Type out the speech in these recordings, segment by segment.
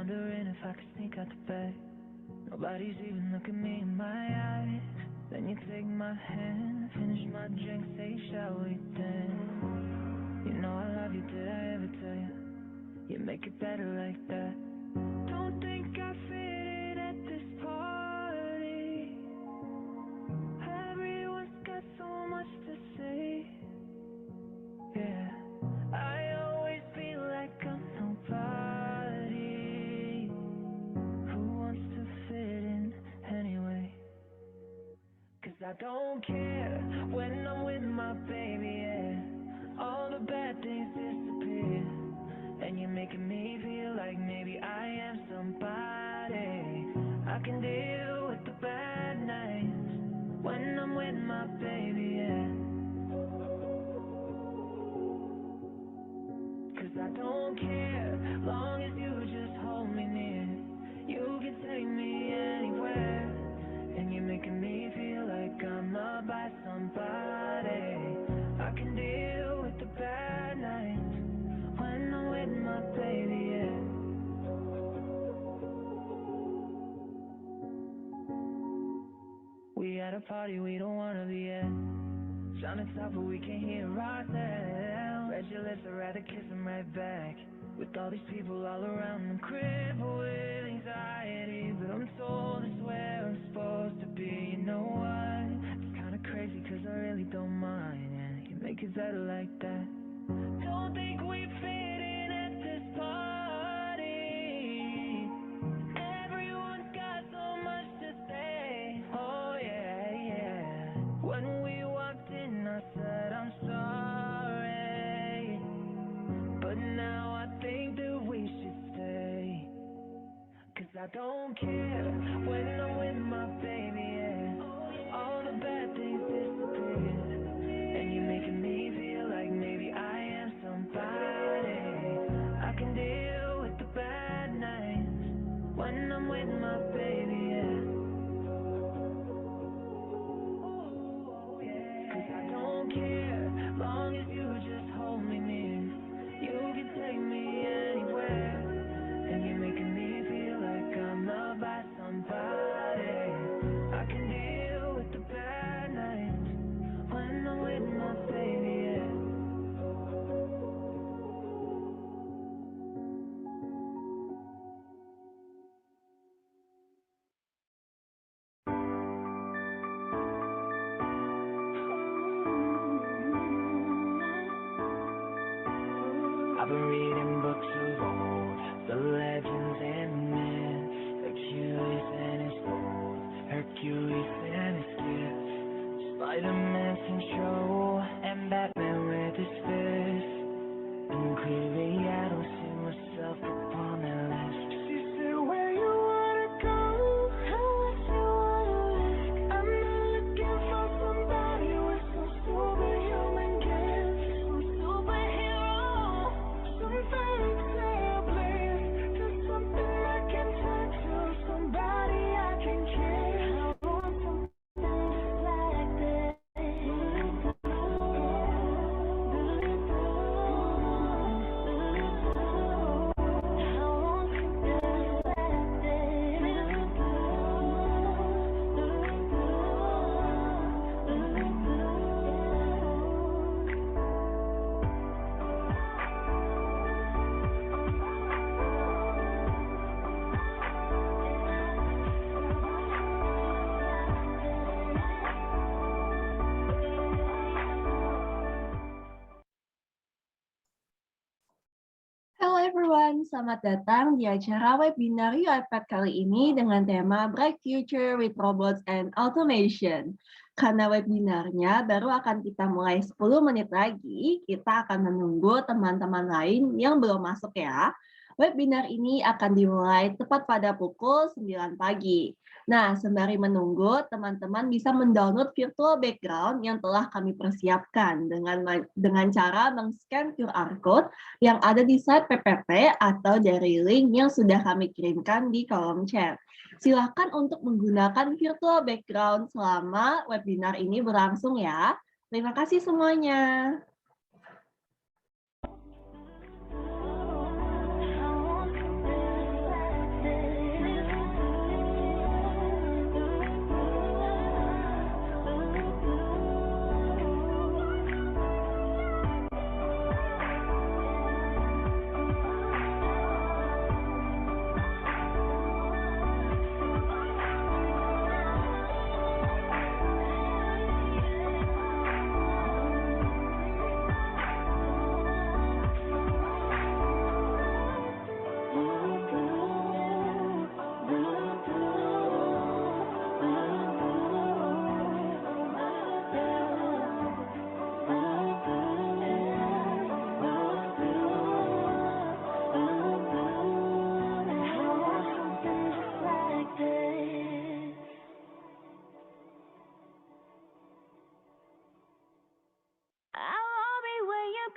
wondering if I could sneak out the bed. Nobody's even looking me in my eyes. Then you take my hand, finish my drink, say, shall we dance? You know I love you, did I ever tell you? You make it better like that. Don't think I fit in at this party. Everyone's got so much to say. Yeah, I always feel like I'm nobody. Who wants to fit in anyway? 'Cause I don't care when I'm with my baby, yeah. All the bad things disappear. And you're making me feel like maybe I am somebody. I can deal with the bad nights when I'm with my baby, yeah. 'Cause I don't care, long as you just hold me near. You can take me anywhere. And you're making me feel like I'm loved by somebody. I can deal with the bad nights when I'm with my baby, yeah. We at a party we don't wanna be at. Trying to talk but we can't hear ourselves. Red your lips, I'd rather kiss them right back. With all these people all around, I'm crippled with anxiety. But I'm told it's where I'm supposed to be. You know what? It's kinda crazy 'cause I really don't mind. Yeah, you make it better like that. Don't think we fit in at this party. Everyone's got so much to say. Oh yeah, yeah. When we walked in, I said I'm sorry, but now I think that we should stay. 'Cause I don't care when I'm with my baby, yeah. All the bad things disappear. And you're making me feel like maybe I am somebody. I can deal with the bad nights when I'm with my baby, yeah. 'Cause I don't care, long as you just hold me near. You can take me anywhere. And you're making me feel like I'm loved by somebody. I can deal with the bad nights when I'm with my baby, yeah. I've been reading books of old, the legends and myths, Achilles and his sword, Hercules and his gifts, Spider-Man's control, and Batman with his fist. And clearly I don't see myself upon that list. She said, where you wanna go? How much you wanna risk? I'm not looking for somebody with some superhuman gifts, some superhero, some fairy tale bliss, just something I can turn to, somebody I can kiss. I want something just like this. Hello everyone, selamat datang di acara webinar UiPath kali ini dengan tema Bright Future with Robots and Automation. Karena webinarnya baru akan kita mulai 10 menit lagi, kita akan menunggu teman-teman lain yang belum masuk ya. Webinar ini akan dimulai tepat pada pukul 9 pagi. Nah, sembari menunggu, teman-teman bisa mendownload virtual background yang telah kami persiapkan dengan cara men-scan QR code yang ada di slide PPT atau dari link yang sudah kami kirimkan di kolom chat. Silakan untuk menggunakan virtual background selama webinar ini berlangsung ya. Terima kasih semuanya.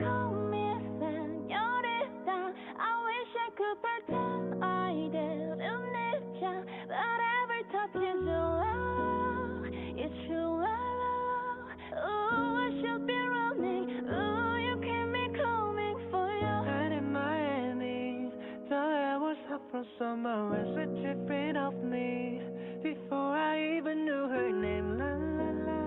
call me señorita. I wish I could pretend I didn't need ya, but every touch is your love. It's true love. Ooh, I should be running. Ooh, you keep me coming for you. And in Miami, the air was hot from summer as it dripping off me. Before I even knew her name, la la la.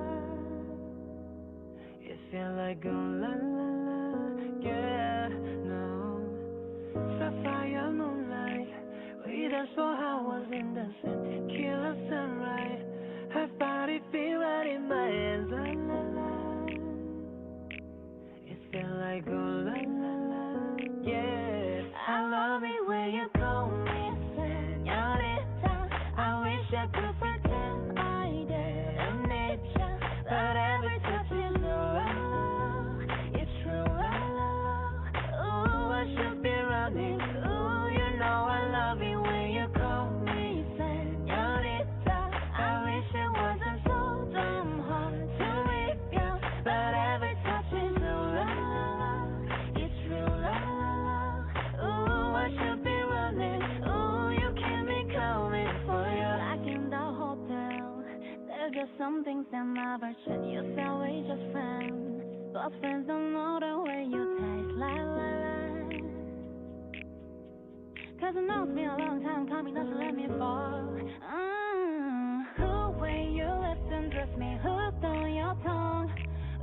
It felt like oh la la la, yeah, no. Sapphire moonlight, we danced for hours in the same tequila sunrise. Her body feel right in my hands, la la la. It felt like oh la la la, yeah. I love it when you call me señorita. I wish I could pretend I didn't need ya, but every touch is your love. It's true love. Ooh, I should be running. Ooh, you know I love it when you call me señorita. I wish it wasn't so damn hard to leave you, but every touch is your love. It's true love. Ooh, I should be running. Ooh, you keep me coming for you. Like in the hotel, there's just some things that never change. You say we just friends, but friends don't know the way you taste. La la la. 'Cause I know it's been a long time coming, don't you let me fall. The way you lips and dress me hooked on your tongue.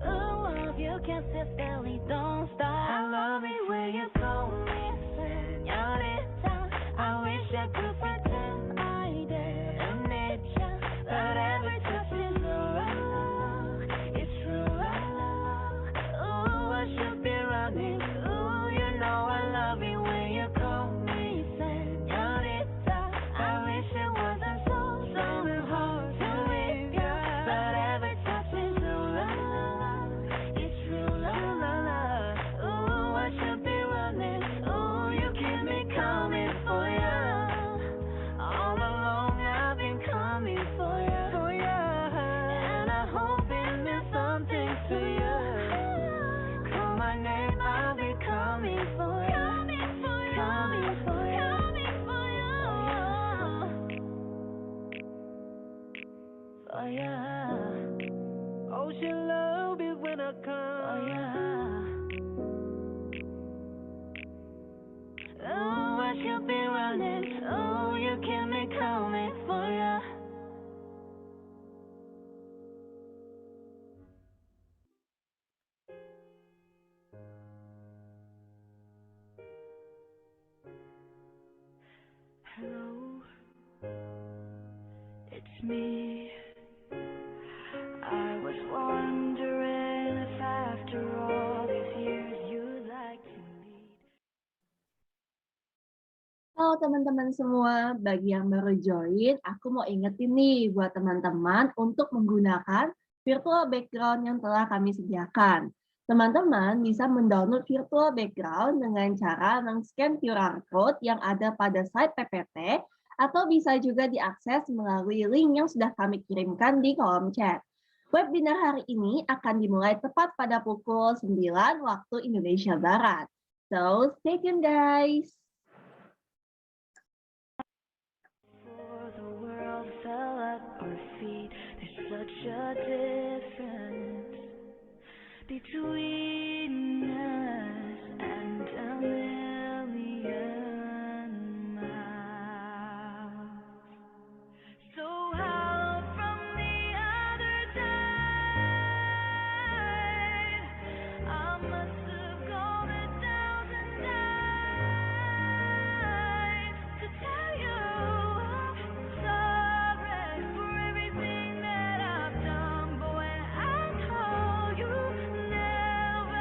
Ooh, love you can't sit still, don't stop. I love it when you call me señorita. I wish I could pretend I didn't need ya, but every touch is your love. It's true love. Ooh, I should be running. Ooh, you know I love it when you call me señorita. I wish it wasn't so damn hard to leave ya, but every touch is your love. It's true love. Ooh, I should be running. Ooh, you keep me coming for ya. All along I've been coming for ya, and I hope it means something to you. Call my name, I'll be coming for ya. Coming for ya. For ya. Oh, she love it when I come. For ya. Ooh, I should be running. Ooh, you keep me coming for ya. Hello, it's me. I was wondering if after all these years you'd like to meet. Halo teman-teman semua, bagi yang baru join, aku mau ingetin nih buat teman-teman untuk menggunakan virtual background yang telah kami sediakan. Teman-teman bisa mendownload virtual background dengan cara men-scan QR code yang ada pada site PPT, atau bisa juga diakses melalui link yang sudah kami kirimkan di kolom chat. Webinar hari ini akan dimulai tepat pada pukul 9 waktu Indonesia Barat. So, stay tuned guys! For the world fell at our feet. There's such a difference between us and a million miles. So how from the other side, I must have gone 1,000 times to tell you I'm sorry for everything that I've done. But when I call, you never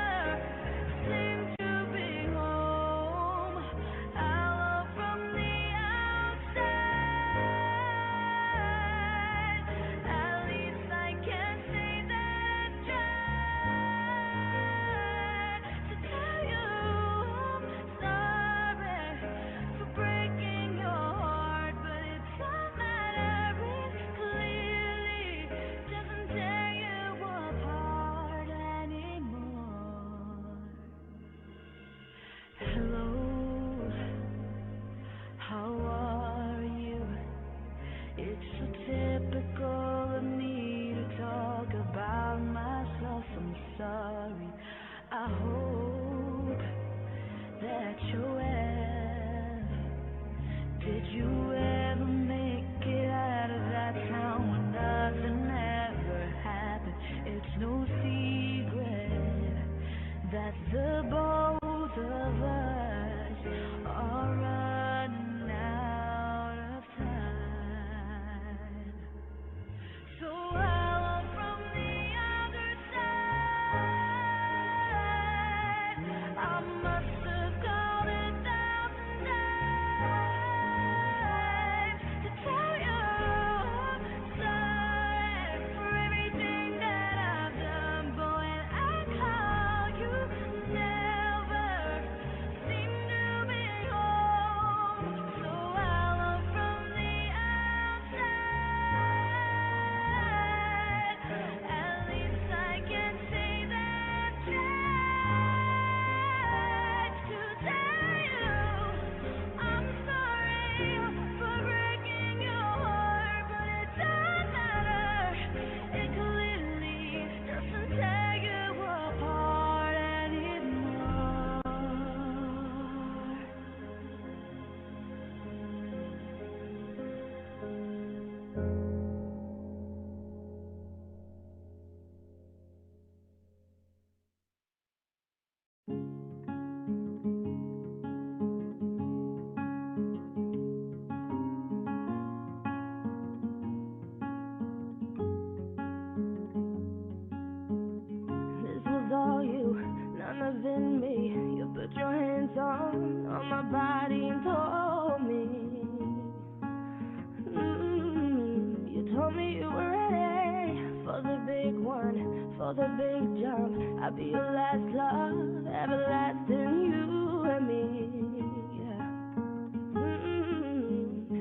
for the big jump. I'll be your last love, everlasting, you and me.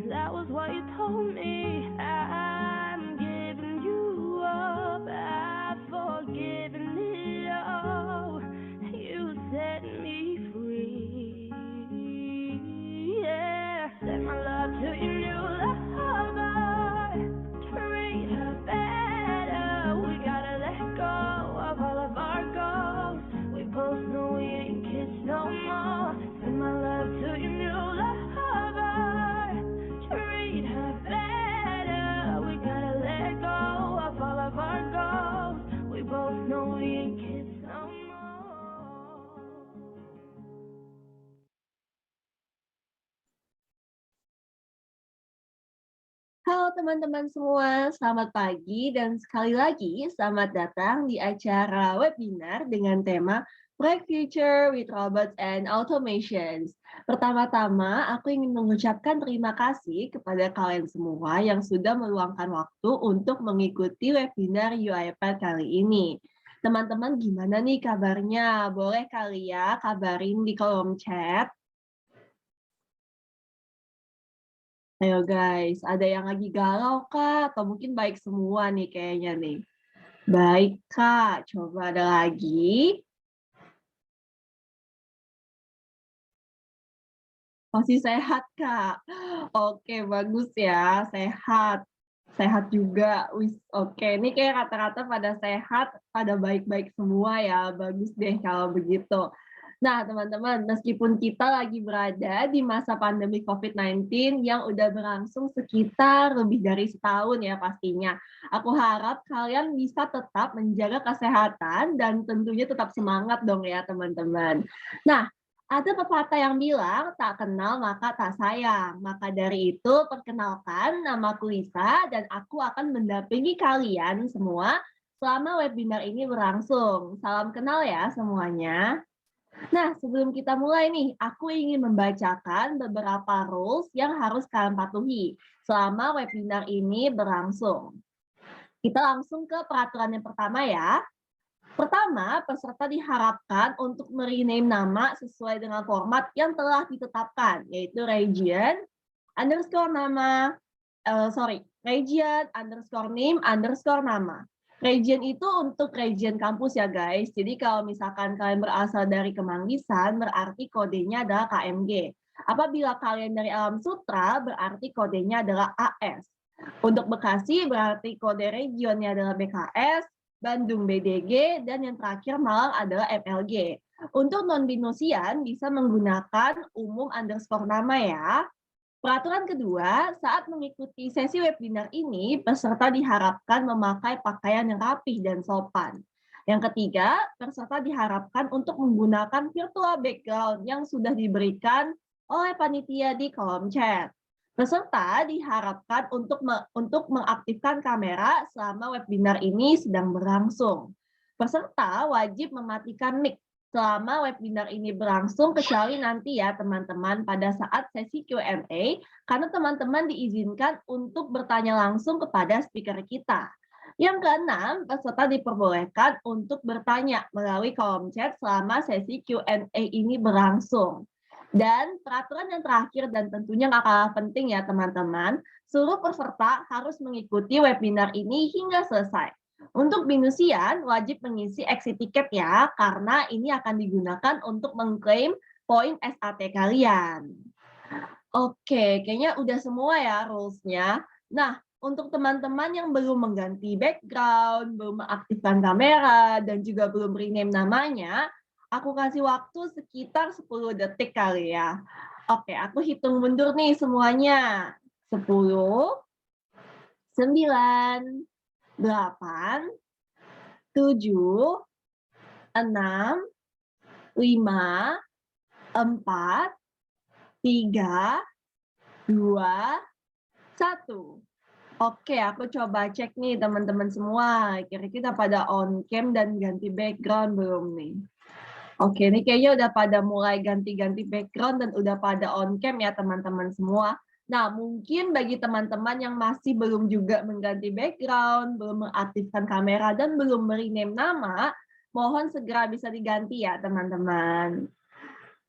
That was what you told me. I'm giving you up, I've forgiven it all. You set me free. Yeah, set my love to your new lover. Treat her better. We gotta let go of all of our goals. We both know we ain't kids no more. Set my love to your new lover. Treat her better. We gotta let go of all of our goals. We both know we ain't kids no more. Halo teman-teman semua, selamat pagi dan sekali lagi selamat datang di acara webinar dengan tema Bright Future with Robots and Automations. Pertama-tama, aku ingin mengucapkan terima kasih kepada kalian semua yang sudah meluangkan waktu untuk mengikuti webinar UiPath kali ini. Teman-teman gimana nih kabarnya? Boleh kali ya kabarin di kolom chat. Ayo guys, ada yang lagi galau Kak? Atau mungkin baik semua nih kayaknya nih. Baik Kak, coba ada lagi. Masih sehat Kak? Oke, bagus ya, sehat. Sehat juga. Oke, ini kayak kata-kata pada sehat, pada baik-baik semua ya. Bagus deh kalau begitu. Nah, teman-teman, meskipun kita lagi berada di masa pandemi COVID-19 yang udah berlangsung sekitar lebih dari setahun ya pastinya. Aku harap kalian bisa tetap menjaga kesehatan dan tentunya tetap semangat dong ya teman-teman. Nah, ada pepatah yang bilang, tak kenal maka tak sayang. Maka dari itu, perkenalkan, namaku Lisa dan aku akan mendampingi kalian semua selama webinar ini berlangsung. Salam kenal ya semuanya. Nah, sebelum kita mulai nih, aku ingin membacakan beberapa rules yang harus kalian patuhi selama webinar ini berlangsung. Kita langsung ke peraturan yang pertama ya. Pertama, peserta diharapkan untuk merename nama sesuai dengan format yang telah ditetapkan, yaitu region underscore name underscore nama. Region itu untuk region kampus ya guys. Jadi kalau misalkan kalian berasal dari Kemanggisan, berarti kodenya adalah KMG. Apabila kalian dari Alam Sutra, berarti kodenya adalah AS. Untuk Bekasi, berarti kode regionnya adalah BKS, Bandung BDG, dan yang terakhir Malang adalah MLG. Untuk non-binosian bisa menggunakan umum underscore nama ya. Peraturan kedua, saat mengikuti sesi webinar ini, peserta diharapkan memakai pakaian yang rapih dan sopan. Yang ketiga, peserta diharapkan untuk menggunakan virtual background yang sudah diberikan oleh panitia di kolom chat. Peserta diharapkan untuk mengaktifkan kamera selama webinar ini sedang berlangsung. Peserta wajib mematikan mic selama webinar ini berlangsung, kecuali nanti ya teman-teman pada saat sesi Q&A, karena teman-teman diizinkan untuk bertanya langsung kepada speaker kita. Yang keenam, peserta diperbolehkan untuk bertanya melalui kolom chat selama sesi Q&A ini berlangsung. Dan peraturan yang terakhir dan tentunya nggak kalah penting ya teman-teman, seluruh peserta harus mengikuti webinar ini hingga selesai. Untuk binusian, wajib mengisi exit ticket ya, karena ini akan digunakan untuk mengklaim poin SAT kalian. Oke, kayaknya udah semua ya rules-nya. Nah, untuk teman-teman yang belum mengganti background, belum mengaktifkan kamera, dan juga belum rename namanya, aku kasih waktu sekitar 10 detik kali ya. Oke, aku hitung mundur nih semuanya. 10, 9, 8, 7, 6, 5, 4, 3, 2, 1. Oke, aku coba cek nih teman-teman semua. Kira-kira pada on cam dan ganti background belum nih? Oke, ini kayaknya udah pada mulai ganti-ganti background dan udah pada on cam ya teman-teman semua. Nah, mungkin bagi teman-teman yang masih belum juga mengganti background, belum mengaktifkan kamera, dan belum merename nama, mohon segera bisa diganti ya, teman-teman.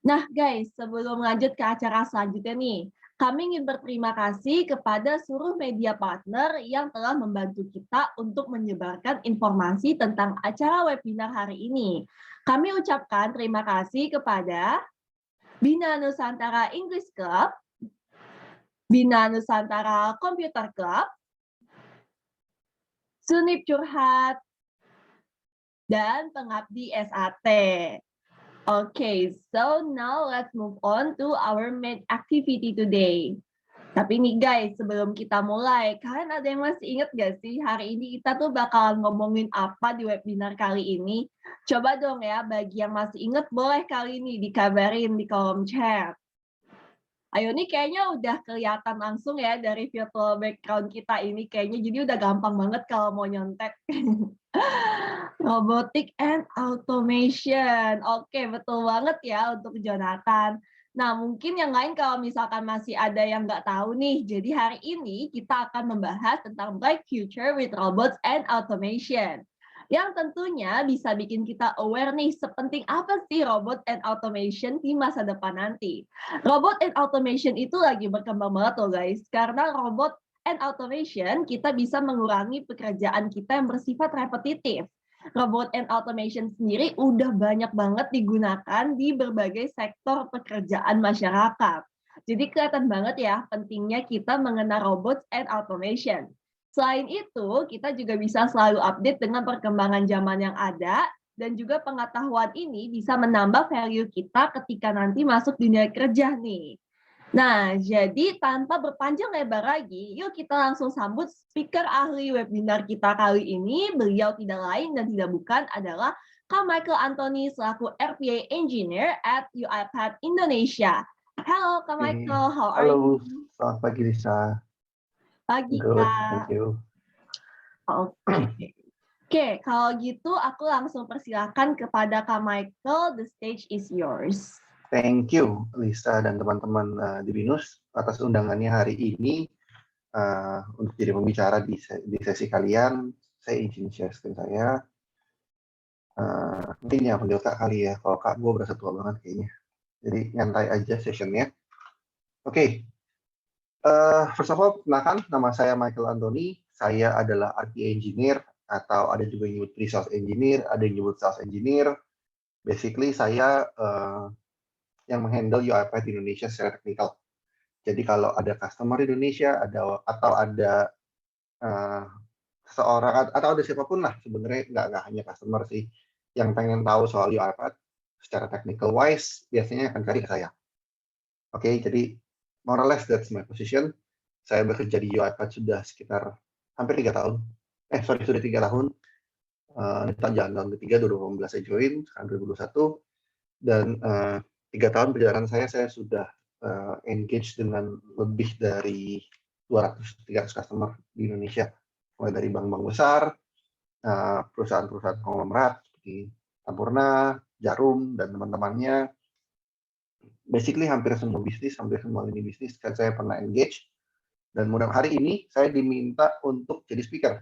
Nah, guys, sebelum lanjut ke acara selanjutnya nih, kami ingin berterima kasih kepada seluruh media partner yang telah membantu kita untuk menyebarkan informasi tentang acara webinar hari ini. Kami ucapkan terima kasih kepada Bina Nusantara English Club, Bina Nusantara Computer Club, Sunip Curhat, dan Pengabdi SAT. Okay, so now let's move on to our main activity today. Tapi nih guys, sebelum kita mulai, kalian ada yang masih ingat gak sih hari ini kita tuh bakalan ngomongin apa di webinar kali ini? Coba dong ya, bagi yang masih ingat boleh kali ini dikabarin di kolom chat. Ayo nih kayaknya udah kelihatan langsung ya dari virtual background kita ini kayaknya jadi udah gampang banget kalau mau nyontek. Robotic and automation. Oke, betul banget ya untuk Jonathan. Nah, mungkin yang lain kalau misalkan masih ada yang nggak tahu nih, jadi hari ini kita akan membahas tentang Bright Future with Robots and Automation. Yang tentunya bisa bikin kita aware nih, sepenting apa sih robot and automation di masa depan nanti. Robot and automation itu lagi berkembang banget loh guys, karena robot and automation kita bisa mengurangi pekerjaan kita yang bersifat repetitif. Robot and automation sendiri udah banyak banget digunakan di berbagai sektor pekerjaan masyarakat. Jadi kelihatan banget ya pentingnya kita mengenal robots and automation. Selain itu, kita juga bisa selalu update dengan perkembangan zaman yang ada dan juga pengetahuan ini bisa menambah value kita ketika nanti masuk dunia kerja nih. Nah, jadi tanpa berpanjang lebar lagi, yuk kita langsung sambut speaker ahli webinar kita kali ini. Beliau tidak lain dan tidak bukan adalah Kak Michael Anthony selaku RPA Engineer at UiPath Indonesia. Halo Kak Michael, how are Halo, you? selamat pagi Lisa. Pagi Good, Kak. thank you. Oke, kalau gitu aku langsung persilakan kepada Kak Michael, the stage is yours. Thank you Lisa dan teman-teman di BINUS atas undangannya hari ini untuk jadi pembicara di sesi kalian. Saya izin share screen saya. Mungkin ya panggil Kak kali ya, kalau Kak gue berasa tua banget kayaknya. Jadi nyantai aja sessionnya. Oke. First of all, kenalkan, nama saya Michael Anthony. Saya adalah RPA Engineer, atau ada juga yang nyebut Pre-Sales Engineer, ada yang nyebut Sales Engineer. Basically, saya yang menghandle UiPath di Indonesia secara teknikal. Jadi kalau ada customer di Indonesia, atau ada seseorang, atau ada siapapun lah, sebenarnya nggak hanya customer sih, yang pengen tahu soal UiPath secara technical wise, biasanya akan cari ke saya. Oke, jadi more or less that's my position. Saya bekerja di UiPath sudah sekitar hampir 3 tahun. Sudah 3 tahun. Tahun ketiga 2018 saya join, sekarang 2021. Dan 3 tahun perjalanan saya sudah engage dengan lebih dari 200-300 customer di Indonesia. Mulai dari bank-bank besar, perusahaan-perusahaan konglomerat seperti Sampurna, Jarum, dan teman-temannya. Basically hampir semua bisnis, hampir semua lini bisnis kan saya pernah engage. Dan hari ini saya diminta untuk jadi speaker.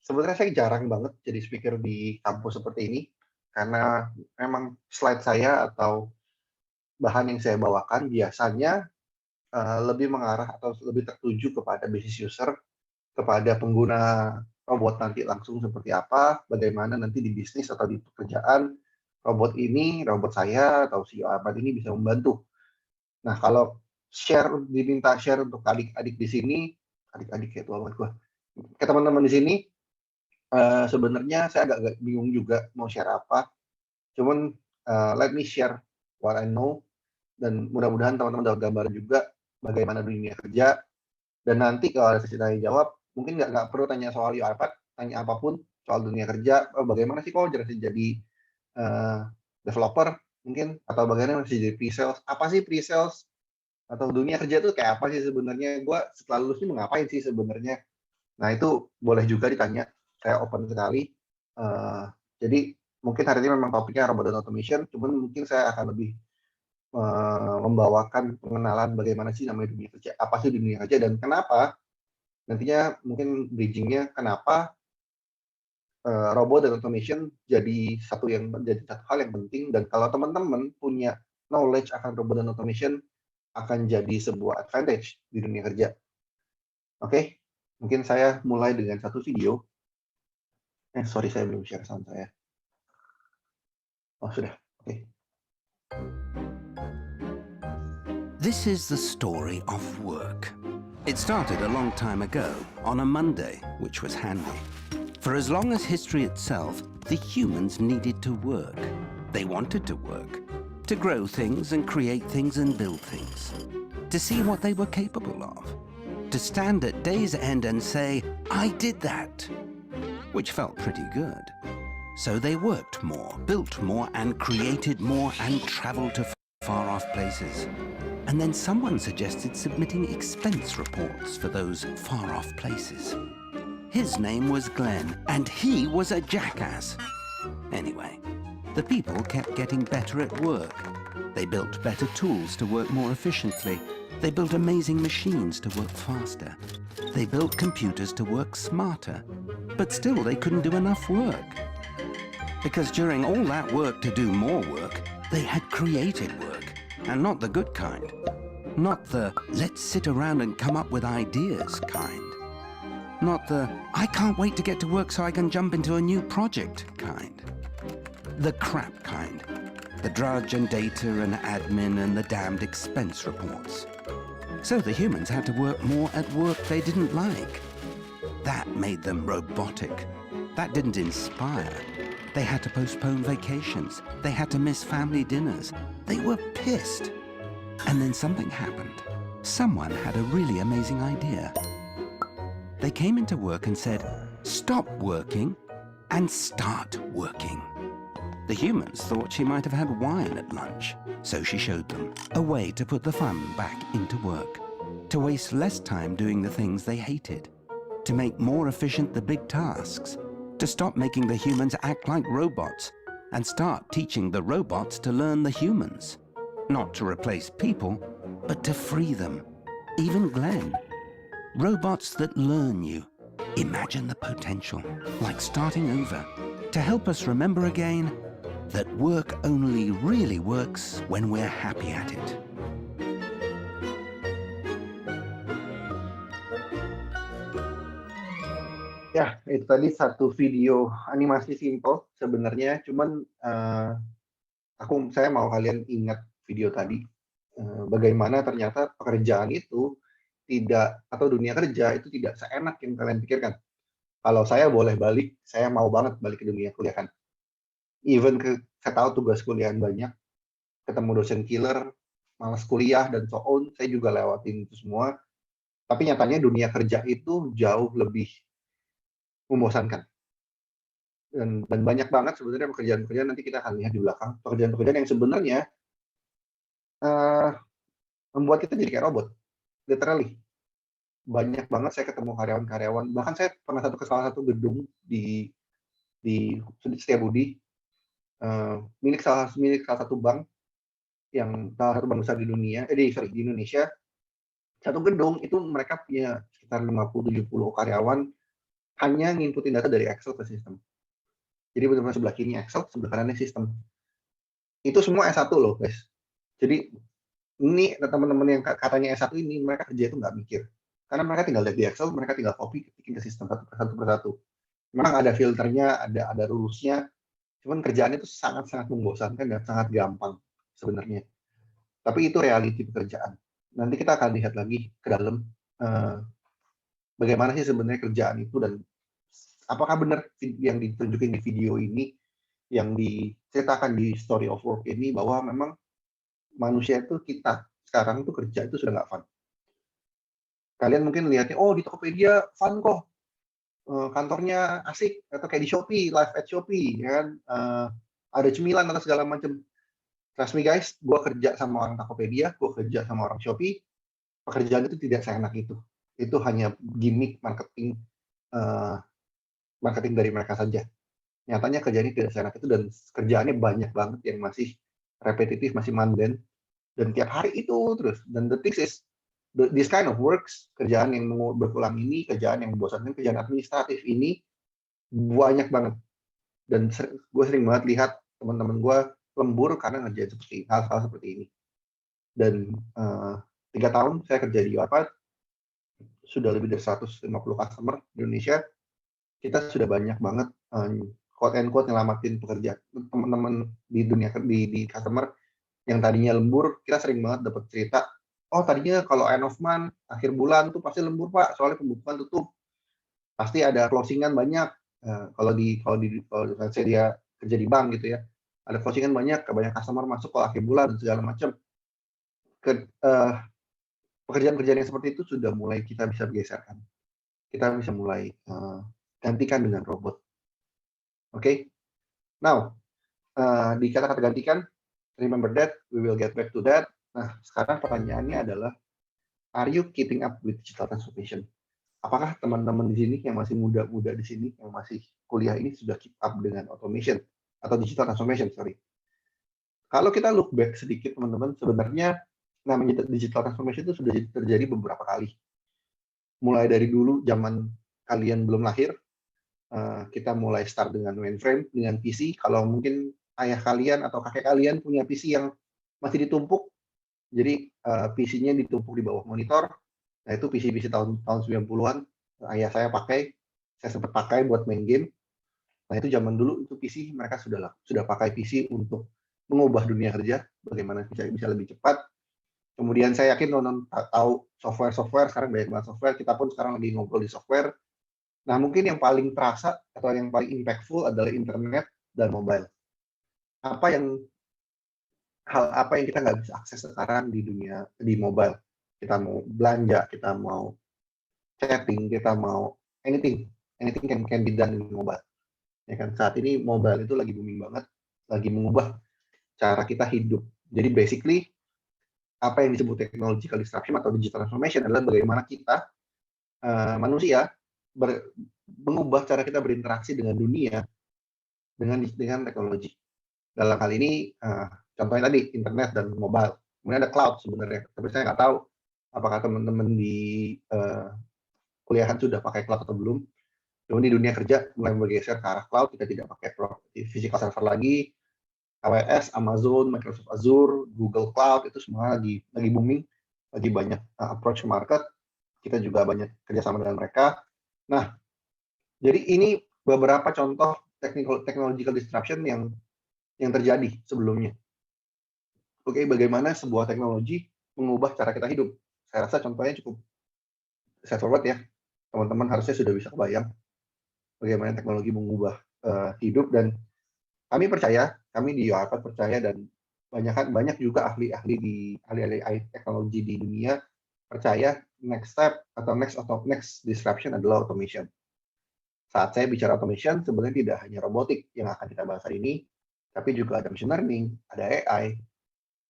Sebenarnya saya jarang banget jadi speaker di kampus seperti ini, karena memang slide saya atau bahan yang saya bawakan biasanya lebih mengarah atau lebih tertuju kepada business user, kepada pengguna robot nanti langsung seperti apa, bagaimana nanti di bisnis atau di pekerjaan robot saya atau si UiPath ini bisa membantu. Nah, kalau diminta share untuk adik-adik di sini, adik-adik kayak tua banget gue, ke teman-teman di sini, sebenarnya saya agak bingung juga mau share apa. Cuman let me share what I know, dan mudah-mudahan teman-teman dapat gambar juga bagaimana dunia kerja. Dan nanti kalau ada sesi tanya jawab, mungkin nggak perlu tanya soal UiPath, tanya apapun soal dunia kerja, bagaimana sih kok jadi developer mungkin, atau bagaimana sih jadi pre-sales, apa sih pre-sales, atau dunia kerja itu kayak apa sih sebenarnya, gue setelah lulus ini mau ngapain sih sebenarnya. Nah, itu boleh juga ditanya, saya open sekali. Jadi mungkin hari ini memang topiknya robot dan automation, cuman mungkin saya akan lebih membawakan pengenalan bagaimana sih namanya dunia kerja, apa sih dunia kerja, dan kenapa nantinya mungkin bridging-nya kenapa robot dan automation jadi satu hal yang penting, dan kalau teman-teman punya knowledge akan robot dan automation akan jadi sebuah advantage di dunia kerja. Oke, mungkin saya mulai dengan satu video. Sorry, saya belum share sound saya. Oh, sudah. Oke. This is the story of work. It started a long time ago, on a Monday, which was handy. For as long as history itself, the humans needed to work. They wanted to work, to grow things and create things and build things, to see what they were capable of, to stand at day's end and say, I did that, which felt pretty good. So they worked more, built more, and created more, and traveled to far-off places. And then someone suggested submitting expense reports for those far-off places. His name was Glenn, and he was a jackass. Anyway, the people kept getting better at work. They built better tools to work more efficiently. They built amazing machines to work faster. They built computers to work smarter. But still, they couldn't do enough work. Because during all that work to do more work, they had created work, and not the good kind. Not the let's sit around and come up with ideas kind. Not the I can't wait to get to work so I can jump into a new project kind. The crap kind. The drudge and data and admin and the damned expense reports. So the humans had to work more at work they didn't like. That made them robotic. That didn't inspire. They had to postpone vacations. They had to miss family dinners. They were pissed. And then something happened. Someone had a really amazing idea. They came into work and said, stop working and start working. The humans thought she might have had wine at lunch, so she showed them a way to put the fun back into work, to waste less time doing the things they hated, to make more efficient the big tasks, to stop making the humans act like robots and start teaching the robots to learn the humans. Not to replace people, but to free them. Even Glenn. Robots that learn you. Imagine the potential, like starting over, to help us remember again that work only really works when we're happy at it. Ya, itu tadi satu video animasi simple sebenarnya, cuman saya mau kalian ingat video tadi, bagaimana ternyata pekerjaan itu atau dunia kerja itu tidak seenak yang kalian pikirkan. Kalau saya boleh balik, saya mau banget balik ke dunia kuliah kan. Even saya tahu tugas kuliah banyak, ketemu dosen killer, malas kuliah dan so on, saya juga lewatin itu semua. Tapi nyatanya dunia kerja itu jauh lebih membosankan. Dan banyak banget sebenarnya pekerjaan-pekerjaan, nanti kita akan lihat di belakang, pekerjaan-pekerjaan yang sebenarnya membuat kita jadi kayak robot. Literally. Banyak banget saya ketemu karyawan-karyawan, bahkan saya pernah ke salah satu gedung di Setiabudi, milik salah satu bank, yang salah satu bank besar di dunia, di Indonesia. Satu gedung itu mereka punya sekitar 50-70 karyawan, hanya nginputin data dari Excel ke sistem. Jadi benar-benar sebelah kiri Excel, sebelah kanannya sistem. Itu semua S1 loh, guys. Jadi ini teman-teman yang katanya S1 ini, mereka kerja itu nggak mikir. Karena mereka tinggal lihat di Excel, mereka tinggal copy, ketikin ke sistem satu persatu. Memang ada filternya, ada rules-nya, cuman kerjaannya itu sangat-sangat membosankan dan sangat gampang sebenarnya. Tapi itu reality pekerjaan. Nanti kita akan lihat lagi ke dalam bagaimana sih sebenarnya kerjaan itu, dan apakah benar yang ditunjukin di video ini, yang diceritakan di Story of Work ini, bahwa memang manusia itu, kita sekarang tuh kerja itu sudah nggak fun. Kalian mungkin lihatnya, oh di Tokopedia fun kok, kantornya asik, atau kayak di Shopee, live at Shopee, ya kan, ada cemilan atau segala macam. Trust me guys, gue kerja sama orang Tokopedia, gue kerja sama orang Shopee, pekerjaan itu tidak seenak itu. Itu hanya gimmick marketing dari mereka saja. Nyatanya kerjaan ini tidak seenak itu, dan kerjaannya banyak banget yang masih repetitif, masih mundane, dan tiap hari itu terus. Dan the thing is, this kind of works, kerjaan yang berulang ini, kerjaan yang membosankan, kerjaan administratif ini banyak banget. Dan gue sering banget lihat teman-teman gue lembur karena ngerjain hal-hal seperti ini. Dan 3 tahun saya kerja di Wattpad, sudah lebih dari 150 customer di Indonesia. Kita sudah banyak banget quote and quote nyelamatin pekerjaan teman-teman di dunia di customer yang tadinya lembur. Kita sering banget dapat cerita, oh tadinya kalau end of month, akhir bulan tuh pasti lembur Pak, soalnya pembukuan tutup, pasti ada closingan banyak. Kalau saya dia kerja di bank gitu ya, ada closingan banyak customer masuk kalau akhir bulan dan segala macam. Pekerjaan-pekerjaan yang seperti itu sudah mulai kita bisa geserkan. Kita bisa mulai gantikan dengan robot. Oke? Now, di kata-kata gantikan, remember that, we will get back to that. Nah, sekarang pertanyaannya adalah, are you keeping up with digital transformation? Apakah teman-teman di sini yang masih muda-muda di sini, yang masih kuliah ini sudah keep up dengan automation atau digital transformation, sorry. Kalau kita look back sedikit teman-teman, sebenarnya namanya digital transformation itu sudah terjadi beberapa kali. Mulai dari dulu zaman kalian belum lahir, kita mulai start dengan mainframe, dengan PC. Kalau mungkin ayah kalian atau kakek kalian punya PC yang masih ditumpuk, jadi PC-nya ditumpuk di bawah monitor. Nah itu PC-PC tahun 90-an, ayah saya pakai, saya sempat pakai buat main game. Nah itu zaman dulu itu PC mereka sudah pakai PC untuk mengubah dunia kerja, bagaimana bisa lebih cepat. Kemudian saya yakin teman-teman tahu software sekarang banyak banget software. Kita pun sekarang lagi ngobrol di software. Nah mungkin yang paling terasa atau yang paling impactful adalah internet dan mobile. Hal apa yang kita nggak bisa akses sekarang di mobile? Kita mau belanja, kita mau chatting, kita mau anything can be done in mobile. Ya kan, saat ini mobile itu lagi booming banget, lagi mengubah cara kita hidup. Jadi basically apa yang disebut technological disruption atau digital transformation adalah bagaimana kita manusia mengubah cara kita berinteraksi dengan dunia dengan teknologi. Dalam hal ini contohnya tadi internet dan mobile. Kemudian ada cloud sebenarnya, tapi saya nggak tahu apakah teman-teman di kuliahan sudah pakai cloud atau belum. Namun di dunia kerja mulai bergeser ke arah cloud, kita tidak pakai physical server lagi. AWS, Amazon, Microsoft Azure, Google Cloud itu semua lagi booming, lagi banyak approach market. Kita juga banyak kerjasama dengan mereka. Nah, jadi ini beberapa contoh technological disruption yang terjadi sebelumnya. Oke, bagaimana sebuah teknologi mengubah cara kita hidup? Saya rasa contohnya cukup straightforward ya. Teman-teman harusnya sudah bisa kebayang bagaimana teknologi mengubah hidup, dan kami di Wattpad percaya, dan banyak juga ahli teknologi di dunia percaya next step atau next disruption adalah automation. Saat saya bicara automation, sebenarnya tidak hanya robotik yang akan kita bahas hari ini, tapi juga ada machine learning, ada AI.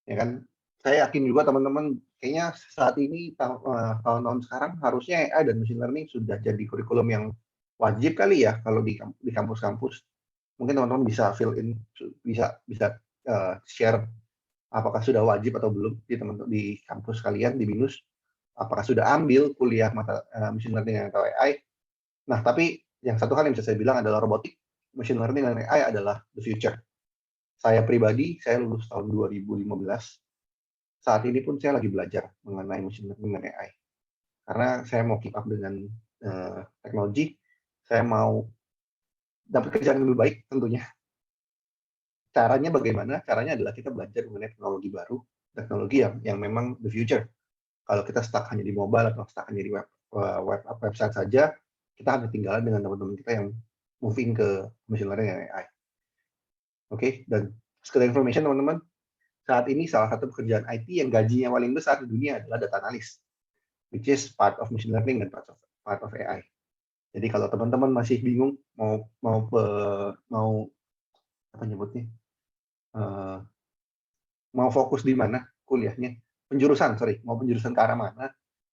Ya kan? Saya yakin juga teman-teman kayaknya saat ini tahun-tahun sekarang harusnya AI dan machine learning sudah jadi kurikulum yang wajib kali ya kalau di kampus-kampus. Mungkin teman-teman bisa fill in, bisa share apakah sudah wajib atau belum di kampus kalian di BINUS, apakah sudah ambil kuliah mata machine learning atau AI. Nah, tapi yang satu hal yang bisa saya bilang adalah robotik, machine learning dan AI adalah the future. Saya pribadi, saya lulus tahun 2015. Saat ini pun saya lagi belajar mengenai machine learning dan AI. Karena saya mau keep up dengan teknologi, saya mau dapat kerjaan yang lebih baik tentunya. Caranya bagaimana? Caranya adalah kita belajar mengenai teknologi baru, teknologi yang memang the future. Kalau kita stuck hanya di mobile atau stuck hanya di website saja, kita akan ketinggalan dengan teman-teman kita yang moving ke machine learning dan AI. Oke, dan sekedar information teman-teman, saat ini salah satu pekerjaan IT yang gajinya paling besar di dunia adalah data analis, which is part of machine learning dan part of AI. Jadi kalau teman-teman masih bingung mau apa nyebutnya, mau fokus di mana kuliahnya, penjurusan ke arah mana,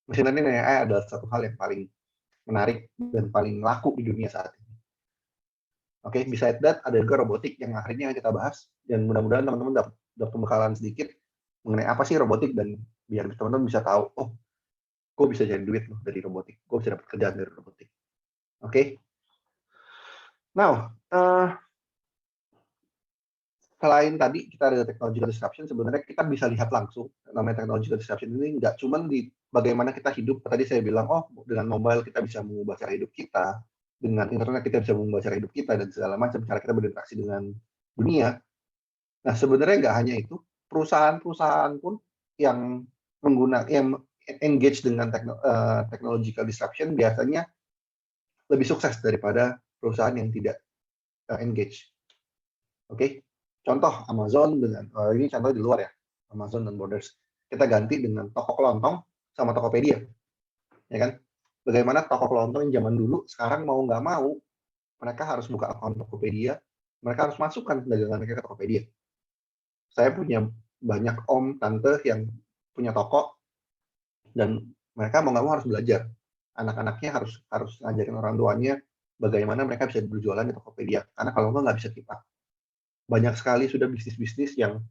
machine learning dan AI adalah satu hal yang paling menarik dan paling laku di dunia saat ini. Oke, besides that ada juga robotik yang akhirnya kita bahas, dan mudah-mudahan teman-teman dapat pembekalan sedikit mengenai apa sih robotik, dan biar teman-teman bisa tahu, oh, gue bisa jadi duit loh dari robotik, gue bisa dapat kerjaan dari robotik. Oke. Now, selain tadi kita ada technological disruption, sebenarnya kita bisa lihat langsung namanya technological disruption ini nggak cuma di bagaimana kita hidup. Tadi saya bilang, oh, dengan mobile kita bisa mengubah cara hidup kita, dengan internet kita bisa mengubah cara hidup kita dan segala macam cara kita berinteraksi dengan dunia. Nah, sebenarnya nggak hanya itu, perusahaan-perusahaan pun yang engage dengan technological disruption biasanya lebih sukses daripada perusahaan yang tidak engage. Oke. Contoh Amazon dengan ini contoh di luar ya, Amazon dan Borders. Kita ganti dengan toko kelontong sama Tokopedia, ya kan? Bagaimana toko kelontong yang zaman dulu sekarang mau nggak mau mereka harus buka akun Tokopedia, mereka harus masukkan dagangan mereka ke Tokopedia. Saya punya banyak om tante yang punya toko dan mereka mau nggak mau harus belajar. Anak-anaknya harus ngajarin orang tuanya bagaimana mereka bisa berjualan di Tokopedia, karena kalau nggak bisa keep up. Banyak sekali sudah bisnis-bisnis yang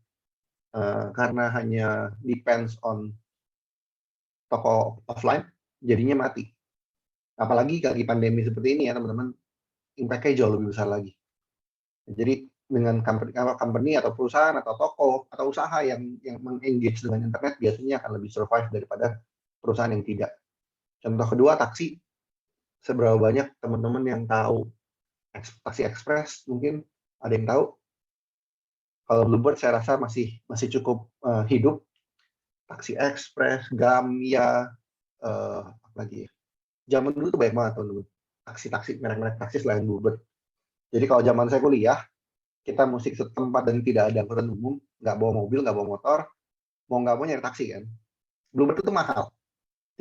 karena hanya depends on toko offline, jadinya mati. Apalagi lagi pandemi seperti ini ya teman-teman, impact-nya jauh lebih besar lagi. Jadi dengan company atau perusahaan atau toko atau usaha yang mengengage dengan internet biasanya akan lebih survive daripada perusahaan yang tidak. Contoh kedua, taksi. Seberapa banyak teman-teman yang tahu taksi ekspres? Mungkin ada yang tahu. Kalau Bluebird saya rasa masih cukup hidup. Taksi Express, Gamya, apa lagi ya? Zaman dulu tuh banyak banget teman-teman. Taksi merek-merek taksi selain Bluebird. Jadi kalau zaman saya kuliah, kita mesti ke tempat dan tidak ada angkutan umum, nggak bawa mobil, nggak bawa motor, mau nggak mau nyari taksi kan. Bluebird itu mahal.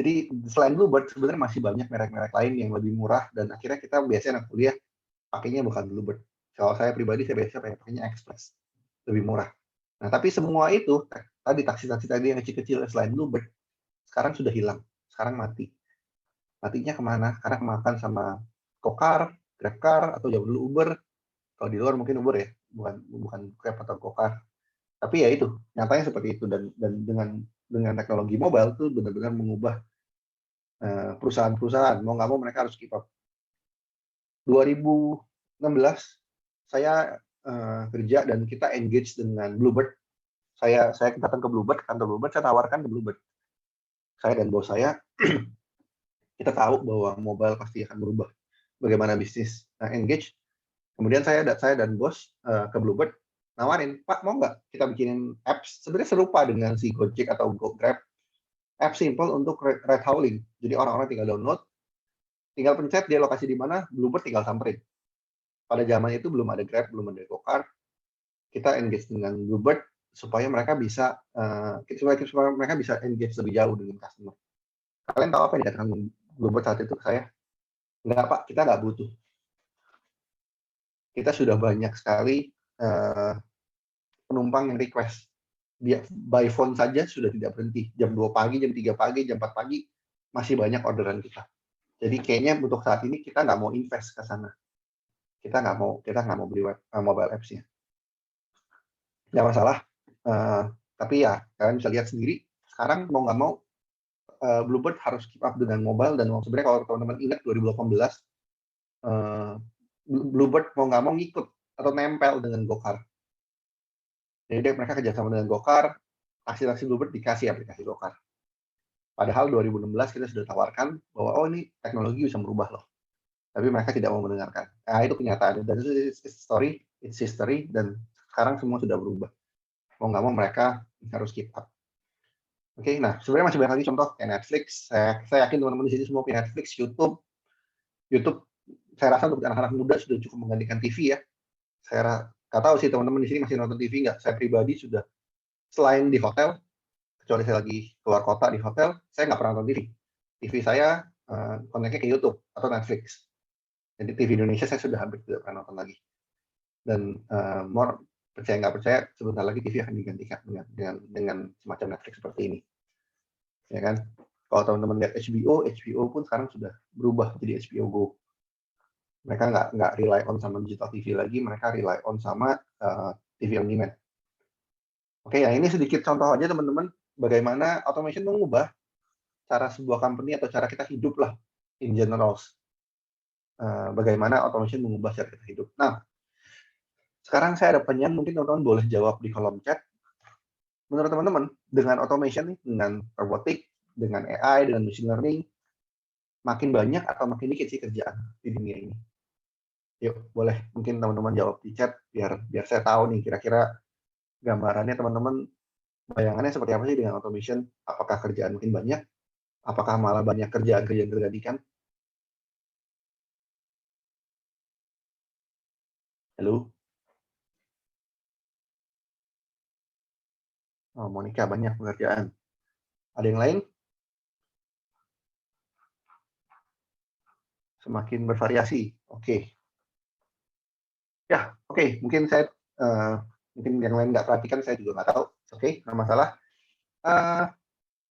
Jadi selain Bluebird sebenarnya masih banyak merek-merek lain yang lebih murah dan akhirnya kita biasanya anak kuliah pakainya bukan Bluebird. Kalau saya pribadi saya biasanya pakainya Express, lebih murah. Nah, tapi semua itu, tadi taksi-taksi tadi yang kecil-kecil selain Bluebird, sekarang sudah hilang. Sekarang mati. Matinya kemana? Karena kemakan sama Gokar, GrabCar, atau zaman dulu Uber. Kalau di luar mungkin Uber ya, bukan Grab atau Gokar. Tapi ya itu, nyatanya seperti itu. Dan dengan teknologi mobile itu benar-benar mengubah perusahaan-perusahaan. Mau nggak mau mereka harus keep up. 2016, saya kerja dan kita engage dengan Bluebird. Saya datang ke Bluebird, kantor Bluebird, saya tawarkan ke Bluebird. Saya dan bos saya, kita tahu bahwa mobile pasti akan berubah. Bagaimana bisnis engage. Kemudian saya dan bos ke Bluebird, nawarin, Pak mau nggak kita bikinin apps sebenarnya serupa dengan si Gojek atau Grab. App simple untuk ride hailing. Jadi orang-orang tinggal download, tinggal pencet dia lokasi di mana, Bluebird tinggal samperin. Pada zaman itu belum ada Grab, belum ada Gokar. Kita engage dengan Bluebird supaya mereka bisa engage lebih jauh dengan customer. Kalian tahu apa yang dikatakan Bluebird saat itu ke saya? Enggak Pak, kita nggak butuh. Kita sudah banyak sekali penumpang yang request. Dia by phone saja sudah tidak berhenti. Jam 2 pagi, jam 3 pagi, jam 4 pagi masih banyak orderan kita. Jadi kayaknya untuk saat ini kita nggak mau invest ke sana. Kita nggak mau beli mobile apps-nya. Nggak masalah. Tapi ya kalian bisa lihat sendiri. Sekarang mau nggak mau Bluebird harus keep up dengan mobile, dan sebenarnya kalau teman-teman ingat 2018 Bluebird mau nggak mau ngikut atau nempel dengan Gokar. Jadi mereka kerjasama dengan Gokar, taksi-taksi Bluebird dikasih aplikasi Gokar. Padahal 2016 kita sudah tawarkan bahwa oh ini teknologi bisa merubah loh. Tapi mereka tidak mau mendengarkan. Nah, itu kenyataannya. Dan itu it's history, dan sekarang semua sudah berubah. Mau nggak mau mereka harus keep up. Oke, nah sebenarnya masih banyak lagi contoh kayak Netflix. Saya yakin teman-teman di sini semua punya Netflix, YouTube. Saya rasa untuk anak-anak muda sudah cukup menggantikan TV ya. Saya nggak tahu sih teman-teman di sini masih nonton TV nggak. Saya pribadi sudah, selain di hotel, kecuali saya lagi keluar kota di hotel, saya nggak pernah nonton TV. TV saya koneknya ke YouTube atau Netflix. Jadi TV Indonesia saya sudah hampir tidak pernah nonton lagi. Dan percaya nggak percaya, sebentar lagi TV akan digantikan dengan semacam Netflix seperti ini. Ya kan? Kalau teman-teman lihat HBO pun sekarang sudah berubah jadi HBO Go. Mereka nggak rely on sama digital TV lagi, mereka rely on sama TV on demand. Oke, ya ini sedikit contoh aja teman-teman, bagaimana automation mengubah cara sebuah company atau cara kita hidup lah, in general. Bagaimana automation mengubah cara kita hidup. Nah, sekarang saya ada pertanyaan, mungkin teman-teman boleh jawab di kolom chat. Menurut teman-teman, dengan automation nih, dengan robotik, dengan AI, dengan machine learning, makin banyak atau makin dikit sih kerjaan di dunia ini? Yuk, boleh mungkin teman-teman jawab di chat biar saya tahu nih kira-kira gambarannya teman-teman, bayangannya seperti apa sih dengan automation? Apakah kerjaan makin banyak? Apakah malah banyak kerjaan-kerjaan tergantikan? Halo? Oh, Monica, banyak pekerjaan. Ada yang lain? Semakin bervariasi. Oke. Ya, oke. Mungkin saya mungkin yang lain nggak perhatikan, saya juga nggak tahu. Oke, nggak masalah.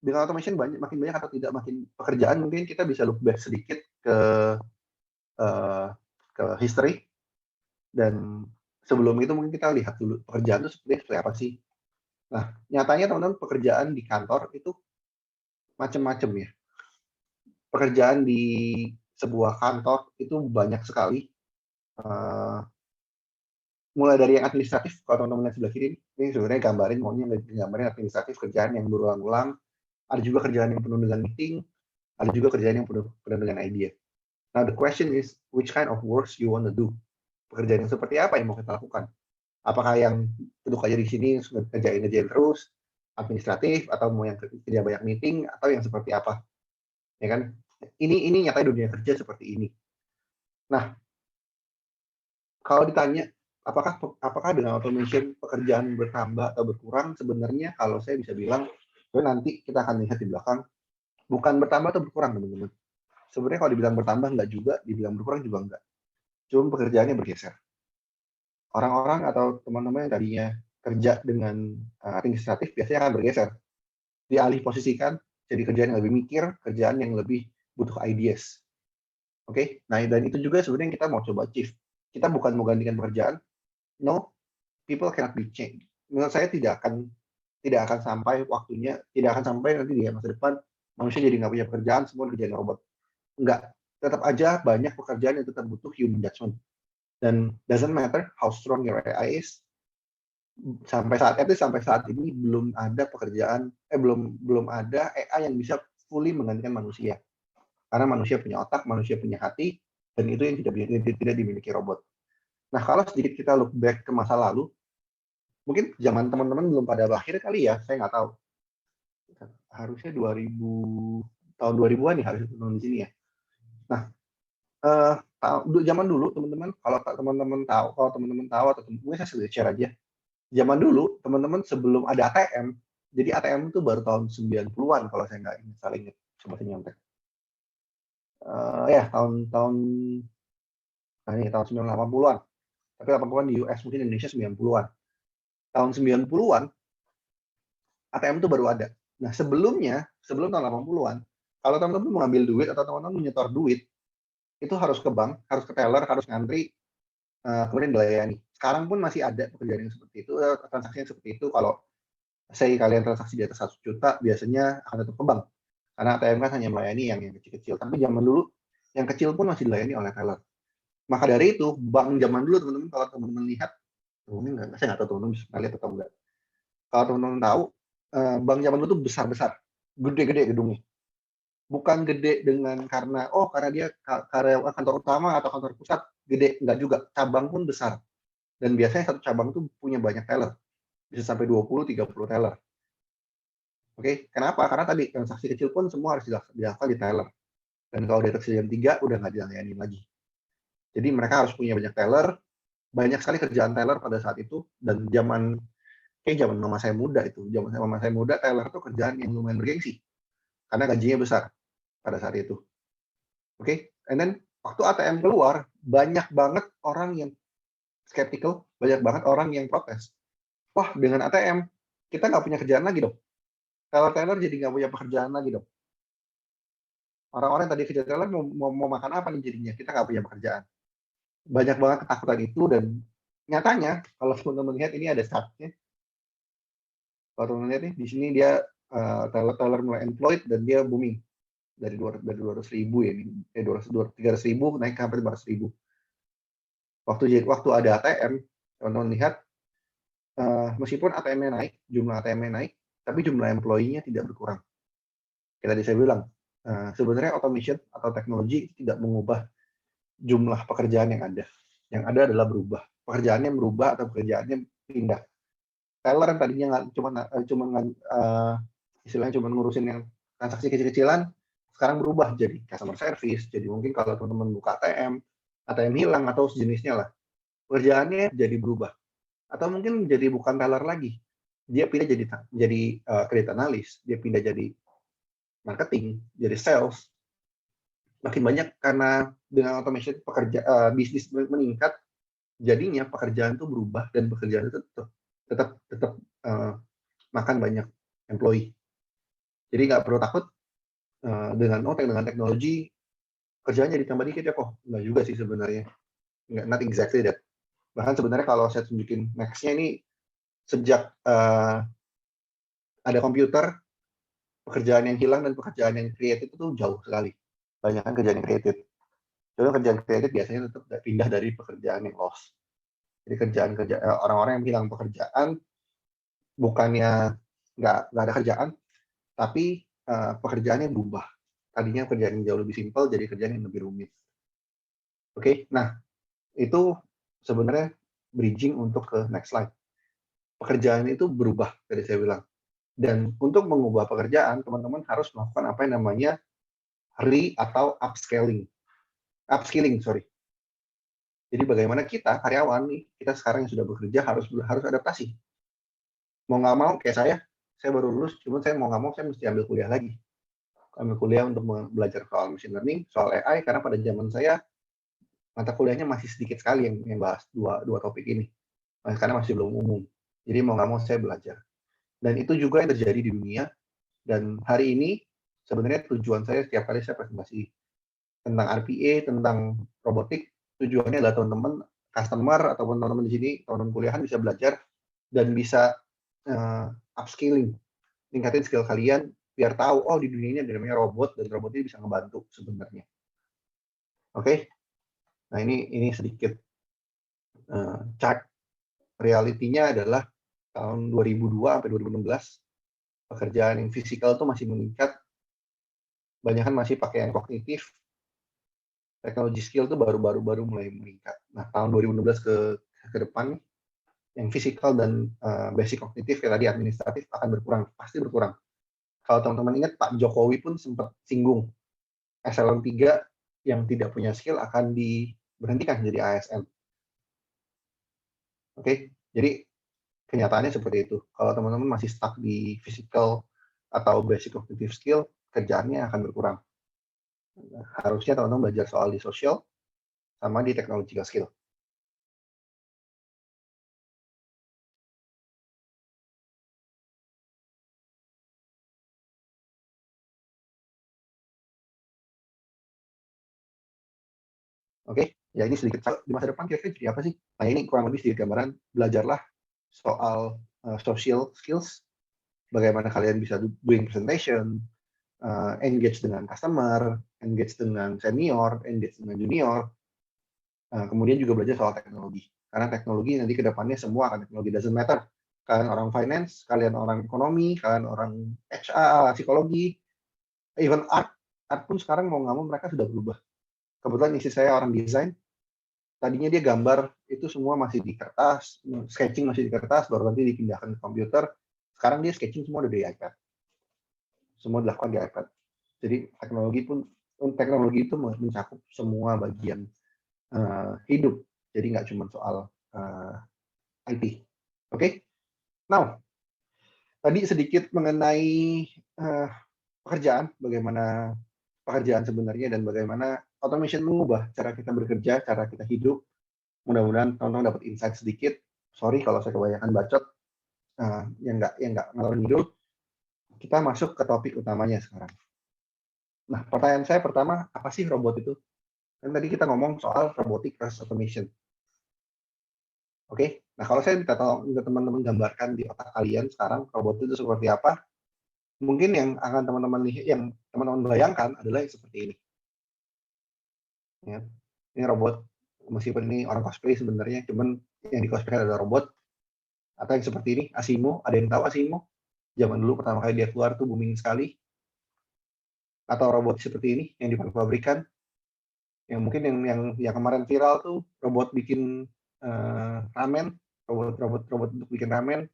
Dengan automation makin banyak atau tidak makin pekerjaan, mungkin kita bisa look back sedikit ke history, dan sebelum itu mungkin kita lihat dulu pekerjaan itu seperti apa sih. Nah, nyatanya teman-teman, pekerjaan di kantor itu macam-macam ya. Pekerjaan di sebuah kantor itu banyak sekali. Mulai dari yang administratif, kalau teman-teman lihat sebelah kiri ini sebenarnya gambarin administratif, kerjaan yang berulang-ulang. Ada juga kerjaan yang penuh dengan meeting, ada juga kerjaan yang penuh dengan idea. Now the question is, which kind of works you want to do? Pekerjaan yang seperti apa yang mau kita lakukan? Apakah yang duduk aja di sini kerjain terus, administratif, atau mau yang kerja banyak meeting, atau yang seperti apa? Ya kan? Ini nyatanya dunia kerja seperti ini. Nah, kalau ditanya apakah dengan automation pekerjaan bertambah atau berkurang, sebenarnya kalau saya bisa bilang, nanti kita akan lihat di belakang, bukan bertambah atau berkurang, teman-teman. Sebenarnya kalau dibilang bertambah enggak juga, dibilang berkurang juga enggak. Cuma pekerjaannya bergeser. Orang-orang atau teman-teman yang tadinya kerja dengan administratif biasanya akan bergeser. Dialih posisikan jadi kerjaan yang lebih mikir, kerjaan yang lebih butuh ideas. Oke? Nah, dan itu juga sebenarnya yang kita mau coba achieve. Kita bukan mau gantikan pekerjaan. No, people cannot be changed. Menurut saya tidak akan sampai waktunya, tidak akan sampai nanti di masa depan manusia jadi nggak punya pekerjaan, semua kerjaan robot. Enggak. Tetap aja banyak pekerjaan yang tetap butuh human judgment. Dan doesn't matter how strong your AI is, sampai saat ini belum ada belum ada AI yang bisa fully menggantikan manusia. Karena manusia punya otak, manusia punya hati, dan itu yang tidak dimiliki robot. Nah, kalau sedikit kita look back ke masa lalu, mungkin zaman teman-teman belum pada lahir kali ya, saya nggak tahu. Harusnya tahun 2000-an ya harusnya di sini ya. Nah, zaman dulu teman-teman, kalau teman-teman tahu atau mungkin saya sudah share aja. Zaman dulu teman-teman sebelum ada ATM, jadi ATM itu baru tahun 90-an kalau saya nggak salah ingat, coba saya nyontek. Ya tahun 80-an. Tapi 80-an di US, mungkin Indonesia 90-an. Tahun 90-an ATM itu baru ada. Nah, sebelum tahun 80-an, kalau teman-teman mengambil duit atau teman-teman menyetor duit, itu harus ke bank, harus ke teller, harus ngantri, kemudian dilayani. Sekarang pun masih ada pekerjaan yang seperti itu, transaksi yang seperti itu. Kalau kalian transaksi di atas 1 juta, biasanya akan tetap ke bank. Karena ATM kan hanya melayani yang kecil-kecil. Tapi zaman dulu, yang kecil pun masih dilayani oleh teller. Maka dari itu, bank zaman dulu, teman-teman, kalau teman-teman lihat, saya nggak tahu teman-teman bisa lihat atau enggak. Kalau teman-teman tahu, bank zaman dulu tuh besar-besar, gede-gede gedungnya. Bukan gede karena dia karyawan kantor utama atau kantor pusat, gede, enggak juga. Cabang pun besar. Dan biasanya satu cabang itu punya banyak teller. Bisa sampai 20-30 teller. Oke, kenapa? Karena tadi transaksi kecil pun semua harus dilakukan di teller. Dan kalau di atas jam 3 udah nggak dilayani lagi. Jadi mereka harus punya banyak teller, banyak sekali kerjaan teller pada saat itu, dan zaman mama saya muda itu, teller itu kerjaan yang lumayan bergengsi. Karena gajinya besar pada saat itu. Oke, and then waktu ATM keluar, banyak banget orang yang skeptical, banyak banget orang yang protes. Wah, dengan ATM, kita nggak punya kerjaan lagi dong. Teller jadi nggak punya pekerjaan lagi dong. Orang-orang yang tadi kerja teller mau makan apa nih jadinya? Kita nggak punya pekerjaan. Banyak banget ketakutan itu, dan nyatanya, kalau teman-teman lihat ini ada statnya, Kalau teman-teman lihat nih, di sini dia teller mulai employed dan dia booming dari 200.000 ya, 300.000 naik ke hampir 400.000. Waktu ada ATM, teman-teman lihat meskipun ATM-nya naik, jumlah ATM-nya naik, tapi jumlah employee-nya tidak berkurang. Kayak tadi saya bilang, sebenarnya automation atau teknologi tidak mengubah jumlah pekerjaan yang ada. Yang ada adalah berubah. Pekerjaannya berubah atau pekerjaannya pindah. Teller yang tadinya istilahnya cuma ngurusin yang transaksi kecil-kecilan, sekarang berubah jadi customer service. Jadi mungkin kalau teman-teman buka ATM hilang atau sejenisnya lah, pekerjaannya jadi berubah. Atau mungkin jadi bukan teller lagi, dia pindah jadi credit analyst, dia pindah jadi marketing, jadi sales. Makin banyak karena dengan automation bisnis meningkat, jadinya pekerjaan itu berubah dan pekerjaan itu tetap makan banyak employee. Jadi nggak perlu takut dengan teknologi kerjanya ditambah dikit ya kok. Nggak juga sih sebenarnya. Not exactly that. Bahkan sebenarnya kalau saya tunjukin next-nya ini, sejak ada komputer, pekerjaan yang hilang dan pekerjaan yang created itu jauh sekali. Banyak kan kerjaan yang created. Jadi kerjaan created biasanya tetap pindah dari pekerjaan yang lost. Jadi orang-orang yang bilang pekerjaan bukannya nggak ada kerjaan, tapi pekerjaannya berubah. Tadinya kerjaan yang jauh lebih simpel jadi kerjaan yang lebih rumit. Oke, nah itu sebenarnya bridging untuk ke next slide. Pekerjaan itu berubah, tadi saya bilang. Dan untuk mengubah pekerjaan, teman-teman harus melakukan apa yang namanya atau upskilling. Jadi bagaimana kita, karyawan nih, kita sekarang yang sudah bekerja harus adaptasi. Mau nggak mau, kayak saya baru lulus, cuman saya mau nggak mau, saya mesti ambil kuliah lagi. Ambil kuliah untuk belajar soal machine learning, soal AI, karena pada zaman saya, mata kuliahnya masih sedikit sekali yang bahas dua topik ini. Karena masih belum umum. Jadi mau nggak mau saya belajar. Dan itu juga yang terjadi di dunia. Dan hari ini sebenarnya tujuan saya setiap kali saya presentasi tentang RPA, tentang robotik, tujuannya adalah teman-teman customer ataupun teman-teman di sini, teman-teman kuliahan bisa belajar dan bisa upskilling, tingkatin skill kalian biar tahu di dunia ini ada namanya robot dan robot ini bisa ngebantu sebenarnya. Oke. Nah, ini sedikit chart realitinya adalah tahun 2002 sampai 2016 pekerjaan yang fisikal tuh masih meningkat, banyak kan masih pakai yang kognitif, teknologi skill tuh baru mulai meningkat. Nah, tahun 2016 ke depan yang fisikal dan basic kognitif kayak tadi administratif akan berkurang, pasti berkurang. Kalau teman-teman ingat Pak Jokowi pun sempat singgung eselon 3 yang tidak punya skill akan diberhentikan jadi ASN. Oke, jadi kenyataannya seperti itu. Kalau teman-teman masih stuck di physical atau basic cognitive skill, kerjaannya akan berkurang. Harusnya teman-teman belajar soal di social sama di technological skill. Oke, ya ini sedikit di masa depan kira-kira jadi apa sih? Nah, ini kurang lebih sedikit gambaran. Belajarlah soal social skills, bagaimana kalian bisa doing presentation, engage dengan customer, engage dengan senior, engage dengan junior. Kemudian juga belajar soal teknologi. Karena teknologi nanti ke depannya semua akan teknologi, doesn't matter. Kalian orang finance, kalian orang ekonomi, kalian orang HR, psikologi, even art pun sekarang mau nggak mau mereka sudah berubah. Kebetulan istri saya orang desain, tadinya dia gambar itu semua masih di kertas, sketching masih di kertas, baru nanti dipindahkan ke komputer. Sekarang dia sketching semua udah di iPad. Semua dilakukan di iPad. Jadi teknologi itu mencakup semua bagian hidup. Jadi nggak cuma soal IT. Oke? Now, tadi sedikit mengenai pekerjaan, bagaimana pekerjaan sebenarnya dan bagaimana automation mengubah cara kita bekerja, cara kita hidup. Mudah-mudahan teman-teman dapat insight sedikit. Sorry kalau saya kebanyakan bacot, yang nggak ngalor ngidul. Kita masuk ke topik utamanya sekarang. Nah, pertanyaan saya pertama, apa sih robot itu? Kan tadi kita ngomong soal robotic process automation. Oke, Nah, kalau saya minta tolong minta teman-teman gambarkan di otak kalian sekarang robot itu seperti apa, mungkin yang akan teman-teman bayangkan adalah yang seperti ini. Ya. Ini robot, meskipun ini orang cosplay sebenarnya, cuman yang di cosplay adalah robot. Atau yang seperti ini, Asimo. Ada yang tahu Asimo? Zaman dulu pertama kali dia keluar tuh booming sekali. Atau robot seperti ini yang di pabrikan. Yang mungkin yang kemarin viral tuh robot bikin ramen, robot untuk bikin ramen.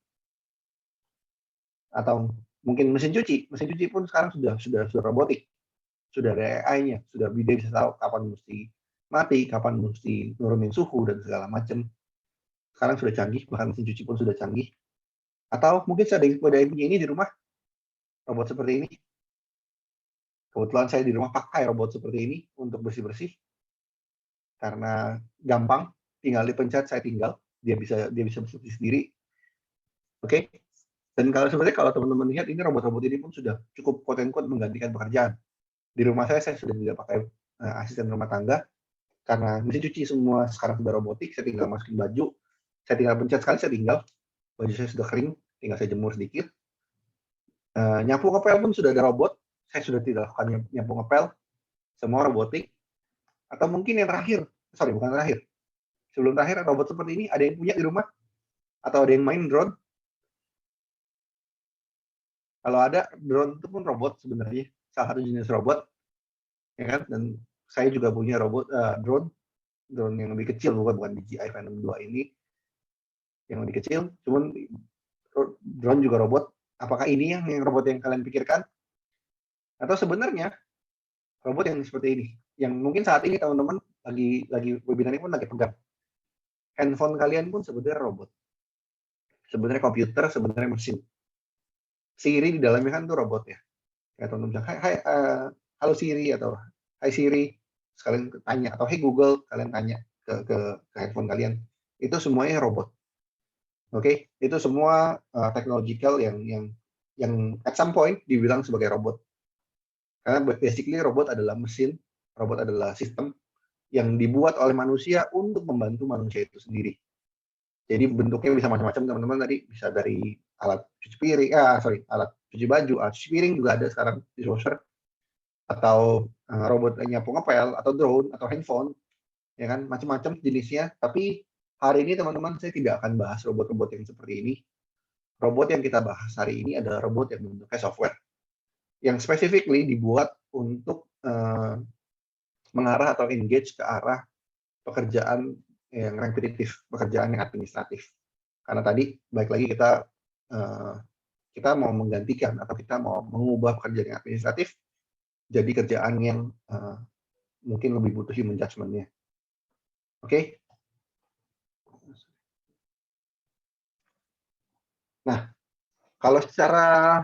Atau mungkin mesin cuci pun sekarang sudah robotik. Sudah ada AI-nya, sudah dia bisa tahu kapan mesti mati, kapan mesti nurunin suhu dan segala macam. Sekarang sudah canggih, bahkan mesin cuci pun sudah canggih. Atau mungkin ada yang punya ini di rumah, robot seperti ini. Kebetulan saya di rumah pakai robot seperti ini untuk bersih-bersih. Karena gampang, tinggal dipencet, saya tinggal, dia bisa bersih sendiri. Oke. Dan sebenarnya kalau teman-teman lihat, ini robot-robot ini pun sudah cukup quote-unquote menggantikan pekerjaan. Di rumah saya sudah tidak pakai asisten rumah tangga, karena mesin cuci semua sekarang sudah robotik, saya tinggal masukin baju, saya tinggal pencet sekali, saya tinggal, baju saya sudah kering, tinggal saya jemur sedikit. Nyapu ngepel pun sudah ada robot, saya sudah tidak lakukan nyapu ngepel, semua robotik. Atau mungkin yang terakhir, bukan terakhir, sebelum terakhir robot seperti ini, ada yang punya di rumah? Atau ada yang main drone? Kalau ada, drone itu pun robot sebenarnya, salah satu jenis robot, ya kan? Dan saya juga punya robot drone yang lebih kecil, bukan DJI Phantom 2 ini, yang lebih kecil. Cuman drone juga robot. Apakah ini yang robot yang kalian pikirkan? Atau sebenarnya robot yang seperti ini, yang mungkin saat ini teman-teman lagi webinar ini pun lagi pegang. Handphone kalian pun sebenarnya robot. Sebenarnya komputer, sebenarnya mesin. Siri di dalamnya kan itu robot ya. Kayak teman-teman bilang, hai halo Siri, atau hai Siri, sekalian tanya, atau hey Google, kalian tanya ke handphone kalian. Itu semuanya robot. Oke, itu semua technological yang at some point dibilang sebagai robot. Karena basically robot adalah mesin, robot adalah sistem yang dibuat oleh manusia untuk membantu manusia itu sendiri. Jadi bentuknya bisa macam-macam, teman-teman. Tadi bisa dari alat cuci piring, alat cuci baju, alat cuci piring juga ada sekarang, dishwasher, atau robot nyapu ngepel, atau drone, atau handphone, ya kan, macam-macam jenisnya. Tapi hari ini teman-teman, saya tidak akan bahas robot-robot yang seperti ini. Robot yang kita bahas hari ini adalah robot yang bentuknya software, yang specifically dibuat untuk mengarah atau engage ke arah pekerjaan yang repetitif, pekerjaan yang administratif. Karena tadi, baik lagi kita mau menggantikan atau kita mau mengubah pekerjaan yang administratif jadi kerjaan yang mungkin lebih butuh human judgment-nya. Oke? Nah, kalau secara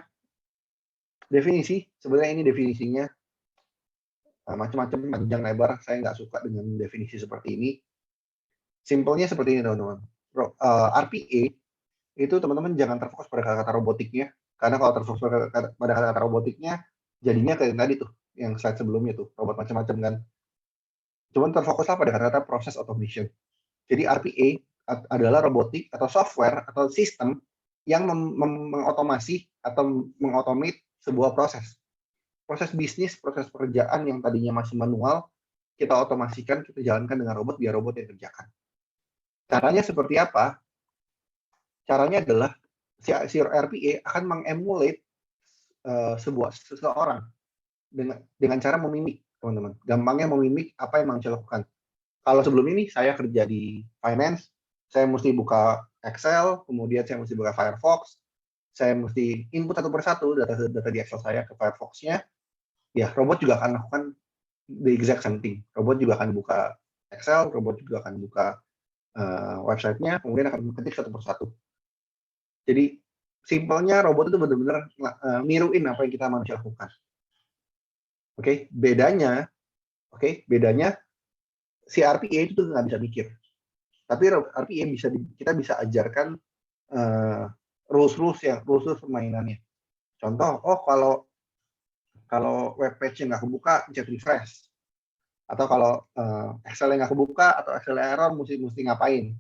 definisi, sebenarnya ini definisinya macam-macam, panjang lebar. Saya nggak suka dengan definisi seperti ini. Simpelnya seperti ini, teman-teman. RPA itu teman-teman jangan terfokus pada kata-kata robotiknya, karena kalau terfokus pada kata-kata robotiknya, jadinya kayak tadi tuh, yang slide sebelumnya tuh, robot macam-macam kan. Cuman terfokuslah pada kata-kata proses automation. Jadi RPA adalah robotik atau software atau sistem yang mengotomasi atau mengotomate sebuah proses. Proses bisnis, proses pekerjaan yang tadinya masih manual, kita otomasikan, kita jalankan dengan robot, biar robot yang kerjakan. Caranya seperti apa? Caranya adalah si RPA akan mengemulate seseorang dengan cara memimik, teman-teman. Gampangnya memimik apa yang manusia lakukan. Kalau sebelum ini saya kerja di finance, saya mesti buka Excel, kemudian saya mesti buka Firefox, saya mesti input satu persatu data di Excel saya ke Firefox-nya. Ya, robot juga akan lakukan the exact same thing. Robot juga akan buka Excel, robot juga akan buka website-nya, kemudian akan mengetik satu persatu. Jadi, simpelnya robot itu benar-benar niruin apa yang kita manusia lakukan. Oke, bedanya si RPA itu tuh nggak bisa mikir. Tapi RPA kita bisa ajarkan rules permainannya. Contoh, kalau web page-nya nggak kebuka, pencet refresh. Atau kalau Excel-nya nggak kebuka atau Excel error, mesti ngapain.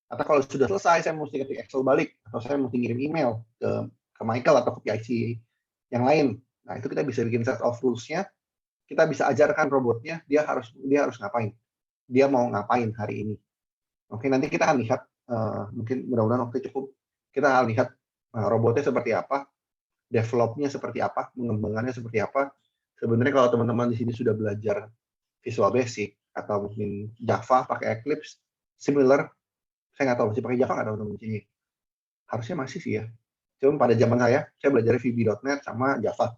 Atau kalau sudah selesai, saya mesti ketik Excel balik, atau saya mesti ngirim email ke Michael atau ke PIC yang lain. Nah, itu kita bisa bikin set of rules-nya, kita bisa ajarkan robotnya, dia harus ngapain, dia mau ngapain hari ini. Oke, nanti kita akan lihat, mungkin mudah-mudahan waktu cukup, kita akan lihat robotnya seperti apa, develop-nya seperti apa, pengembangannya seperti apa. Sebenarnya kalau teman-teman di sini sudah belajar Visual Basic, atau mungkin Java pakai Eclipse, similar, saya nggak tahu masih pakai Java nggak teman-teman di sini. Harusnya masih sih ya. Cuma pada zaman saya belajar VB.NET sama Java.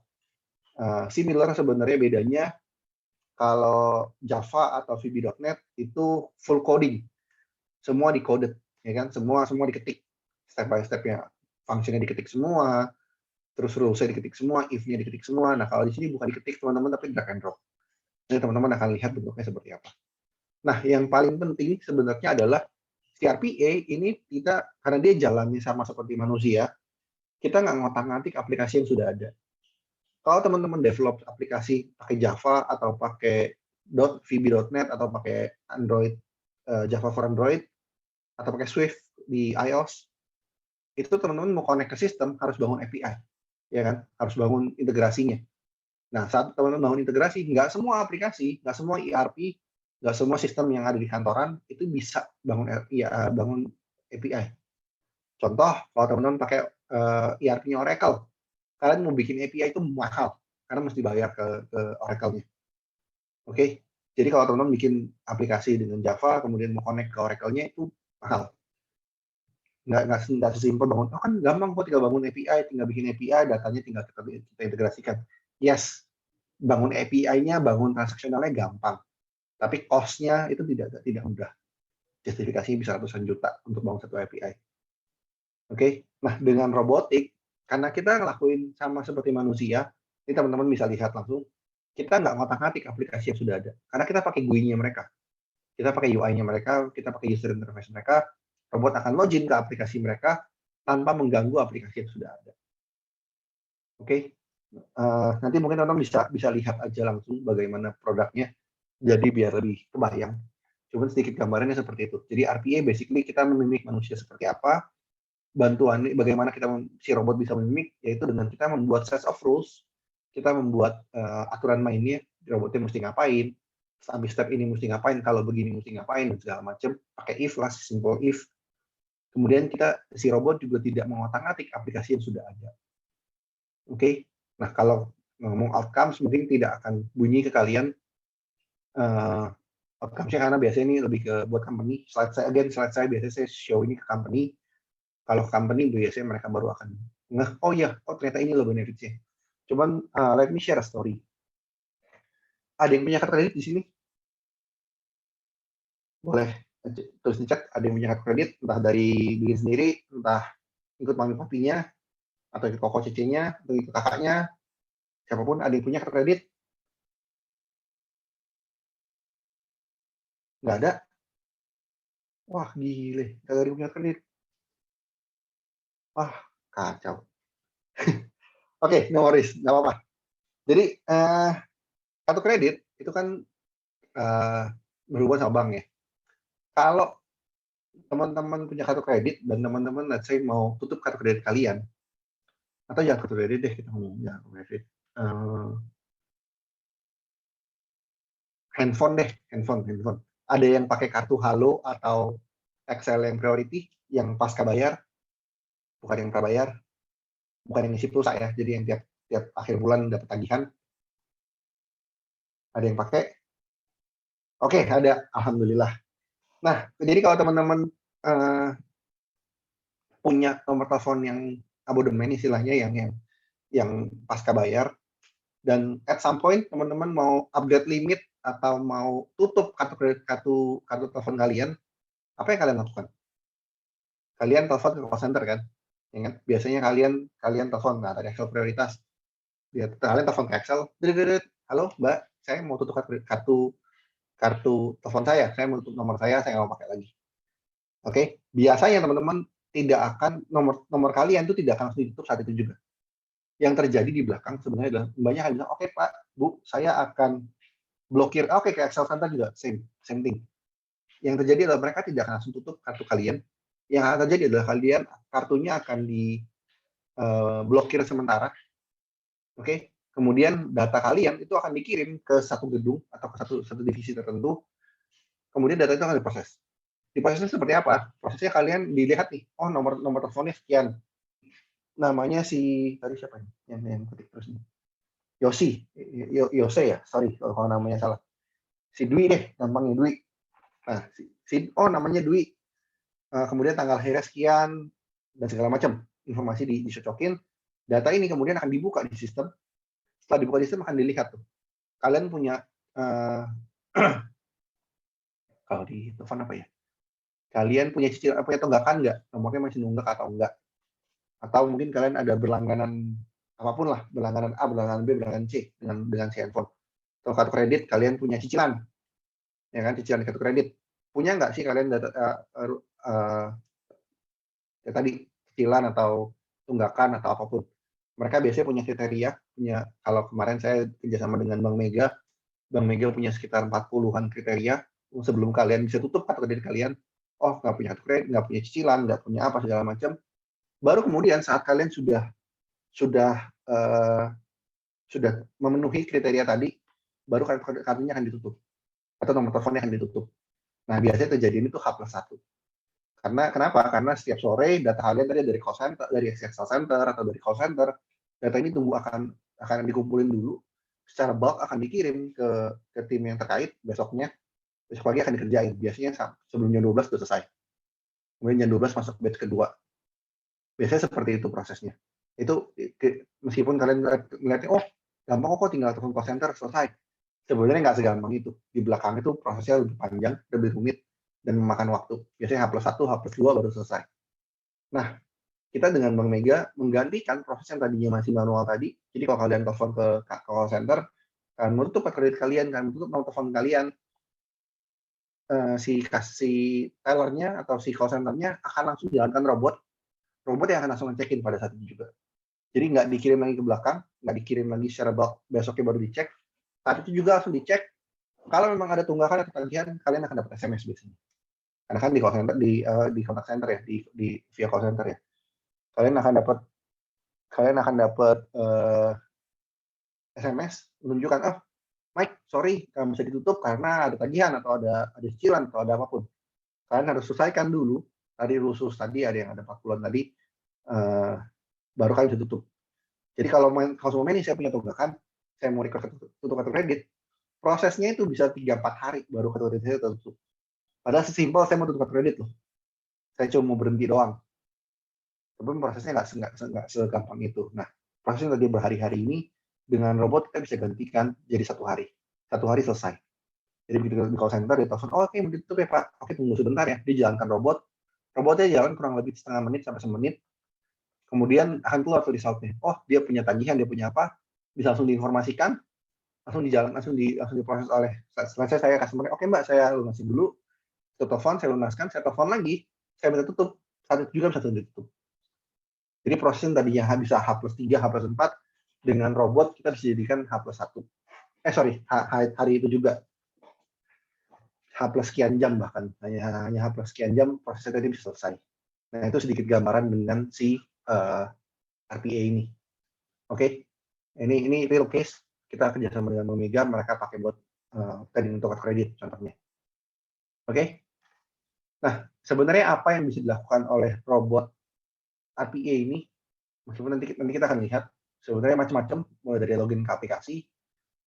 Similar sebenarnya, bedanya kalau Java atau VB.NET itu full coding. Semua decoded, ya kan? Semua diketik step by step-nya. Fungsinya diketik semua, terus rules-nya diketik semua, if-nya diketik semua. Nah, kalau di sini bukan diketik teman-teman, tapi drag and drop. Jadi teman-teman akan lihat bentuknya seperti apa. Nah, yang paling penting sebenarnya adalah CRPA ini kita, karena dia jalannya sama seperti manusia, kita nggak ngotak-ngatik aplikasi yang sudah ada. Kalau teman-teman develop aplikasi pakai Java atau pakai VB.NET atau pakai Android, Java for Android, atau pakai Swift di iOS, itu teman-teman mau connect ke sistem harus bangun API, ya kan? Harus bangun integrasinya. Nah, saat teman-teman bangun integrasi, nggak semua aplikasi, nggak semua ERP, nggak semua sistem yang ada di kantoran itu bisa bangun API. Contoh, kalau teman-teman pakai ERP-nya Oracle, kalian mau bikin API itu mahal, karena mesti bayar ke Oracle-nya. Oke, jadi kalau teman-teman bikin aplikasi dengan Java, kemudian mau connect ke Oracle-nya, itu mahal. Nggak sesimpel bangun, kan gampang kok, tinggal bangun API, tinggal bikin API, datanya tinggal kita integrasikan. Yes, bangun API-nya, bangun transaksionalnya gampang, tapi cost-nya itu tidak mudah. Justifikasinya bisa ratusan juta untuk bangun satu API. Oke, nah dengan robotik, karena kita ngelakuin sama seperti manusia, ini teman-teman bisa lihat langsung, kita nggak ngotak-ngatik aplikasi yang sudah ada, karena kita pakai GUI-nya mereka, kita pakai UI-nya mereka, kita pakai user interface mereka, robot akan login ke aplikasi mereka tanpa mengganggu aplikasi yang sudah ada. Oke, nanti mungkin teman-teman bisa lihat aja langsung bagaimana produknya, jadi biar lebih kebayang. Cuman sedikit gambarannya seperti itu. Jadi RPA basically kita memimik manusia seperti apa, bantuan bagaimana si robot bisa memimik, yaitu dengan kita membuat set of rules, kita membuat aturan mainnya, robotnya mesti ngapain, sampai step ini mesti ngapain, kalau begini mesti ngapain, dan segala macam, pakai if lah, simple if. Kemudian si robot juga tidak mengotak-atik aplikasi yang sudah ada. Oke, nah kalau ngomong outcomes, mungkin tidak akan bunyi ke kalian outcomes-nya, karena biasanya ini lebih ke buat company. Slide saya biasanya saya show ini ke company. Kalau company biasanya mereka baru akan oh ternyata ini loh benefits-nya. Cuman let me share a story. Ada yang punya kartu kredit di sini? Boleh terus dicek, ada yang punya kartu kredit, entah dari bikin sendiri, entah ikut mami papinya, atau ikut koko cicenya, atau ikut kakaknya, siapapun ada yang punya kartu kredit? Nggak ada? Wah, gile, nggak ada yang punya kredit. Wah, kacau. Oke, no worries, nggak apa-apa. Jadi, kartu kredit itu kan berhubungan sama bank ya. Kalau teman-teman punya kartu kredit dan teman-teman let's say mau tutup kartu kredit kalian, atau jangan kartu kredit deh, kita ngomong jangan kartu kredit, handphone. Ada yang pakai kartu Halo atau Excel yang priority, yang pasca bayar, bukan yang prabayar, bukan yang isi pulsa ya, jadi yang tiap akhir bulan dapat tagihan. Ada yang pakai? Oke, ada, alhamdulillah. Nah, jadi kalau teman-teman punya nomor telepon yang abodemen istilahnya, yang pasca bayar, dan at some point teman-teman mau update limit atau mau tutup kartu telepon kalian, apa yang kalian lakukan? Kalian telepon ke call center kan? Ingat, biasanya kalian telepon, nggak ada Excel prioritas. Kalian telepon ke Excel, halo Mbak, saya mau tutup kartu telepon saya mau tutup nomor saya nggak mau pakai lagi. Oke, biasanya teman-teman tidak akan nomor kalian itu tidak akan ditutup saat itu juga. Yang terjadi di belakang sebenarnya adalah banyak yang bilang, oke Pak, Bu, saya akan blokir. Oke, ke Excel Center juga same thing. Yang terjadi adalah mereka tidak akan langsung tutup kartu kalian, yang akan terjadi adalah kalian kartunya akan di blokir sementara, oke? Kemudian data kalian itu akan dikirim ke satu gedung atau ke satu divisi tertentu. Kemudian data itu akan diproses. Diprosesnya seperti apa? Prosesnya kalian dilihat nih, oh nomor teleponnya sekian, namanya si tadi siapa nih yang ketik terus nih, Yose ya, sorry kalau namanya salah, si Dwi deh, gampangnya Dwi. Nah, namanya Dwi. Kemudian tanggal lahirnya sekian dan segala macam informasi dicocokin. Data ini kemudian akan dibuka di sistem. Setelah dibuka di sistem akan dilihat tuh. Kalian punya kalau di telepon apa ya? Kalian punya cicilan, punya tunggakan nggak? Nomornya masih nunggak atau enggak? Atau mungkin kalian ada berlangganan apapun lah, berlangganan A, berlangganan B, berlangganan C dengan si handphone. Atau kartu kredit, kalian punya cicilan, ya kan? Cicilan kartu kredit. Punya nggak sih kalian data ya tadi cicilan atau tunggakan atau apapun? Mereka biasanya punya kriteria, kalau kemarin saya kerjasama dengan Bank Mega punya sekitar 40-an kriteria sebelum kalian bisa tutup kartu kredit kalian. Oh, nggak punya kartu kredit, nggak punya cicilan, nggak punya apa segala macam. Baru kemudian saat kalian sudah memenuhi kriteria tadi, baru kartunya akan ditutup atau nomor teleponnya akan ditutup. Nah, biasanya terjadi itu H+1. Kenapa? Karena setiap sore data kalian tadi dari call center, dari Excel center atau dari call center, data ini akan dikumpulin dulu, secara bulk akan dikirim ke tim yang terkait, besok pagi akan dikerjain. Biasanya sebelum jam 12 sudah selesai. Kemudian jam 12 masuk batch kedua. Biasanya seperti itu prosesnya. Itu meskipun kalian melihatnya, oh gampang kok tinggal telepon call center selesai. Sebenarnya nggak segampang itu. Di belakang itu prosesnya lebih panjang, lebih rumit, dan memakan waktu. Biasanya H+1, H+2 baru selesai. Nah, kita dengan Bank Mega menggantikan proses yang tadinya masih manual tadi. Jadi kalau kalian telepon ke call center, kalian menutup kredit kalian, kalian menutup nomor telepon kalian, si tellernya atau si call centernya akan langsung jalankan robot yang akan langsung ngecekin pada saat itu juga. Jadi nggak dikirim lagi ke belakang, nggak dikirim lagi secara bulk, besoknya baru dicek. Saat itu juga langsung dicek. Kalau memang ada tunggakan atau tagihan, kalian akan dapat SMS biasanya. Karena kan di call center, di contact center ya, di via call center ya. Kalian akan dapat SMS menunjukkan, oh Mike, sorry, kamu bisa ditutup karena ada tagihan atau ada cicilan atau ada apapun. Kalian harus selesaikan dulu. Tadi rusus tadi ada yang ada 40-an tadi, baru kalian bisa tutup. Jadi kalau konsumen ini saya punya tunggakan, saya mau request tutup kartu kredit, prosesnya itu bisa 3-4 hari baru kartu kredit saya tutup. Padahal sesimpel saya mau tutup kartu kredit loh. Saya cuma mau berhenti doang. Tapi prosesnya nggak segampang itu. Nah, prosesnya tadi berhari-hari ini, dengan robot kita bisa gantikan jadi 1 hari. 1 hari selesai. Jadi begitu di call center, dia telepon, oh, oke, mau ditutup ya Pak. Oke, tunggu sebentar ya. Dia jalankan robot. Robotnya jalan kurang lebih setengah menit sampai semenit. Kemudian akan keluar tuh resultnya. Oh, dia punya tagihan, dia punya apa. Bisa langsung diinformasikan. Langsung diproses oleh selesai saya customer. Oke Mbak, saya lunasin dulu. Telepon, saya lunaskan, saya telepon lagi. Saya minta tutup. Saat itu juga bisa ditutup. Jadi proses yang tadinya bisa H+3, H+4, dengan robot kita bisa jadikan H+1. Hari itu juga. H+sekian jam bahkan. Hanya H+sekian jam prosesnya tadi bisa selesai. Nah, itu sedikit gambaran dengan si RPA ini. Oke. Ini real case. Kita kerjasama dengan Bank Mega, mereka pakai buat tadi untuk kartu kredit contohnya. Oke. Nah, sebenarnya apa yang bisa dilakukan oleh robot RPA ini, meskipun nanti kita akan lihat, sebenarnya macam-macam, mulai dari login ke aplikasi.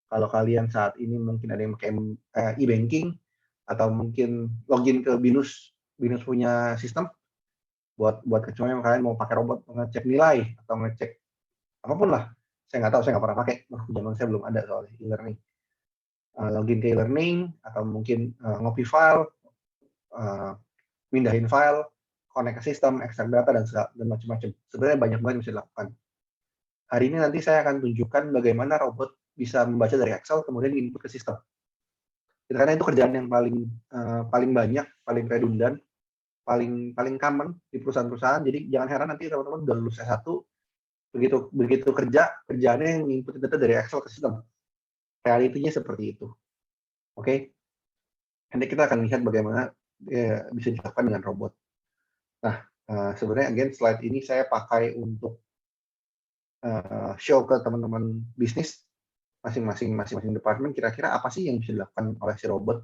Kalau kalian saat ini mungkin ada yang pakai e-banking, atau mungkin login ke BINUS punya sistem, buat kecuali kalian mau pakai robot ngecek nilai, atau ngecek apapun lah. Saya nggak tahu, saya nggak pernah pakai, zaman saya belum ada soalnya e-learning. Login ke e-learning, atau mungkin ngopi file, pindahin file, connect ke sistem, ekstrak data, dan macam-macam. Sebenarnya banyak banget yang bisa dilakukan. Hari ini nanti saya akan tunjukkan bagaimana robot bisa membaca dari Excel, kemudian input ke sistem. Karena itu kerjaan yang paling banyak, paling redundan, paling common di perusahaan-perusahaan. Jadi jangan heran nanti teman-teman udah lulus S1, begitu kerjaannya yang input data dari Excel ke sistem. Realitinya seperti itu. Oke. Nanti kita akan lihat bagaimana bisa dilakukan dengan robot. Sebenarnya again slide ini saya pakai untuk show ke teman-teman bisnis masing-masing departemen kira-kira apa sih yang bisa dilakukan oleh si robot.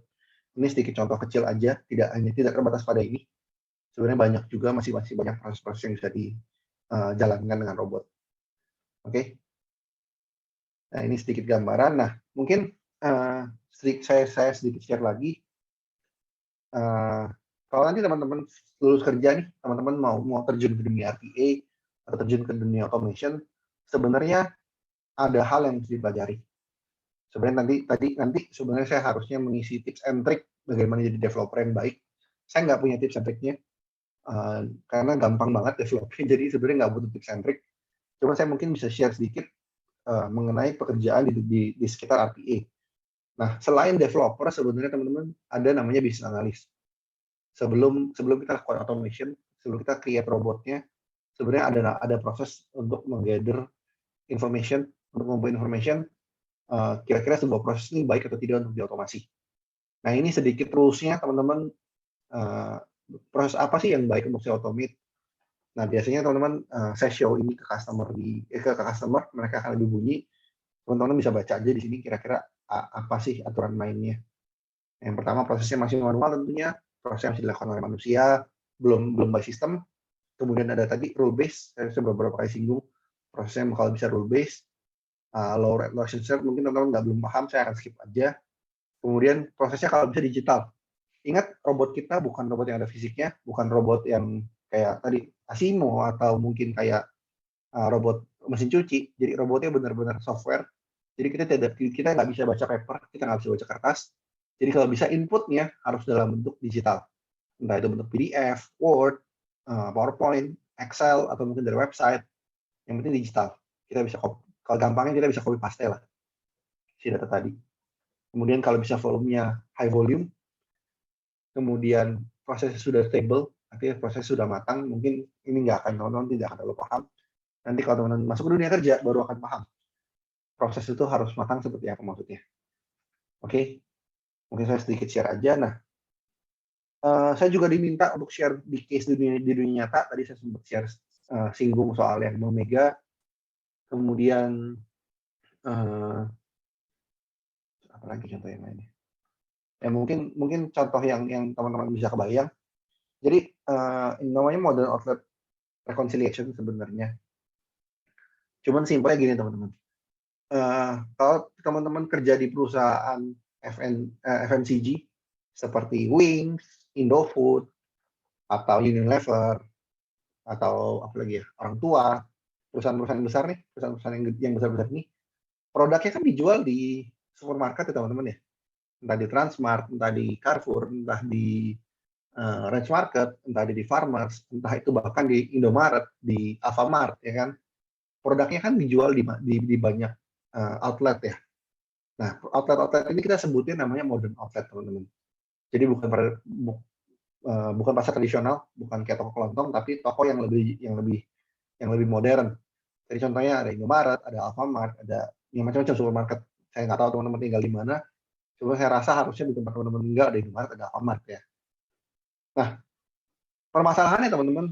Ini sedikit contoh kecil aja, tidak terbatas pada ini. Sebenarnya banyak juga masih banyak proses-proses yang bisa dijalankan dengan robot. Oke. Nah, ini sedikit gambaran. Nah, mungkin saya sedikit share lagi. Kalau nanti teman-teman lulus kerja nih, teman-teman mau terjun ke dunia RPA atau terjun ke dunia automation, sebenarnya ada hal yang mesti dipelajari. Sebenarnya nanti sebenarnya saya harusnya mengisi tips and trick bagaimana jadi developer yang baik. Saya nggak punya tips and tricknya karena gampang banget developer. Jadi sebenarnya nggak butuh tips and trick. Cuma saya mungkin bisa share sedikit mengenai pekerjaan di sekitar RPA. Nah, selain developer sebenarnya teman-teman ada namanya business analyst. Sebelum kita lakukan automation, sebelum kita create robotnya, sebenarnya ada proses untuk menggather information, untuk mengumpulkan information. Kira-kira sebuah proses ini baik atau tidak untuk diotomasi. Nah, ini sedikit rules-nya teman-teman. Proses apa sih yang baik untuk saya automate? Nah, biasanya teman-teman saya show ini ke customer mereka akan lebih bunyi. Teman-teman bisa baca aja di sini kira-kira apa sih aturan mainnya. Yang pertama prosesnya masih manual tentunya, proses yang harus dilakukan oleh manusia, belum by system. Kemudian ada tadi rule based, saya beberapa kali singgung prosesnya kalau bisa rule based. Low relationship mungkin teman-teman belum paham, saya akan skip aja. Kemudian prosesnya kalau bisa digital. Ingat, robot kita bukan robot yang ada fisiknya, bukan robot yang kayak tadi Asimo atau mungkin kayak robot mesin cuci. Jadi robotnya benar-benar software. Jadi kita nggak bisa baca paper, kita nggak bisa baca kertas. Jadi kalau bisa inputnya harus dalam bentuk digital. Entah itu bentuk PDF, Word, PowerPoint, Excel, atau mungkin dari website. Yang penting digital. Kita bisa kalau gampangnya kita bisa copy paste lah si data tadi. Kemudian kalau bisa volumenya high volume, kemudian prosesnya sudah stable, artinya proses sudah matang, mungkin ini nggak akan teman-teman tidak akan paham. Nanti kalau teman-teman masuk ke dunia kerja baru akan paham. Proses itu harus matang seperti apa maksudnya. Oke, mungkin saya sedikit share aja. Nah, saya juga diminta untuk share di case di dunia nyata. Tadi saya sempat share singgung soal yang Omega. Kemudian apa lagi contoh yang lainnya? Ya mungkin contoh yang teman-teman bisa kebayang. Jadi namanya modern outlet reconciliation sebenarnya. Cuman simpelnya gini teman-teman. Kalau teman-teman kerja di perusahaan FMCG seperti Wings, Indofood, atau Unilever, atau apa lagi ya, orang tua, perusahaan-perusahaan besar nih, perusahaan-perusahaan yang besar-besar ini, produknya kan dijual di supermarket ya teman-teman ya. Entah di Transmart, entah di Carrefour, entah di Range Market, entah di Farmers, entah itu bahkan di Indomaret, di Alfamart, ya kan. Produknya kan dijual di banyak outlet ya. Nah, outlet ini kita sebutnya namanya modern outlet, teman-teman. Jadi bukan pasar tradisional, bukan kayak toko kelontong, tapi toko yang lebih modern. Jadi contohnya ada Indomaret, ada Alfamart, ada yang macam-macam supermarket. Saya nggak tahu teman-teman tinggal di mana. Cuma saya rasa harusnya di tempat teman-teman tinggal ada Indomaret, ada Alfamart ya. Nah, permasalahannya teman-teman,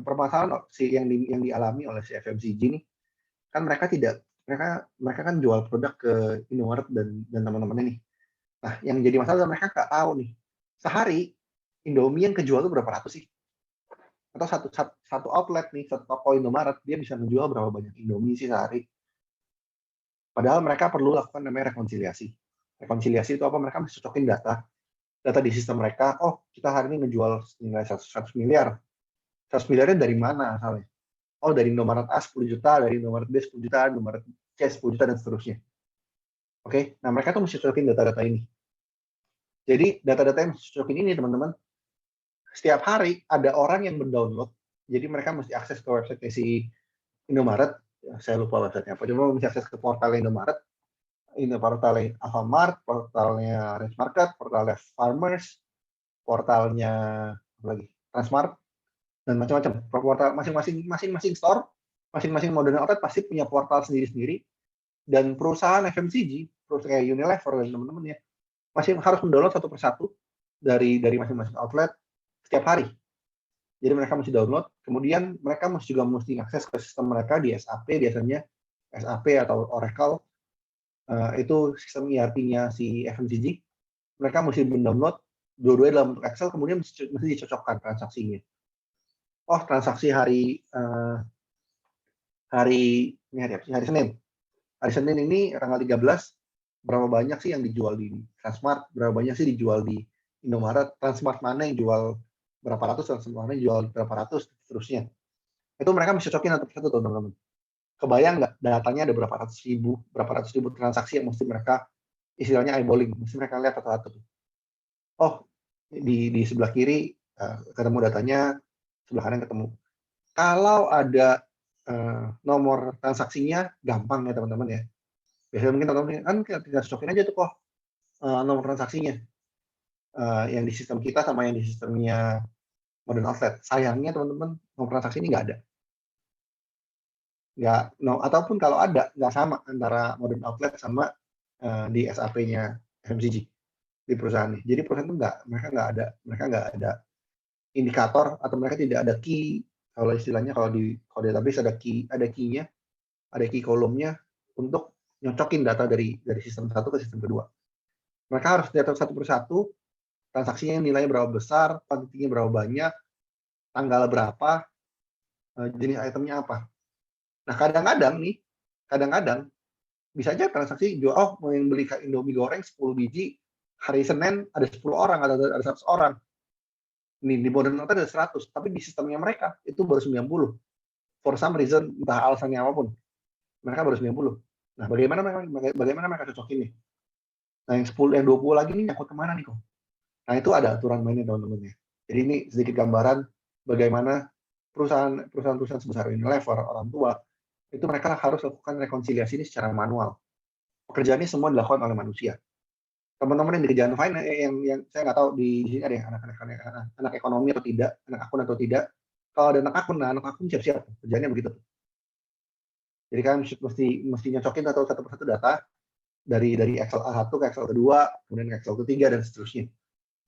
permasalahan yang dialami oleh si FMCG ini, kan mereka kan jual produk ke Indomaret dan teman-teman ini. Nah, yang jadi masalah mereka nggak tahu nih, sehari Indomie yang kejual itu berapa ratus sih? Atau satu outlet nih, satu toko Indomaret, dia bisa menjual berapa banyak Indomie sih sehari? Padahal mereka perlu lakukan namanya rekonsiliasi. Rekonsiliasi itu apa? Mereka mesti cocokin data di sistem mereka. Oh, kita hari ini ngejual nilai 100 miliar. 100 miliarnya dari mana asalnya? Oh, dari Indomaret A 10 juta, dari Indomaret B 10 juta, Indomaret C 10 juta, dan seterusnya. Oke, nah mereka tuh mesti cocokin data-data ini. Jadi data-data yang mesti cocokin ini, teman-teman, setiap hari ada orang yang mendownload. Jadi mereka mesti akses ke website si Indomaret. Saya lupa websitenya apa. Cuma mesti akses ke portal Indomaret, ini portalnya Alfamart, portalnya Range Market, portalnya Farmers, portalnya apa lagi, Transmart, dan macam-macam. Portal masing-masing store, masing-masing modern outlet pasti punya portal sendiri-sendiri. Dan perusahaan FMCG, perusahaan kayak Unilever dan teman-temannya, masih harus mendownload satu persatu dari masing-masing outlet setiap hari. Jadi mereka mesti download, kemudian mereka juga mesti akses ke sistem mereka di SAP, biasanya SAP atau Oracle, itu sistem ERP-nya si FMCG. Mereka mesti mendownload dua-duanya dalam bentuk Excel, kemudian mesti dicocokkan transaksinya. Oh, transaksi hari Senin. Hari Senin ini tanggal 13, berapa banyak sih yang dijual di Transmart, berapa banyak sih dijual di Indomaret, Transmart mana yang jual berapa ratus, Transmart mana yang jual berapa ratus, seterusnya. Itu mereka mesti cocokin satu-satu, teman-teman. Kebayang nggak datanya ada berapa ratus ribu transaksi yang mesti mereka istilahnya eyeballing, mesti mereka lihat satu-satu. Oh, di sebelah kiri ketemu datanya, sebelah kanan ketemu. Kalau ada nomor transaksinya, gampang ya teman-teman ya. Biasanya mungkin teman-teman kan tinggal cocokin aja tuh kok nomor transaksinya. Yang di sistem kita sama yang di sistemnya Modern Outlet. Sayangnya teman-teman, nomor transaksi ini nggak ada. Ataupun kalau ada, nggak sama antara Modern Outlet sama di SAP-nya FMCG di perusahaan ini. Jadi perusahaan itu mereka nggak ada indikator atau mereka tidak ada key. Kalau istilahnya kalau di database ada key-nya, ada key kolomnya untuk nyocokin data dari sistem satu ke sistem kedua. Mereka harus lihat satu persatu, transaksinya nilainya berapa besar, kuantitinya berapa banyak, tanggal berapa, jenis itemnya apa. Nah kadang-kadang bisa aja transaksi jual, mau yang beli Indomie goreng 10 biji, hari Senin ada 10 orang, ada 100 orang. Di Modern Outlet ada 100, tapi di sistemnya mereka itu baru 90. For some reason, entah alasannya apapun, mereka baru 90. Nah, bagaimana mereka cocokin nih? Nah, yang 10, yang 20 lagi nih nyangkut kemana nih kok? Nah, itu ada aturan mainnya teman-teman ya. Jadi ini sedikit gambaran bagaimana perusahaan sebesar Unilever, orang tua, itu mereka harus lakukan rekonsiliasi ini secara manual. Pekerjaan ini semua dilakukan oleh manusia. Teman-teman yang di kerjaan finance, yang saya nggak tahu di sini ada yang anak ekonomi atau tidak, anak akun atau tidak. Kalau ada anak akun siap-siap, kerjanya begitu. Jadi kan mesti nyocokin satu persatu data dari Excel A1 ke Excel kedua, kemudian ke Excel ketiga dan seterusnya.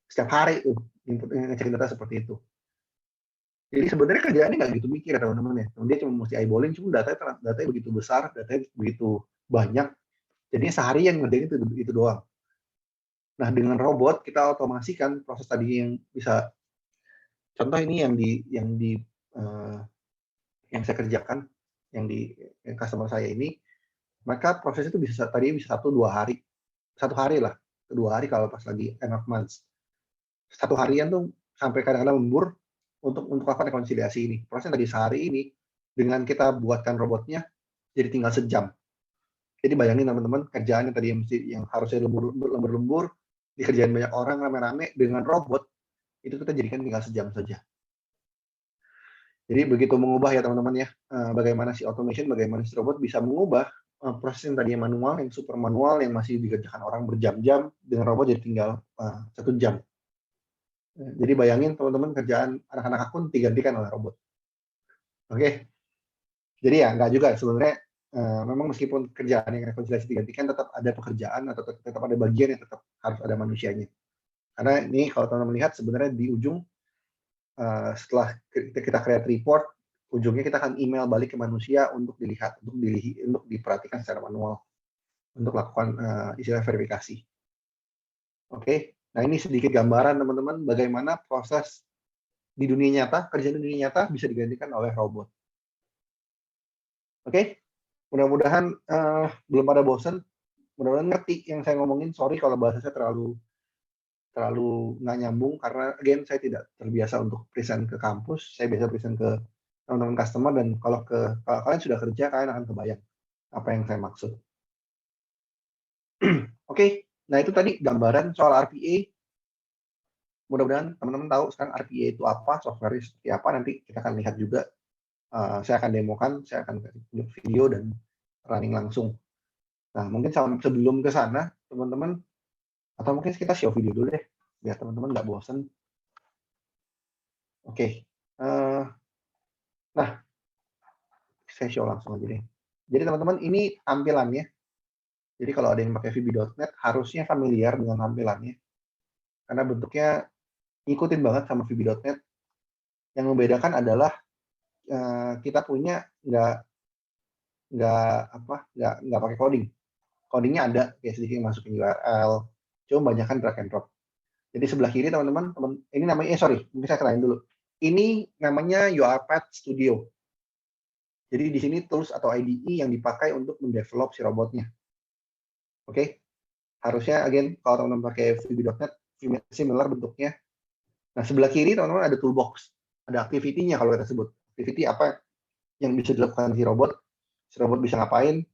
Setiap hari tuh ngecekin data seperti itu. Jadi sebenarnya kerjaannya nggak gitu mikir teman-teman ya. Dia cuma mesti eyeballing, cuma datanya begitu besar, datanya begitu banyak. Jadi seharian ngerjain itu doang. Nah, dengan robot kita otomasikan proses tadi yang bisa, contoh ini yang saya kerjakan, yang customer saya ini, maka proses itu bisa 1-2 hari, 1 hari lah, 2 hari kalau pas lagi end of month. 1 harian tuh sampai kadang-kadang lembur untuk melakukan rekonsiliasi ini. Proses tadi sehari ini dengan kita buatkan robotnya jadi tinggal sejam. Jadi bayangin teman-teman, kerjaan yang tadi yang harusnya lembur-lembur dikerjain banyak orang rame-rame, dengan robot itu kita jadikan tinggal sejam saja. Jadi begitu mengubah ya teman-teman ya, bagaimana si automation, bagaimana si robot bisa mengubah proses yang tadinya manual, yang super manual, yang masih dikerjakan orang berjam-jam, dengan robot jadi tinggal 1 jam. Jadi bayangin teman-teman, kerjaan anak-anak akun digantikan oleh robot. Oke. Jadi ya nggak juga sebenarnya, memang meskipun kerjaan yang rekonsiliasi digantikan, tetap ada pekerjaan atau tetap ada bagian yang tetap harus ada manusianya. Karena ini kalau teman-teman lihat sebenarnya di ujung, setelah kita create report, ujungnya kita akan email balik ke manusia untuk dilihat, untuk diperhatikan secara manual, untuk lakukan istilah verifikasi. Oke, nah ini sedikit gambaran teman-teman bagaimana proses di dunia nyata, kerjaan di dunia nyata bisa digantikan oleh robot. Oke, mudah-mudahan belum pada bosan, mudah-mudahan ngerti yang saya ngomongin. Sorry kalau bahasa saya terlalu nggak nyambung, karena again saya tidak terbiasa untuk present ke kampus. Saya biasa present ke teman-teman customer, dan kalau kalian sudah kerja, kalian akan kebayang apa yang saya maksud. Oke, nah itu tadi gambaran soal RPA. Mudah-mudahan teman-teman tahu sekarang RPA itu apa, software seperti apa. Nanti kita akan lihat juga. Saya akan demokan, saya akan tunjuk video dan running langsung. Nah, mungkin sebelum ke sana, teman-teman, atau mungkin kita show video dulu deh, biar teman-teman nggak bosan. Oke. Nah, saya show langsung aja deh. Jadi teman-teman, ini tampilannya. Jadi kalau ada yang pakai VB.NET, harusnya familiar dengan tampilannya. Karena bentuknya ngikutin banget sama VB.NET. Yang membedakan adalah kita punya nggak pakai coding. Codingnya ada, kayak sedikit masukin URL, cuma banyak kan drag and drop. Jadi sebelah kiri teman-teman, ini namanya, mungkin saya kenalin dulu. Ini namanya UiPath Studio. Jadi di sini tools atau IDE yang dipakai untuk mendevelop si robotnya. Oke, harusnya again kalau teman-teman pakai VB.NET similar bentuknya. Nah sebelah kiri teman-teman ada toolbox, ada activity-nya kalau kita sebut. Activity apa yang bisa dilakukan si robot bisa ngapain,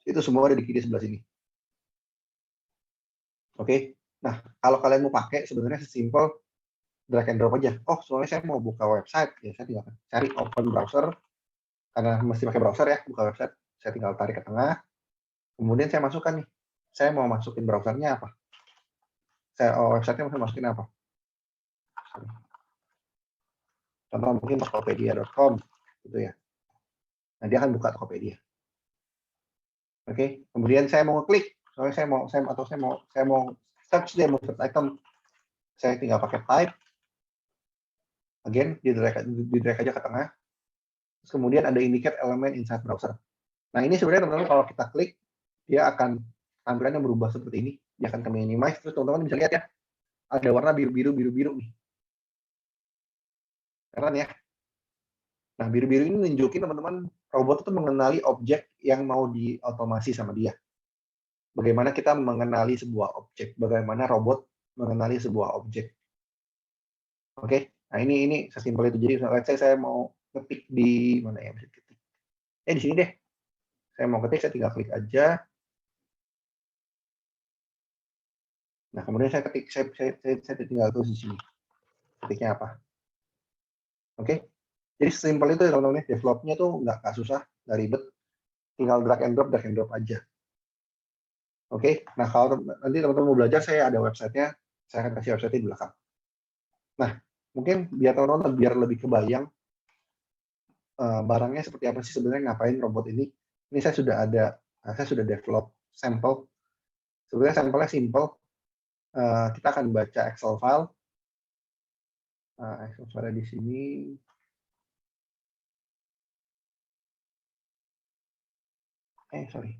itu semua ada di kiri sebelah sini. Oke, nah kalau kalian mau pakai sebenarnya sesimpel drag and drop aja. Oh, soalnya saya mau buka website, ya saya tinggal cari open browser, karena mesti pakai browser ya, buka website. Saya tinggal tarik ke tengah, kemudian saya masukkan nih, saya mau masukin browsernya apa, websitenya mau masukin apa. Contoh mungkin tokopedia.com gitu ya. Nah dia akan buka Tokopedia. Oke, kemudian saya mau klik, soalnya saya mau search dia, mau search item, saya tinggal pakai type, again di drag aja ke tengah. Terus kemudian ada indicate element inside browser. Nah ini sebenarnya teman-teman kalau kita klik, dia akan tampilannya berubah seperti ini. Dia akan ke minimize, terus teman-teman bisa lihat ya, ada warna biru-biru nih. Keren ya. Nah biru-biru ini nunjukin teman-teman robot itu mengenali objek yang mau diotomasi sama dia. Bagaimana kita mengenali sebuah objek, bagaimana robot mengenali sebuah objek. Oke, nah ini sesimpel itu. Jadi let's say saya mau ketik di mana ya, bisa ketik. Di sini deh. Saya mau ketik, saya tinggal klik aja. Nah, kemudian saya ketik, saya tinggal tulis di sini. Ketiknya apa? Oke. Jadi sesimpel itu ya teman-teman. Developnya tuh nggak susah, nggak ribet. Tinggal drag and drop aja. Oke. Nah, kalau nanti teman-teman mau belajar, saya ada websitenya. Saya akan kasih website di belakang. Nah, mungkin biar teman-teman biar lebih kebayang barangnya seperti apa sih sebenarnya, ngapain robot ini. Ini saya sudah develop sampel. Sebenarnya sampelnya simple. Kita akan baca Excel file. Excel file di sini. Sorry.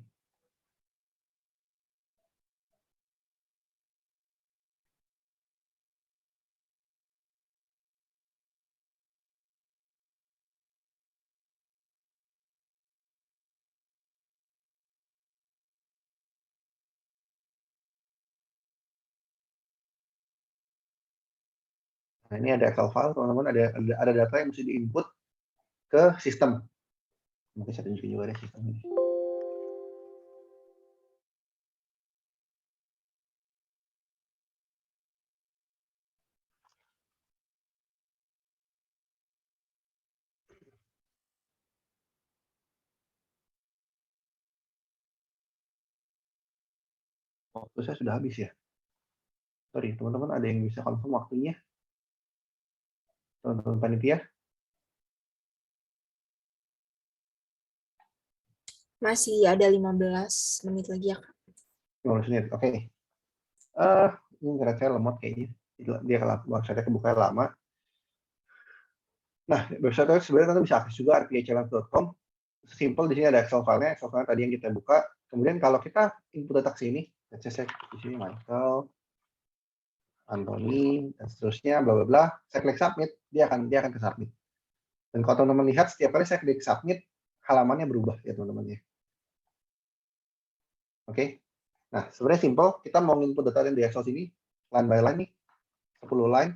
Nah, ini ada Excel file, teman-teman, ada data yang mesti diinput ke sistem. Mungkin saya tunjukin juga deh sistem ini. Waktu saya sudah habis ya. Sorry, teman-teman, ada yang bisa confirm waktunya? Teman-teman panitia? Masih ada 15 menit lagi ya, Kak. 15 menit, oke. Ini internet saya lemot kayaknya. Dia website-nya kebuka lama. Nah, website sebenarnya nanti bisa akses juga rphllabs.com. Simple, di sini ada Excel file-nya. Excel file tadi yang kita buka. Kemudian kalau kita input data ke sini, saya di sini Michael, Anthony, dan seterusnya, bla bla bla. Saya klik submit, dia akan ke submit. Dan kalau teman-teman lihat, setiap kali saya klik submit, halamannya berubah ya teman-teman ya. Oke. Nah, sebenarnya simple. Kita mau input data di Excel sini, line by line nih, 10 line.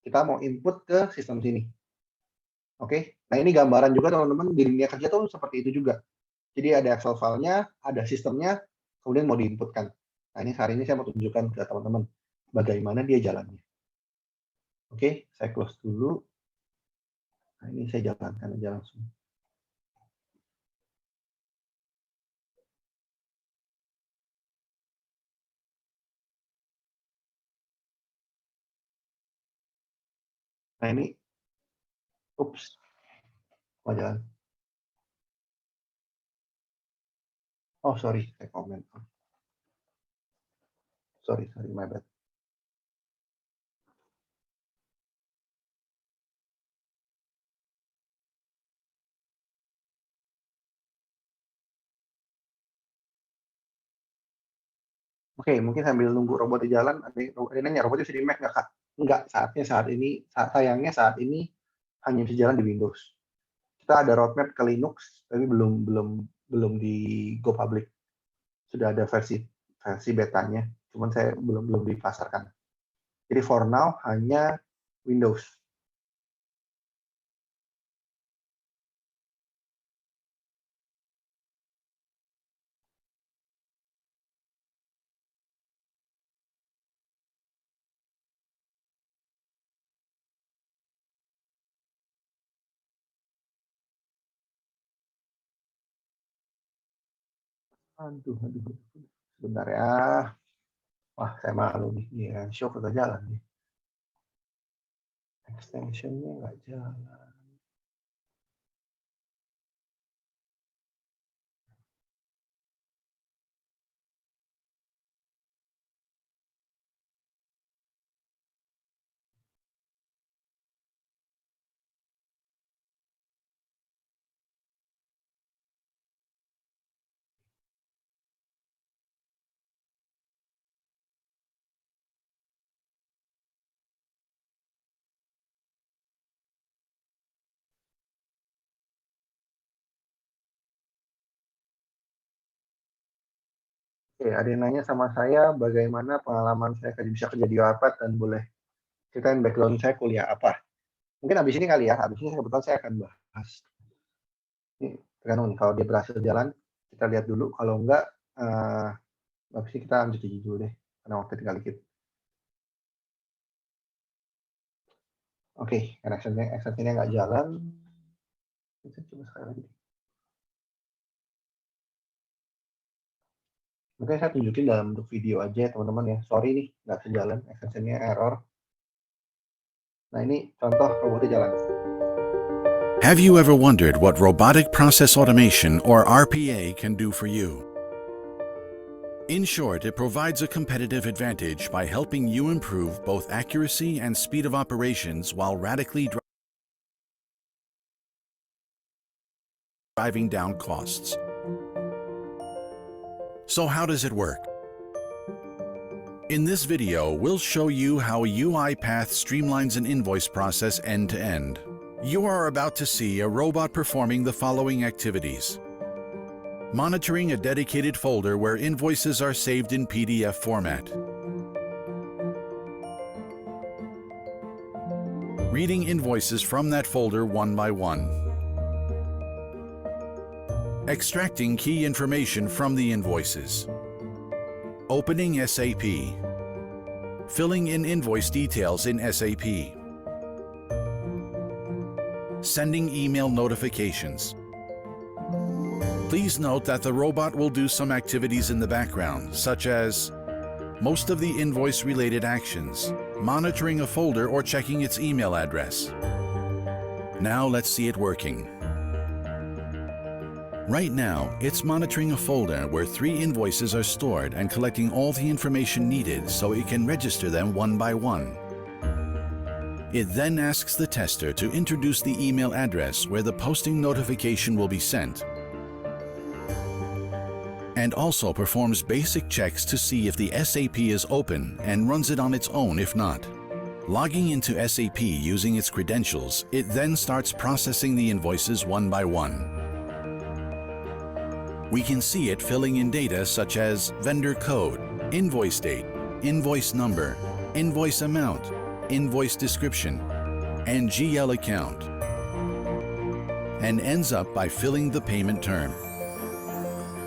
Kita mau input ke sistem sini. Oke. Nah, ini gambaran juga teman-teman, di dunia kerja tuh seperti itu juga. Jadi ada Excel file-nya, ada sistemnya, kemudian mau diinputkan. Nah, ini hari ini saya mau tunjukkan ke teman-teman bagaimana dia jalannya. Oke, saya close dulu. Nah, ini saya jalankan aja langsung. Nah, ini, mau jalan. Oh, sorry, saya komen. Sorry, my bad. Oke, mungkin sambil nunggu robotnya jalan, ada yang nanya, robotnya bisa di Mac nggak, Kak? Enggak, sayangnya saat ini hanya bisa jalan di Windows. Kita ada roadmap ke Linux, tapi belum di go public. Sudah ada versi betanya, cuman saya belum dipasarkan. Jadi for now hanya Windows. Aduh. Sebentar ya. Wah, saya malu nih. Ya, show kagak jalan nih. Extensionnya nggak jalan. Oke, ada yang nanya sama saya bagaimana pengalaman saya bisa kerja di Wattpad dan boleh ceritain background saya kuliah apa. Mungkin habis ini kali ya, habis ini kebetulan saya akan bahas. Ini tergantung nih, kalau dia berhasil jalan, kita lihat dulu. Kalau enggak, habis ini kita lanjut dulu deh, karena waktu tinggal dikit. Oke, extensionnya nggak jalan. Kita coba sekali lagi. Mungkin saya tunjukin dalam bentuk video aja teman-teman ya. Sorry nih, nggak sejalan, extensionnya error. Nah ini contoh robotnya jalan. Have you ever wondered what robotic process automation, or RPA, can do for you? In short, it provides a competitive advantage by helping you improve both accuracy and speed of operations while radically driving down costs. So how does it work? In this video, we'll show you how UiPath streamlines an invoice process end-to-end. You are about to see a robot performing the following activities: monitoring a dedicated folder where invoices are saved in PDF format, reading invoices from that folder one by one, extracting key information from the invoices, opening SAP, filling in invoice details in SAP, sending email notifications. Please note that the robot will do some activities in the background, such as most of the invoice-related actions, monitoring a folder or checking its email address. Now let's see it working. Right now, it's monitoring a folder where 3 invoices are stored and collecting all the information needed so it can register them one by one. It then asks the tester to introduce the email address where the posting notification will be sent, and also performs basic checks to see if the SAP is open and runs it on its own if not. Logging into SAP using its credentials, it then starts processing the invoices one by one. We can see it filling in data such as vendor code, invoice date, invoice number, invoice amount, invoice description, and GL account, and ends up by filling the payment term.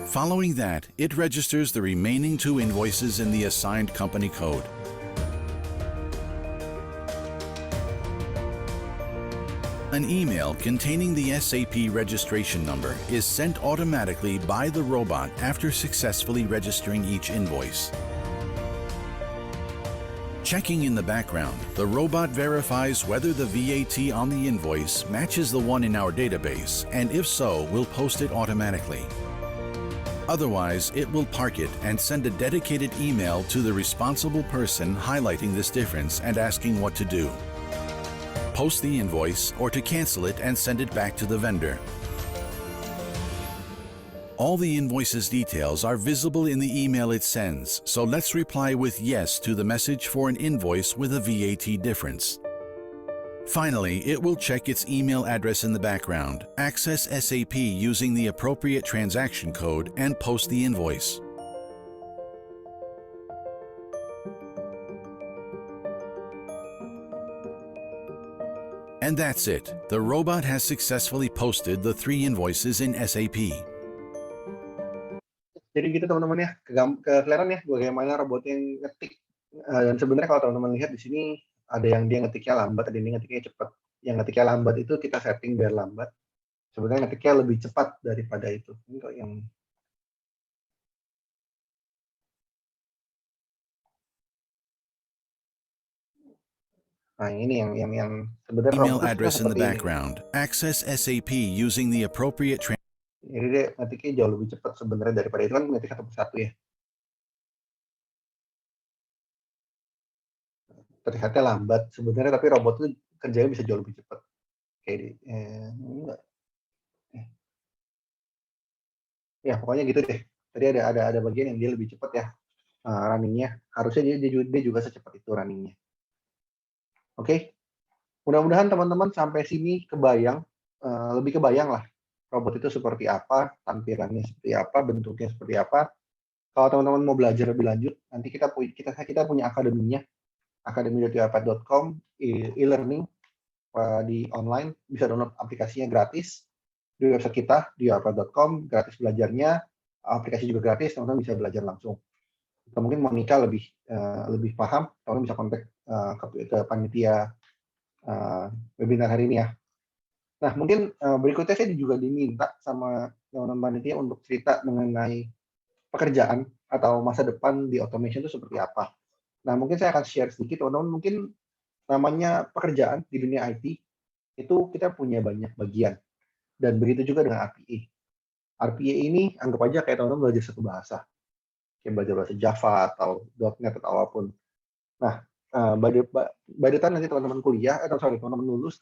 Following that, it registers the remaining 2 invoices in the assigned company code. An email containing the SAP registration number is sent automatically by the robot after successfully registering each invoice. Checking in the background, the robot verifies whether the VAT on the invoice matches the one in our database, and if so, will post it automatically. Otherwise, it will park it and send a dedicated email to the responsible person highlighting this difference and asking what to do: post the invoice or to cancel it and send it back to the vendor. All the invoice's details are visible in the email it sends, so let's reply with yes to the message for an invoice with a VAT difference. Finally, it will check its email address in the background, access SAP using the appropriate transaction code, and post the invoice. And that's it. The robot has successfully posted the 3 invoices in SAP. Jadi gitu teman-teman ya, kelihatan ya bagaimana robot yang ngetik. Dan sebenarnya kalau teman-teman lihat di sini ada yang dia ngetiknya lambat, ada yang dia ngetiknya cepat. Yang ngetiknya lambat itu kita setting biar lambat. Sebenarnya ngetiknya lebih cepat daripada itu. Ini kok yang nah ini yang sebenarnya Email robotnya address in the seperti ini. background. Access SAP using the appropriate Jadi dia ngetiknya jauh lebih cepat sebenarnya daripada itu kan ngetik satu persatu ya. Terlihatnya lambat sebenarnya, tapi robot itu kerjanya bisa jauh lebih cepat. Kayak di, enggak. Ya pokoknya gitu deh. Tadi ada bagian yang dia lebih cepat ya runningnya. Harusnya dia juga secepat itu runningnya. Oke. Mudah-mudahan teman-teman sampai sini kebayang, lebih kebayang lah robot itu seperti apa, tampilannya seperti apa, bentuknya seperti apa. Kalau teman-teman mau belajar lebih lanjut, nanti kita punya akademinya, academy.yoipad.com, e-learning di online, bisa download aplikasinya gratis di website kita di yoipad.com, gratis belajarnya, aplikasi juga gratis, teman-teman bisa belajar langsung. Atau mungkin Monica lebih paham, teman-teman bisa kontak ke panitia webinar hari ini ya. Nah, mungkin berikutnya saya juga diminta sama teman-teman panitia untuk cerita mengenai pekerjaan atau masa depan di automation itu seperti apa. Nah, mungkin saya akan share sedikit, teman-teman. Mungkin namanya pekerjaan di dunia IT, itu kita punya banyak bagian. Dan begitu juga dengan RPA. RPA ini anggap aja kayak teman-teman belajar satu bahasa. Kayak belajar bahasa Java atau .NET atau apapun. Nah, by the time nanti teman-teman kuliah, teman-teman lulus,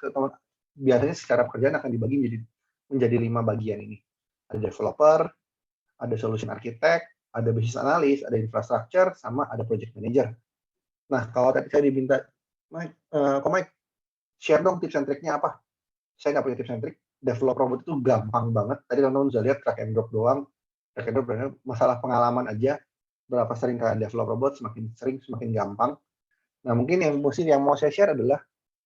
biasanya secara pekerjaan akan dibagi menjadi 5 bagian ini. Ada developer, ada solution architect, ada business analyst, ada infrastructure, sama ada project manager. Nah, kalau tadi saya diminta, Mike, share dong tips and trick-nya apa? Saya nggak punya tips and trick. Develop robot itu gampang banget. Tadi teman-teman bisa lihat drag and drop doang. Drag and drop masalah pengalaman aja. Berapa sering kalian develop robot, semakin sering, semakin gampang. Nah, mungkin yang mau saya share adalah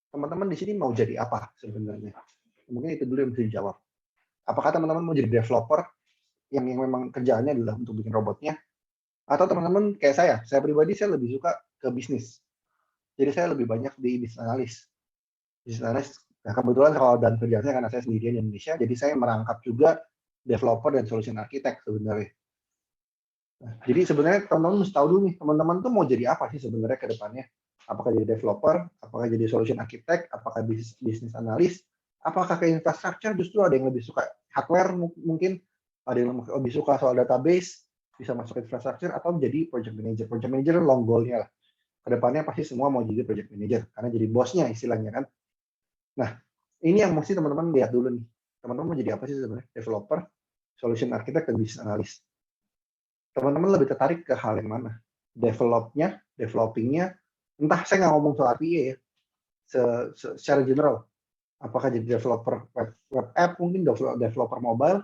teman-teman di sini mau jadi apa sebenarnya? Mungkin itu dulu yang mesti dijawab. Apakah teman-teman mau jadi developer yang memang kerjaannya adalah untuk bikin robotnya? Atau teman-teman kayak saya pribadi saya lebih suka ke bisnis. Jadi saya lebih banyak di business analyst. Business analyst, nah kebetulan kalau dan kerjanya karena saya sendirian di Indonesia, jadi saya merangkap juga developer dan solution architect sebenarnya. Nah, jadi sebenarnya teman-teman mesti tahu dulu nih, teman-teman tuh mau jadi apa sih sebenarnya ke depannya? Apakah jadi developer, apakah jadi solution architect, apakah business analyst, apakah ke infrastructure, justru ada yang lebih suka hardware mungkin, ada yang lebih suka soal database, bisa masuk ke infrastructure, atau menjadi project manager. Project manager long goal-nya lah. Kedepannya pasti semua mau jadi project manager, karena jadi bosnya istilahnya kan. Nah, ini yang mesti teman-teman lihat dulu nih. Teman-teman mau jadi apa sih sebenarnya? Developer, solution architect, dan business analyst. Teman-teman lebih tertarik ke hal yang mana? Developingnya, entah saya nggak ngomong soal RPA ya, secara general. Apakah jadi developer web app, mungkin developer mobile,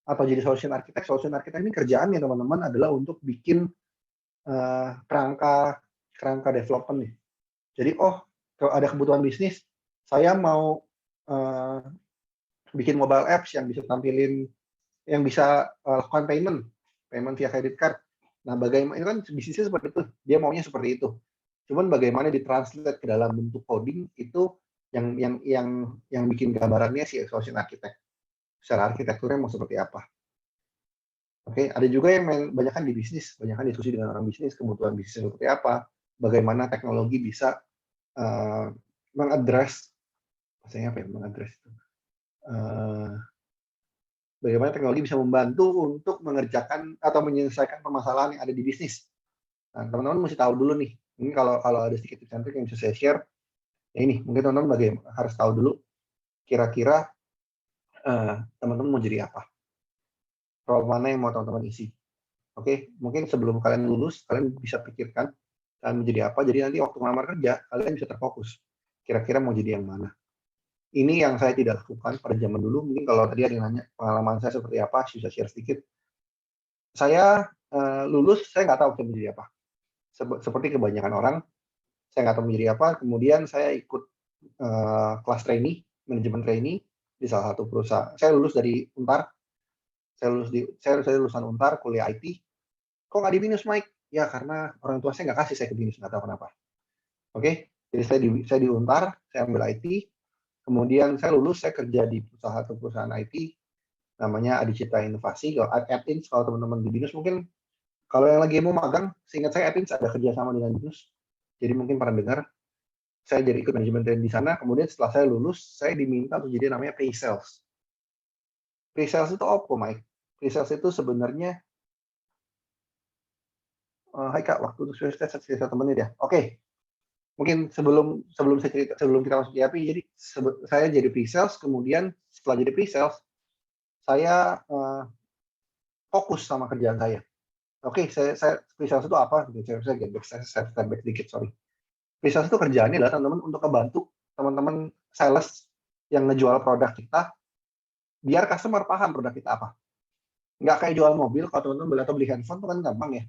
atau jadi solution architect. Solution architect ini kerjaannya teman-teman adalah untuk bikin kerangka development nih. Jadi, kalau ada kebutuhan bisnis, saya mau bikin mobile apps yang bisa tampilin, yang bisa lakukan payment via credit card. Nah, bagaimana itu kan bisnisnya seperti itu, dia maunya seperti itu. Cuman bagaimana ditranslate ke dalam bentuk coding itu yang bikin gambarannya si solution architect. Secara arsitekturnya mau seperti apa. Oke, ada juga yang banyakkan di bisnis, banyakkan diskusi dengan orang bisnis, kebutuhan bisnis seperti apa, bagaimana teknologi bisa mengadres, maksudnya apa ya, mengadres itu. Bagaimana teknologi bisa membantu untuk mengerjakan atau menyelesaikan permasalahan yang ada di bisnis. Nah, teman-teman mesti tahu dulu nih. Ini kalau ada sedikit tips and trick yang bisa saya share, ya ini mungkin teman-teman harus tahu dulu kira-kira teman-teman mau jadi apa. role mana yang mau teman-teman isi. Oke, mungkin sebelum kalian lulus, kalian bisa pikirkan kalian mau jadi apa. Jadi nanti waktu melamar kerja, kalian bisa terfokus. Kira-kira mau jadi yang mana. Ini yang saya tidak lakukan pada zaman dulu. Mungkin kalau tadi ada yang nanya pengalaman saya seperti apa, bisa share sedikit. Saya lulus, saya nggak tahu saya mau jadi apa. Seperti kebanyakan orang, saya nggak tahu mau jadi apa. Kemudian saya ikut kelas trainee, manajemen trainee di salah satu perusahaan. Saya lulus dari Untar. Saya lulusan Untar, kuliah IT. Kok nggak di BINUS, Mike? Ya karena orang tua saya nggak kasih saya ke BINUS, nggak tahu kenapa. Oke, jadi saya di Untar, saya ambil IT. Kemudian saya lulus, saya kerja di salah satu perusahaan IT, namanya Adicita Inovasi. Kalau Atins, kalau teman-teman di BINUS mungkin, kalau yang lagi mau magang, seingat saya Atins ada kerjasama dengan BINUS. Jadi mungkin pernah dengar. Saya jadi ikut manajemen training di sana. Kemudian setelah saya lulus, saya diminta untuk jadi namanya pre-sales. Pre-sales itu apa, Mike? Pre-sales itu sebenarnya, hai Kak, waktu itu saya temenin ya. Oke, mungkin sebelum kita masuk di API, jadi saya jadi pre-sales. Kemudian setelah jadi pre-sales, saya fokus sama kerjaan saya. Oke, saya pre-sales itu apa? Saya step back sedikit, sorry. Pre-sales itu kerjaannya adalah teman-teman untuk membantu teman-teman sales yang ngejual produk kita, biar customer paham produk kita apa. Nggak kayak jual mobil, kalau teman-teman beli handphone itu kan gampang ya.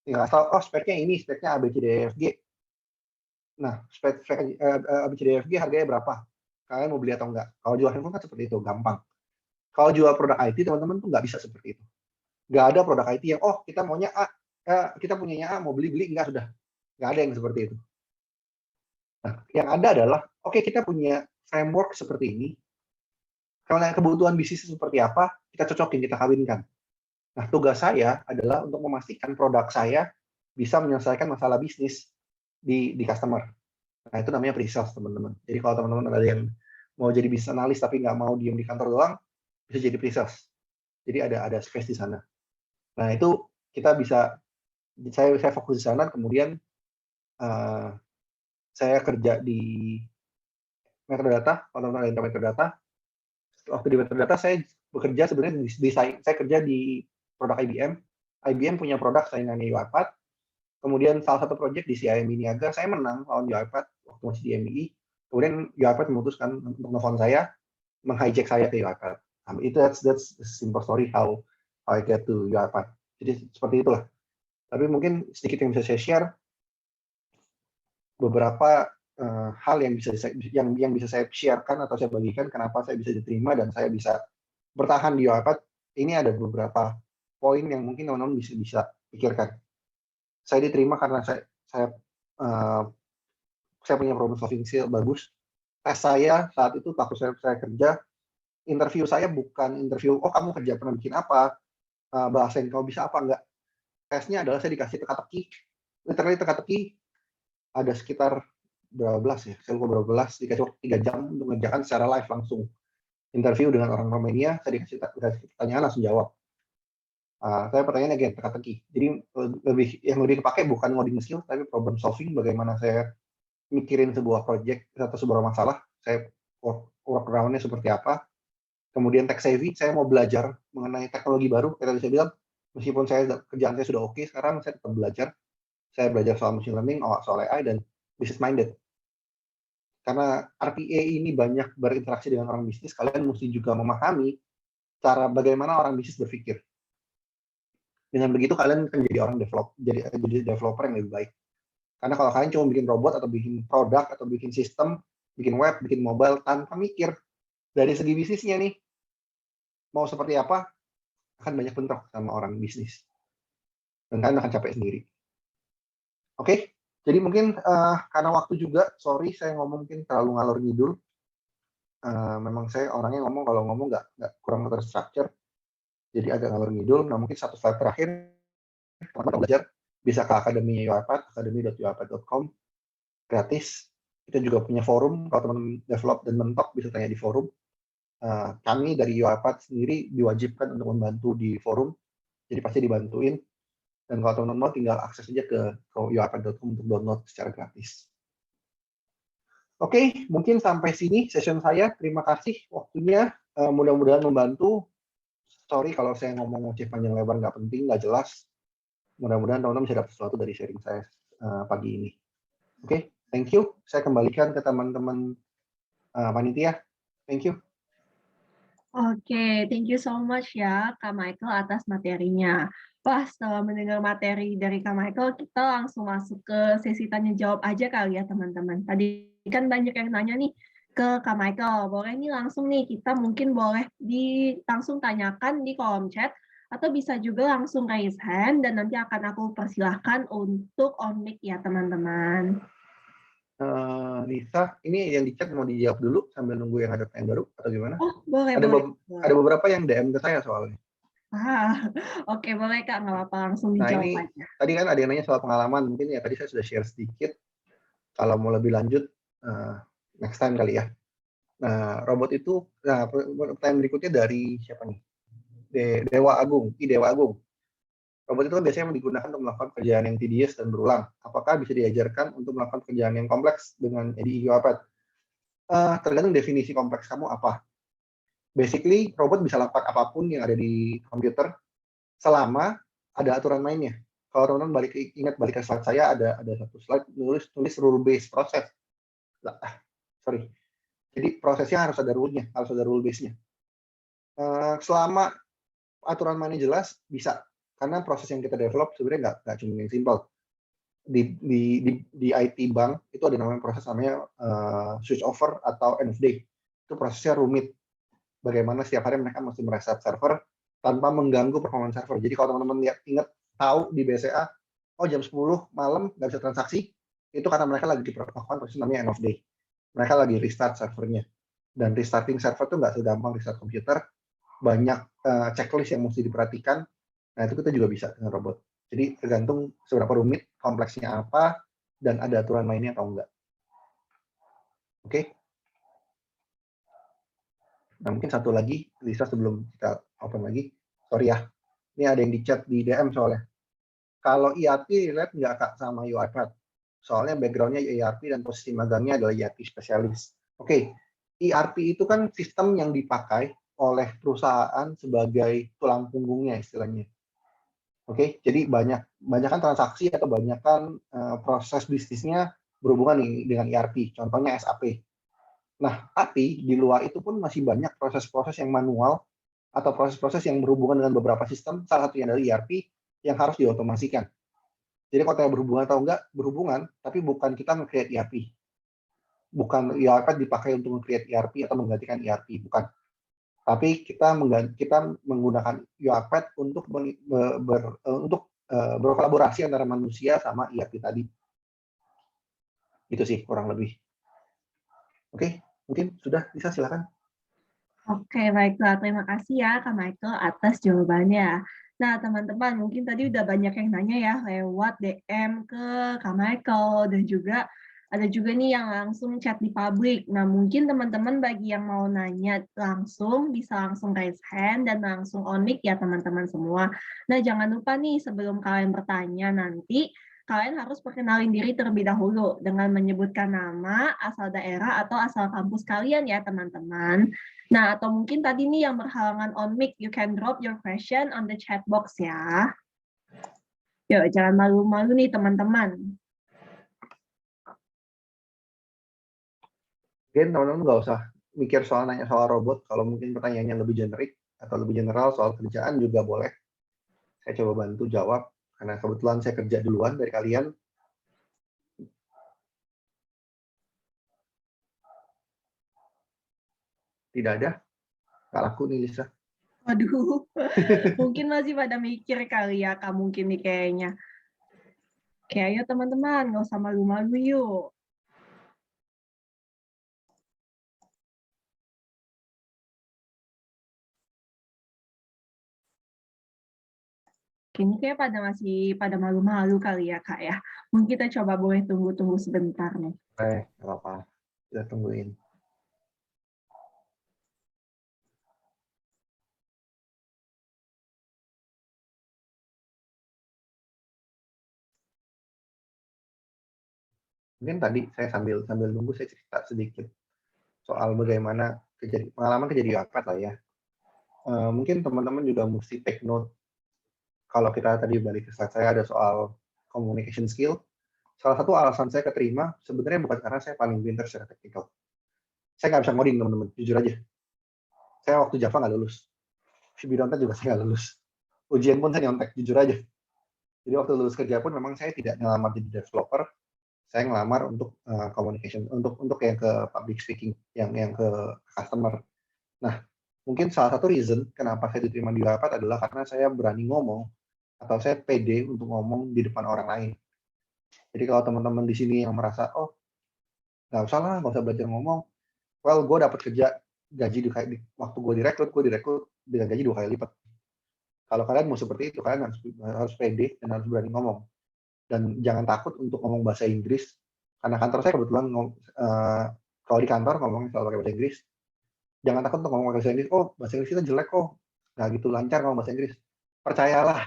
Tinggal asal, oh speknya ini, speknya A, B, C, D, E, F, G. Nah, spek A, B, C, D, E, F, G harganya berapa? Kalian mau beli atau enggak? Kalau jual handphone kan seperti itu, gampang. Kalau jual produk IT, teman-teman tuh nggak bisa seperti itu. Nggak ada produk IT yang, oh kita maunya A, kita punyanya A, mau beli-beli, enggak, sudah. Nggak ada yang seperti itu. Nah, yang ada adalah, oke, kita punya framework seperti ini. Kalau kebutuhan bisnis seperti apa, kita cocokin, kita kawinkan. Nah, tugas saya adalah untuk memastikan produk saya bisa menyelesaikan masalah bisnis di customer. Nah, itu namanya pre-sales, teman-teman. Jadi kalau teman-teman ada yang mau jadi business analyst tapi nggak mau diem di kantor doang, bisa jadi pre-sales. Jadi ada space di sana. Nah, itu kita bisa, saya fokus di sana, kemudian saya kerja di Metrodata. Kalau teman-teman ada yang tahu Metrodata, waktu di Metrodata saya bekerja sebenarnya di desain. Saya kerja di produk IBM. IBM punya produk saingannya UiPath. Kemudian salah satu proyek di CIMB Niaga, saya menang lawan UiPath waktu masih di MBI. Kemudian UiPath memutuskan untuk nelfon saya, meng-hijack saya ke UiPath. Itu that's the simple story how I get to UiPath. Jadi seperti itulah. Tapi mungkin sedikit yang bisa saya share, beberapa hal yang bisa saya sharekan atau saya bagikan kenapa saya bisa diterima dan saya bisa bertahan di UiPath. Ini ada beberapa poin yang mungkin teman-teman bisa pikirkan. Saya diterima karena saya punya problem solving skill bagus. Tes saya saat itu waktu saya kerja, interview saya bukan interview, oh kamu kerja pernah bikin apa, bahasa yang kamu bisa apa, enggak. Tesnya adalah saya dikasih teka-teki, literally teka-teki, ada sekitar berapa belas ya, saya lupa berapa belas, dikasih waktu 3 jam untuk mengerjakan secara live langsung. Interview dengan orang Romania, saya dikasih pertanyaan langsung jawab. Saya pertanyaan again, teka-teki. Jadi yang lebih kepake bukan coding skill, tapi problem solving, bagaimana saya mikirin sebuah project atau sebuah masalah, saya workaround-nya seperti apa. Kemudian tech savvy, saya mau belajar mengenai teknologi baru. Kayak tadi saya bilang, meskipun kerjaan saya sudah oke, sekarang saya tetap belajar. Saya belajar soal machine learning, soal AI, dan business minded. Karena RPA ini banyak berinteraksi dengan orang bisnis, kalian mesti juga memahami cara bagaimana orang bisnis berpikir. Dengan begitu kalian akan jadi orang jadi developer yang lebih baik. Karena kalau kalian cuma bikin robot atau bikin produk atau bikin sistem, bikin web, bikin mobile tanpa mikir dari segi bisnisnya nih, mau seperti apa, akan banyak bentrok sama orang bisnis. Dan kalian akan capek sendiri. Oke, jadi mungkin karena waktu juga, sorry saya ngomong mungkin terlalu ngalor ngidul. Memang saya orangnya kalau ngomong nggak kurang terstruktur. Jadi agak ngalor ngidul. Nah mungkin satu slide terakhir, teman-teman belajar bisa ke akademinya UiPath, academy.uipath.com, gratis. Kita juga punya forum, kalau teman-teman develop dan mentok bisa tanya di forum. Kami dari UiPath sendiri diwajibkan untuk membantu di forum, jadi pasti dibantuin. Dan kalau teman-teman mau tinggal akses aja ke uipath.com untuk download secara gratis. Oke, mungkin sampai sini session saya. Terima kasih waktunya, mudah-mudahan membantu. Sorry kalau saya ngomong ngoceh panjang lebar nggak penting, nggak jelas. Mudah-mudahan teman-teman bisa dapat sesuatu dari sharing saya pagi ini. Oke, thank you. Saya kembalikan ke teman-teman panitia. Thank you. Oke, thank you so much ya Kak Michael atas materinya. Wah, setelah mendengar materi dari Kak Michael, kita langsung masuk ke sesi tanya jawab aja kali ya teman-teman. Tadi kan banyak yang nanya nih ke Kak Michael. Boleh nih langsung nih, kita mungkin boleh langsung tanyakan di kolom chat, atau bisa juga langsung raise hand, dan nanti akan aku persilahkan untuk on mic ya teman-teman. Lisa, ini yang di chat mau dijawab dulu sambil nunggu yang ada pertanyaan baru atau gimana? Oh, boleh, Ada, boleh. ada beberapa yang DM ke saya soalnya. Oke, boleh Kak, nggak apa-apa, langsung Nah dijawab ini aja. tadi kan ada yang nanya soal pengalaman, mungkin ya tadi saya sudah share sedikit. Kalau mau lebih lanjut, next time kali ya. Nah, robot itu, nah pertanyaan berikutnya dari siapa nih? Dewa Agung, Dewa Agung. Robot itu kan biasanya digunakan untuk melakukan kerjaan yang tedious dan berulang. Apakah bisa diajarkan untuk melakukan kerjaan yang kompleks dengan EDI iPad? Tergantung definisi kompleks kamu apa. Basically, robot bisa lakukan apapun yang ada di komputer selama ada aturan mainnya. Kalau teman-teman ingat balik ke slide saya, ada satu slide tulis rule based process. Sorry. Jadi prosesnya harus ada rule-nya, harus ada rule base-nya. Selama aturan mainnya jelas, bisa. Karena proses yang kita develop sebenarnya nggak cuma yang simple. Di IT bank itu ada namanya proses namanya switch over atau end of day. Itu prosesnya rumit. Bagaimana setiap hari mereka mesti mereset server tanpa mengganggu performance server. Jadi kalau teman-teman ingat tahu di BCA, oh jam 10 malam nggak bisa transaksi, itu karena mereka lagi diperlakukan proses namanya end of day. Mereka lagi restart servernya. Dan restarting server itu nggak segampang restart komputer. Banyak checklist yang mesti diperhatikan. Nah, itu kita juga bisa dengan robot. Jadi tergantung seberapa rumit, kompleksnya apa, dan ada aturan mainnya atau enggak. Oke? Nah, mungkin satu lagi, Lisa, sebelum kita open lagi. Sorry ya, ini ada yang di chat di DM soalnya. Kalau ERP relate nggak Kak sama UiPath? Soalnya background-nya ERP dan posisi magangnya adalah ERP spesialis. Oke, ERP itu kan sistem yang dipakai oleh perusahaan sebagai tulang punggungnya istilahnya. Oke, jadi banyak kan transaksi atau banyak kan proses bisnisnya berhubungan dengan ERP, contohnya SAP. Nah, tapi di luar itu pun masih banyak proses-proses yang manual atau proses-proses yang berhubungan dengan beberapa sistem, salah satunya dari ERP yang harus diotomasikan. Jadi kalau tanya berhubungan atau enggak, berhubungan, tapi bukan kita nge-create ERP. Bukan ERP dipakai untuk nge-create ERP atau menggantikan ERP, bukan. Tapi kita menggunakan UiPath untuk berkolaborasi antara manusia sama ERP tadi. Itu sih kurang lebih. Oke, mungkin sudah bisa silakan. Oke, baiklah. Terima kasih ya Kak Michael atas jawabannya. Nah, teman-teman, mungkin tadi udah banyak yang nanya ya lewat DM ke Kak Michael, dan juga ada juga nih yang langsung chat di publik. Nah, mungkin teman-teman bagi yang mau nanya langsung, bisa langsung raise hand dan langsung on mic ya teman-teman semua. Nah, jangan lupa nih sebelum kalian bertanya nanti, kalian harus perkenalin diri terlebih dahulu dengan menyebutkan nama, asal daerah, atau asal kampus kalian ya teman-teman. Nah, atau mungkin tadi nih yang berhalangan on mic, you can drop your question on the chat box ya. Yuk, jangan malu-malu nih teman-teman. Mungkin teman-teman nggak usah mikir soal nanya soal robot. Kalau mungkin pertanyaannya lebih generik atau lebih general soal kerjaan juga boleh. Saya coba bantu jawab, karena kebetulan saya kerja duluan dari kalian. Tidak ada? Nggak laku nih, Lisa. Waduh, mungkin masih pada mikir kali ya Kak, mungkin nih kayaknya. Oke, ayo teman-teman, nggak usah malu-malu yuk. Kayaknya kayak masih pada malu-malu kali ya Kak ya. Mungkin kita coba boleh tunggu-tunggu sebentar nih. Nggak apa-apa. Kita tungguin. Mungkin tadi saya sambil nunggu, saya cerita sedikit soal bagaimana pengalaman kerja di UiPath lah ya. Mungkin teman-teman juga mesti take note. Kalau kita tadi balik ke slide saya ada soal communication skill. Salah satu alasan saya keterima sebenarnya bukan karena saya paling pintar secara teknikal. Saya nggak bisa ngoding, teman-teman, jujur aja. Saya waktu Java nggak lulus. VB.NET juga saya nggak lulus. Ujian pun saya nyontek, jujur aja. Jadi waktu lulus kerja pun memang saya tidak ngelamar jadi developer, saya ngelamar untuk communication, untuk yang ke public speaking, yang ke customer. Nah, mungkin salah satu reason kenapa saya diterima di Wattpad adalah karena saya berani ngomong atau saya pede untuk ngomong di depan orang lain. Jadi kalau teman-teman di sini yang merasa, oh nggak usah lah, nggak usah belajar ngomong, well, gue dapat kerja gaji waktu gue direkrut dengan gaji 2 kali lipat. Kalau kalian mau seperti itu, kalian harus pede dan harus berani ngomong. Dan jangan takut untuk ngomong bahasa Inggris, karena kantor saya kebetulan kalau di kantor ngomongnya selalu pakai bahasa Inggris. Jangan takut untuk ngomong bahasa Inggris, oh bahasa Inggris kita jelek kok, nggak gitu lancar ngomong bahasa Inggris. Percayalah,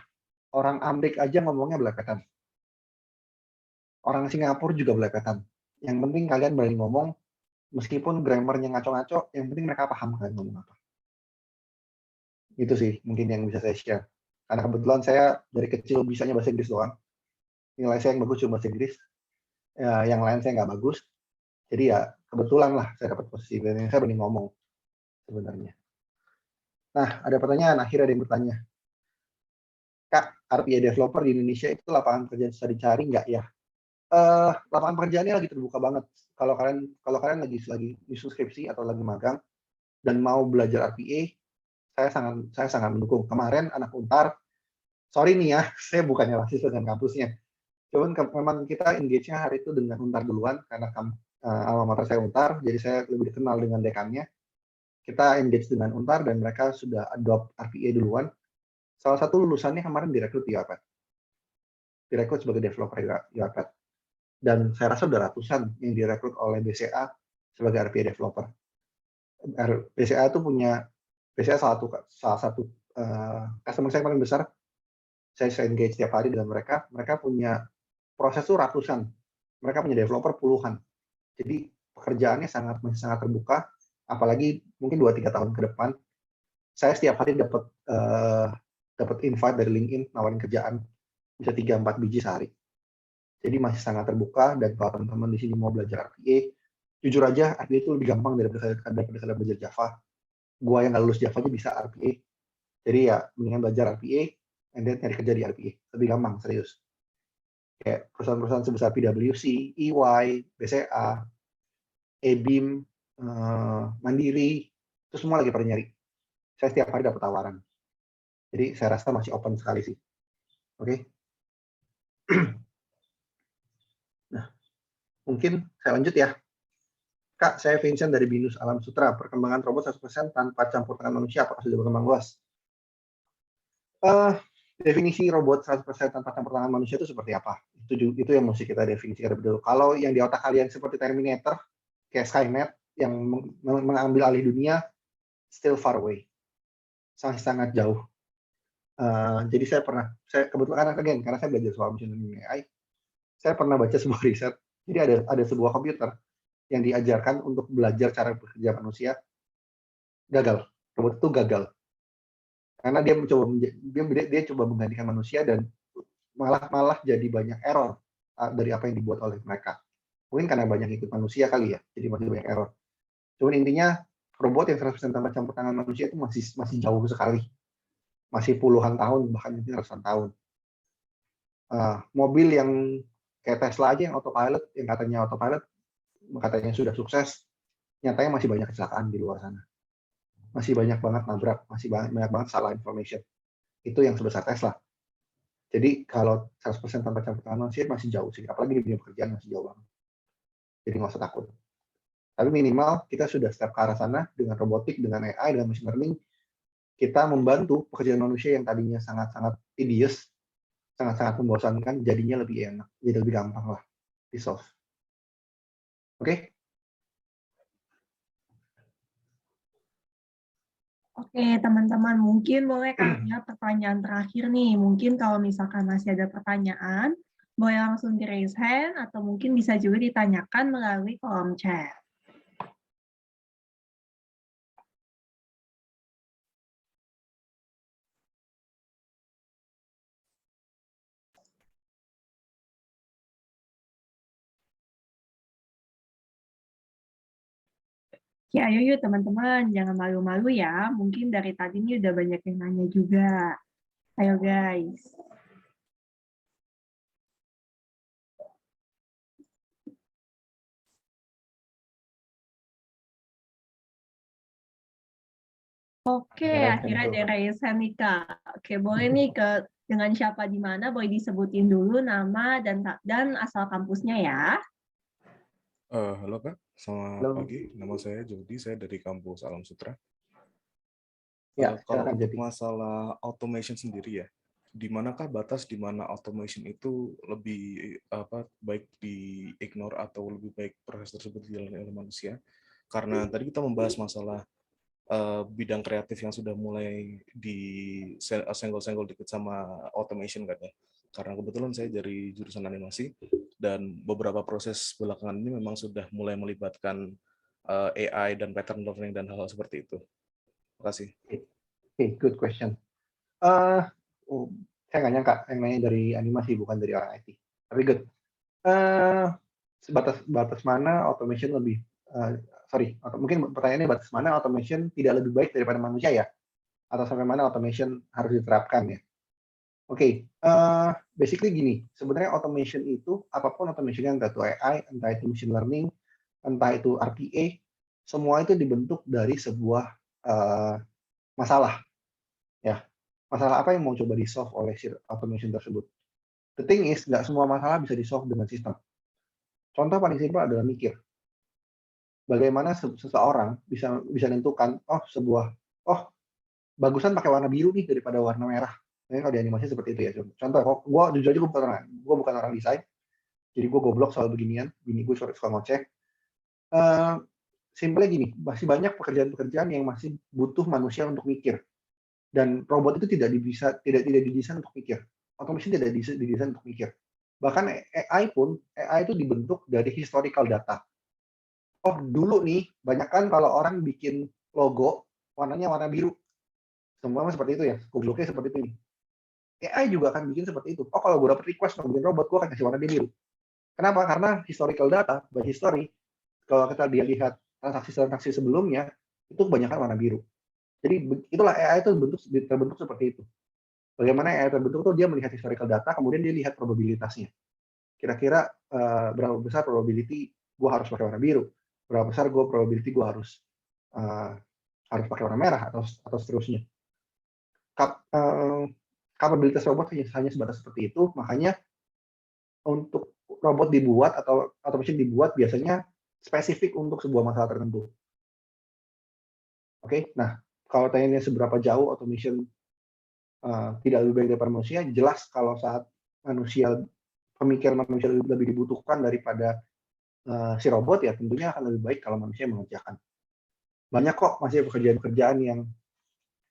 orang Amerika aja ngomongnya belepetan. Orang Singapura juga belepetan. Yang penting kalian berani ngomong, meskipun grammarnya ngaco-ngaco, yang penting mereka paham kalian ngomong apa. Itu sih mungkin yang bisa saya share. Karena kebetulan saya dari kecil bisanya bahasa Inggris doang. Nilai saya yang bagus cuma bahasa Inggris. Yang lain saya nggak bagus. Jadi ya kebetulan lah saya dapat posisi dan saya berani ngomong sebenarnya. Nah, ada pertanyaan, akhirnya ada yang bertanya. Kak, RPA developer di Indonesia itu lapangan pekerjaan susah dicari nggak ya? Lapangan pekerjaannya lagi terbuka banget. Kalau kalian lagi nyusun skripsi atau lagi magang dan mau belajar RPA, saya sangat mendukung. Kemarin anak Untar, sorry nih ya, saya bukannya rasis dengan kampusnya. Cuman memang kita engage-nya hari itu dengan Untar duluan, karena alma mater saya Untar, jadi saya lebih dikenal dengan dekannya. Kita engage dengan Untar dan mereka sudah adopt RPA duluan. Salah satu lulusannya kemarin direkrut di Wattpad. Direkrut sebagai developer di Wattpad. Dan saya rasa udah ratusan yang direkrut oleh BCA sebagai RPA developer. BCA itu punya, BCA salah satu customer saya paling besar. Saya engage setiap hari dengan mereka. Mereka punya proses itu ratusan. Mereka punya developer puluhan. Jadi pekerjaannya masih sangat terbuka. Apalagi mungkin 2-3 tahun ke depan. Saya setiap hari dapat invite dari LinkedIn nawarin kerjaan bisa 3-4 biji sehari. Jadi masih sangat terbuka, dan kalau teman-teman di sini mau belajar RPA, jujur aja RPA itu lebih gampang daripada kalian belajar Java. Gua yang nggak lulus Java aja bisa RPA. Jadi ya mendingan belajar RPA, and then nyari kerja di RPA. Lebih gampang, serius. Kayak perusahaan-perusahaan sebesar PwC, EY, BCA, eBeam, Mandiri, itu semua lagi pada nyari. Saya setiap hari dapat tawaran. Jadi saya rasa masih open sekali sih. Oke. Nah, mungkin saya lanjut ya. Kak, saya Vincent dari Binus Alam Sutra. Perkembangan robot 100% tanpa campur tangan manusia, apakah sudah berkembang luas? Definisi robot 100% tanpa campur tangan manusia itu seperti apa? Itu yang mesti kita definisikan dulu. Kalau yang di otak kalian seperti Terminator, kayak Skynet, yang mengambil alih dunia, still far away. Sangat jauh. Jadi saya kebetulan karena saya belajar soal machine learning AI, saya pernah baca sebuah riset. Jadi ada sebuah komputer yang diajarkan untuk belajar cara bekerja manusia, gagal. Robot itu gagal karena dia coba menggantikan manusia, dan malah jadi banyak error dari apa yang dibuat oleh mereka. Mungkin karena banyak ikut manusia kali ya, jadi masih banyak error. Cuman intinya robot yang 100% tanpa campur tangan manusia itu masih jauh sekali. Masih puluhan tahun, bahkan mungkin ratusan tahun. Mobil yang kayak Tesla aja yang autopilot, yang katanya sudah sukses, nyatanya masih banyak kecelakaan di luar sana. Masih banyak banget nabrak, masih banyak banget salah information. Itu yang sebesar Tesla. Jadi kalau 100% tanpa campur tangan manusia masih jauh sih, apalagi di dunia pekerjaan masih jauh banget. Jadi nggak usah takut. Tapi minimal kita sudah step ke arah sana dengan robotik, dengan AI, dengan machine learning. Kita membantu pekerjaan manusia yang tadinya sangat-sangat tedious, sangat-sangat membosankan, jadinya lebih enak, jadi lebih gampang lah di solve. Oke? Oke, teman-teman, mungkin boleh kali ya pertanyaan terakhir nih. Mungkin kalau misalkan masih ada pertanyaan, boleh langsung di raise hand, atau mungkin bisa juga ditanyakan melalui kolom chat. Ya, ayo yuk teman-teman, jangan malu-malu ya. Mungkin dari tadi ini udah banyak yang nanya juga. Ayo guys. Oke, akhirnya ada raise hand nih Kak. Oke, boleh nih dengan siapa di mana, boleh disebutin dulu nama dan asal kampusnya ya. Halo Kak, selamat Halo. pagi. Nama saya Jody, saya dari kampus Alam Sutra. Ya, Kalau silakan, untuk Jody. masalah automation sendiri ya, di manakah batas di mana automation itu lebih baik di-ignore atau lebih baik proses tersebut dijalani oleh manusia? Karena tadi kita membahas masalah bidang kreatif yang sudah mulai senggol-senggol dikit sama automation kan ya. Karena kebetulan saya dari jurusan animasi dan beberapa proses belakangan ini memang sudah mulai melibatkan AI dan pattern learning dan hal-hal seperti itu. Terima kasih. Oke, good question. Saya nggak nyangka yang nanya dari animasi, bukan dari orang IT. Tapi good. Batas mana automation lebih, mungkin pertanyaannya batas mana automation tidak lebih baik daripada manusia ya? Atau sampai mana automation harus diterapkan ya? Oke, basically gini, sebenarnya automation itu, apapun automation yang entah itu AI, entah itu machine learning, entah itu RPA, semua itu dibentuk dari sebuah masalah. Ya, masalah apa yang mau coba di-solve oleh automation tersebut. The thing is, nggak semua masalah bisa di-solve dengan sistem. Contoh paling simpel adalah mikir. Bagaimana seseorang bisa menentukan, bagusan pakai warna biru nih daripada warna merah. Nah, kalau di animasi seperti itu ya. Contoh, gue jujur aja gue bukan orang desain, jadi gue goblok soal beginian. Bini gue suka ngoceh. Simpelnya gini, masih banyak pekerjaan-pekerjaan yang masih butuh manusia untuk mikir. Dan robot itu tidak didesain untuk mikir. Automation tidak didesain untuk mikir. Bahkan AI itu dibentuk dari historical data. Oh, dulu nih, banyak kan kalau orang bikin logo, warnanya warna biru. Semua seperti itu ya, gobloknya seperti itu nih. AI juga akan bikin seperti itu. Oh, kalau gue dapet request mau bikin robot, gue akan kasih warna biru. Kenapa? Karena historical data, by history, kalau kita lihat transaksi-transaksi sebelumnya, itu kebanyakan warna biru. Jadi itulah AI itu terbentuk seperti itu. Bagaimana AI terbentuk itu dia melihat historical data, kemudian dia lihat probabilitasnya. Kira-kira berapa besar probability gue harus pakai warna biru, berapa besar probability gue harus pakai warna merah atau seterusnya. Kapabilitas robot hanya sebatas seperti itu, makanya untuk robot dibuat atau automation dibuat biasanya spesifik untuk sebuah masalah tertentu. Oke, nah kalau tanya seberapa jauh automation tidak lebih baik daripada manusia, jelas kalau saat pemikiran manusia lebih dibutuhkan daripada si robot, ya tentunya akan lebih baik kalau manusia mengerjakan. Banyak kok masih pekerjaan-pekerjaan yang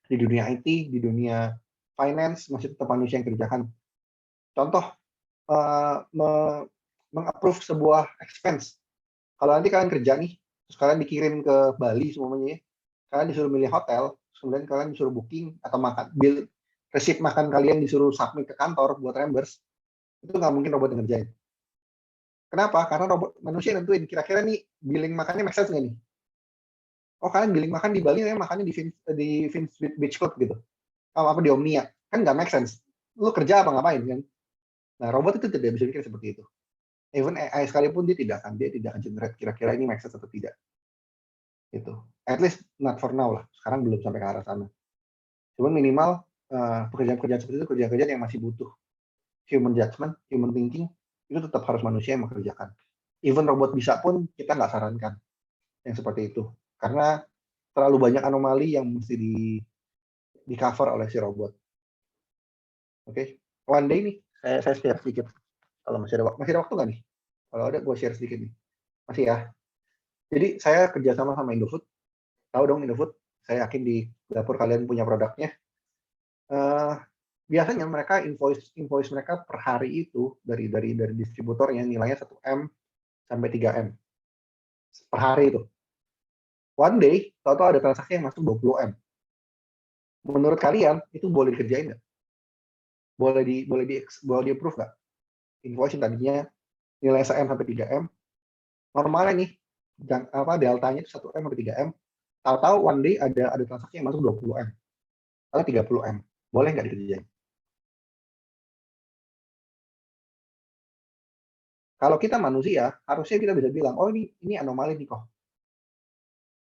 di dunia IT, di dunia finance, masih tetap manusia yang kerjakan. Contoh, meng-approve sebuah expense. Kalau nanti kalian kerja nih, terus kalian dikirim ke Bali semuanya, kalian disuruh milih hotel, kemudian kalian disuruh booking atau makan, receipt makan kalian disuruh submit ke kantor buat reimburse, itu nggak mungkin robot yang ngerjain. Kenapa? Karena robot manusia nentuin kira-kira nih billing makannya make sense nggak nih? Oh, kalian billing makan di Bali, makannya di Vince Beach Club gitu. Apa di Omnia? Kan nggak make sense. Lu kerja apa ngapain kan? Nah, robot itu tidak bisa pikir seperti itu. Even AI sekalipun dia tidak akan generate kira-kira ini make sense atau tidak. Itu. At least not for now lah. Sekarang belum sampai ke arah sana. Cuman minimal pekerjaan-pekerjaan seperti itu kerjaan-kerjaan yang masih butuh human judgment, human thinking, itu tetap harus manusia yang mengerjakan. Even robot bisa pun kita nggak sarankan yang seperti itu. Karena terlalu banyak anomali yang mesti di cover oleh si robot. Oke, one day nih saya share sedikit. Kalau masih ada waktu nggak nih? Kalau ada, gue share sedikit nih. Masih ya. Jadi saya kerjasama sama Indofood. Tahu dong Indofood? Saya yakin di dapur kalian punya produknya. Biasanya mereka invoice mereka per hari itu dari distributornya nilainya 1M sampai 3M per hari itu. One day, tahu-tahu ada transaksi yang masuk 20M. Menurut kalian itu boleh dikerjain nggak? Boleh di approve nggak? Invoice yang tadinya nilai 1M sampai 3M, normalnya nih deltanya itu 1M sampai 3M. Tahu-tahu one day ada transaksi yang masuk 20M atau 30M. Boleh nggak dikerjain? Kalau kita manusia, harusnya kita bisa bilang, oh ini anomali nih kok.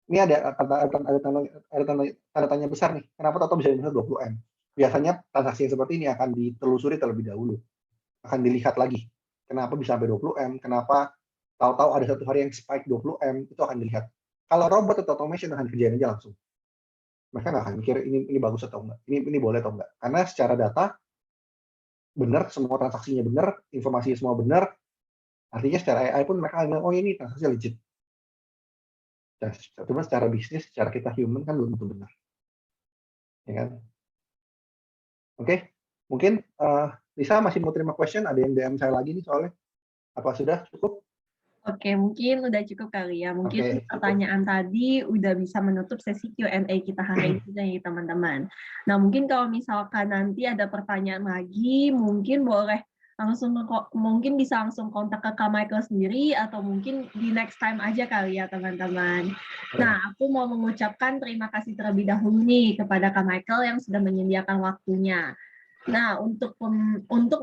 Ini ada tanda tanya besar nih. Kenapa tahu bisa bisa 20M? Biasanya transaksi yang seperti ini akan ditelusuri terlebih dahulu. Akan dilihat lagi. Kenapa bisa sampai 20M? Kenapa tahu-tahu ada satu hari yang spike 20M? Itu akan dilihat. Kalau robot atau automation akan kerjain aja langsung. Mereka nggak akan mikir ini bagus atau enggak. Ini boleh atau enggak. Karena secara data, benar, semua transaksinya benar, informasinya semua benar. Artinya secara AI pun mereka bilang, oh ini transaksi legit. Cuma secara bisnis, secara kita human kan belum tentu benar. Ya kan? Oke, mungkin Lisa masih mau terima question, ada yang DM saya lagi nih soalnya. Apa sudah cukup? Oke, mungkin udah cukup kali ya. Mungkin Oke, pertanyaan tadi udah bisa menutup sesi Q&A kita hari ini nih teman-teman. Nah, mungkin kalau misalkan nanti ada pertanyaan lagi, mungkin boleh mungkin bisa langsung kontak ke Kak Michael sendiri atau mungkin di next time aja kali ya teman-teman. Nah, aku mau mengucapkan terima kasih terlebih dahulu nih kepada Kak Michael yang sudah menyediakan waktunya. Nah, untuk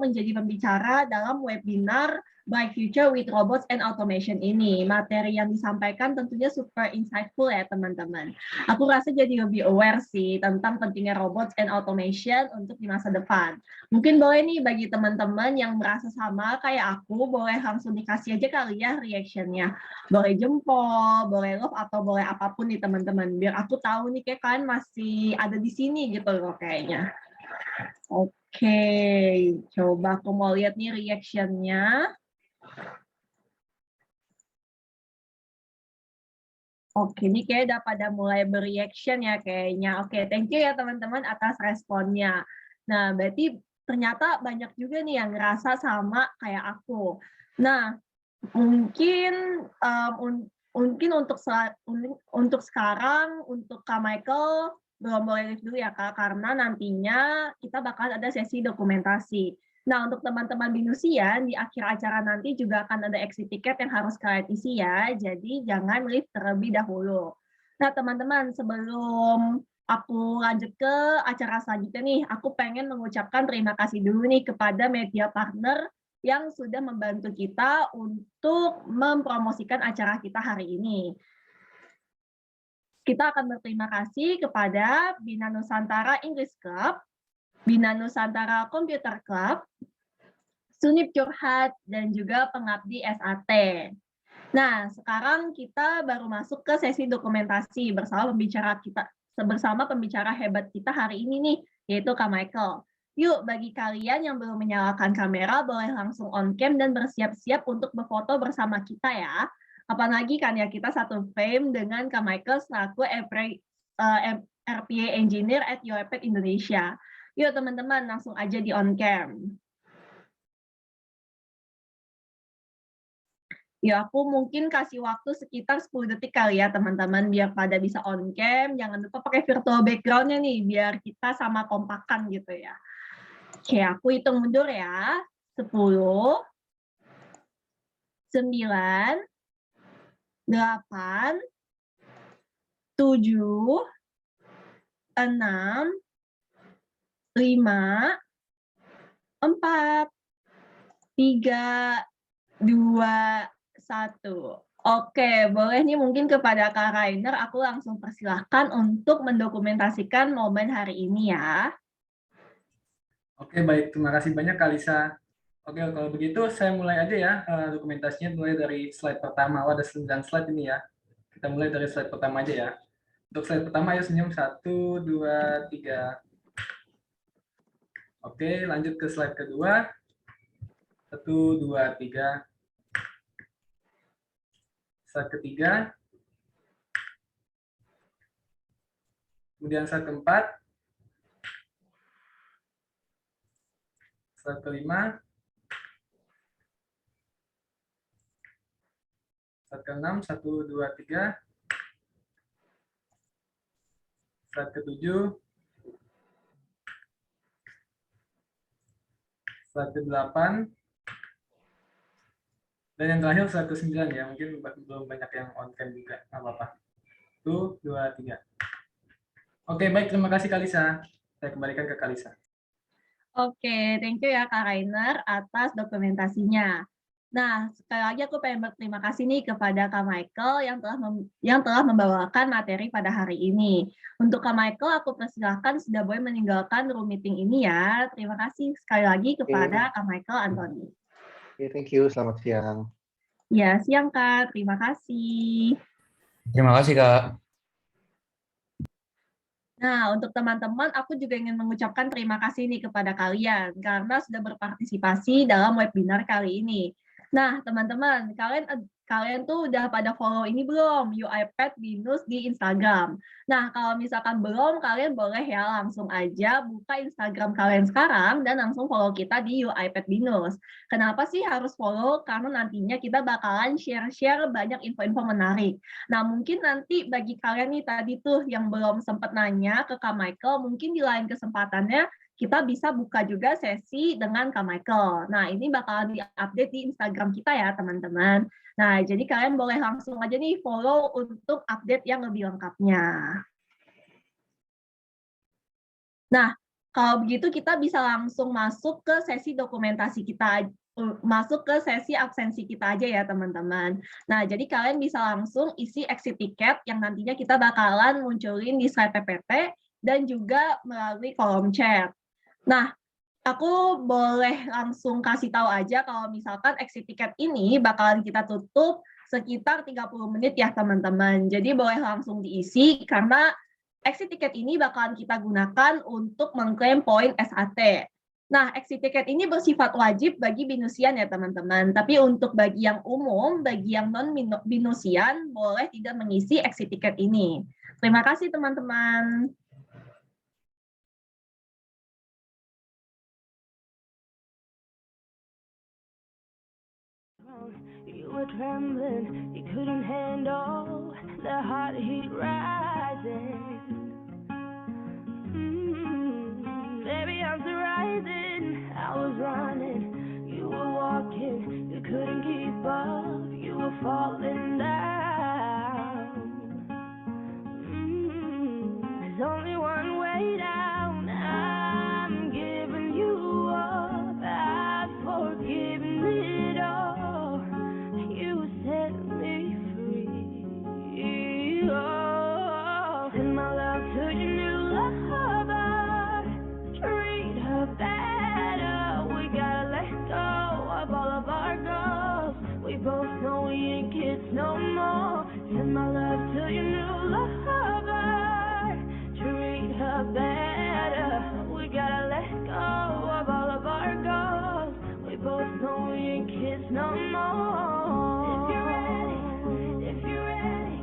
menjadi pembicara dalam webinar Bright Future with Robots and Automation ini, materi yang disampaikan tentunya super insightful ya teman-teman. Aku rasa jadi lebih aware sih tentang pentingnya robots and automation untuk di masa depan. Mungkin boleh nih bagi teman-teman yang merasa sama kayak aku, boleh langsung dikasih aja kali ya reaction-nya. Boleh jempol, boleh love, atau boleh apapun nih teman-teman. Biar aku tahu nih kayak kalian masih ada di sini gitu loh kayaknya. Oke, coba aku mau lihat nih reaction-nya. Oke, ini kayak udah pada mulai bereaction ya kayaknya. Oke, thank you ya teman-teman atas responnya. Nah, berarti ternyata banyak juga nih yang ngerasa sama kayak aku. Nah, mungkin untuk sekarang, untuk Kak Michael, belum boleh live dulu ya Kak, karena nantinya kita bakal ada sesi dokumentasi. Nah, untuk teman-teman Binusian, di akhir acara nanti juga akan ada exit ticket yang harus kalian isi ya, jadi jangan live terlebih dahulu. Nah, teman-teman, sebelum aku lanjut ke acara selanjutnya nih, aku pengen mengucapkan terima kasih dulu nih kepada media partner yang sudah membantu kita untuk mempromosikan acara kita hari ini. Kita akan berterima kasih kepada Bina Nusantara English Club, Bina Nusantara Computer Club, Sunip Curhat, dan juga Pengabdi SAT. Nah, sekarang kita baru masuk ke sesi dokumentasi bersama pembicara hebat kita hari ini nih, yaitu Kak Michael. Yuk, bagi kalian yang belum menyalakan kamera, boleh langsung on cam dan bersiap-siap untuk berfoto bersama kita ya. Apalagi kan ya kita satu frame dengan Kak Michael selaku RPA Engineer at UiPath Indonesia. Yuk teman-teman, langsung aja di on cam. Ya, aku mungkin kasih waktu sekitar 10 detik kali ya teman-teman, biar pada bisa on cam. Jangan lupa pakai virtual background-nya nih, biar kita sama kompakan gitu ya. Oke, aku hitung mundur ya. 10, 9, 8, 7, 6, 5, 4, 3, 2, 1. Oke, boleh nih mungkin kepada Kak Rainer, aku langsung persilahkan untuk mendokumentasikan momen hari ini ya. Oke, baik. Terima kasih banyak, Kak Lisa. Oke, kalau begitu saya mulai aja ya dokumentasinya, mulai dari slide pertama. Oh, ada 9 slide ini ya. Kita mulai dari slide pertama aja ya. Untuk slide pertama, ayo senyum. 1, 2, 3. Oke, lanjut ke slide kedua. 1, 2, 3. Slide ketiga. Kemudian slide keempat. Slide kelima. Slide ke-6, 1, 2, 3. Slide ke-7. Slide ke-8. Dan yang terakhir 109 ya, mungkin belum banyak yang on cam juga, nggak apa-apa. 1, 2, 3. Oke, baik, terima kasih Kalisa. Saya kembalikan ke Kalisa. Oke, thank you ya Kak Rainer atas dokumentasinya. Nah, sekali lagi aku pengen berterima kasih nih kepada Kak Michael yang telah membawakan materi pada hari ini. Untuk Kak Michael, aku persilahkan sudah boleh meninggalkan room meeting ini ya. Terima kasih sekali lagi kepada Kak Michael Anthony. Oke, thank you. Selamat siang. Ya, siang Kak. Terima kasih. Terima kasih, Kak. Nah, untuk teman-teman, aku juga ingin mengucapkan terima kasih nih kepada kalian karena sudah berpartisipasi dalam webinar kali ini. Nah, teman-teman, kalian tuh udah pada follow ini belum? UiPath Binus di Instagram. Nah, kalau misalkan belum, kalian boleh ya langsung aja buka Instagram kalian sekarang dan langsung follow kita di UiPath Binus. Kenapa sih harus follow? Karena nantinya kita bakalan share-share banyak info-info menarik. Nah, mungkin nanti bagi kalian nih tadi tuh yang belum sempat nanya ke Kak Michael, mungkin di lain kesempatannya kita bisa buka juga sesi dengan Kak Michael. Nah, ini bakalan di-update di Instagram kita ya, teman-teman. Nah, jadi kalian boleh langsung aja nih follow untuk update yang lebih lengkapnya. Nah, kalau begitu kita bisa langsung masuk ke sesi dokumentasi kita, masuk ke sesi absensi kita aja ya, teman-teman. Nah, jadi kalian bisa langsung isi exit ticket yang nantinya kita bakalan munculin di slide PPT dan juga melalui kolom chat. Nah, aku boleh langsung kasih tahu aja kalau misalkan exit ticket ini bakalan kita tutup sekitar 30 menit ya teman-teman. Jadi boleh langsung diisi karena exit ticket ini bakalan kita gunakan untuk mengklaim poin SAT. Nah, exit ticket ini bersifat wajib bagi binusian ya teman-teman. Tapi untuk bagi yang umum, bagi yang non-binusian, boleh tidak mengisi exit ticket ini. Terima kasih teman-teman. You were trembling, you couldn't handle the hot heat rising. Baby, I'm rising. I was running, you were walking, you couldn't keep up, you were falling down. There's only one way down. I'm giving you up. I've forgiven it all. You set me free. Oh, send my love to your new lover. Treat her better. We gotta let go of all of our goals. We both know we ain't kids no more. Send my love to your new lover. Treat her better. We gotta let go of all of our goals. We both know we ain't kids no more. If you're ready, if you're ready,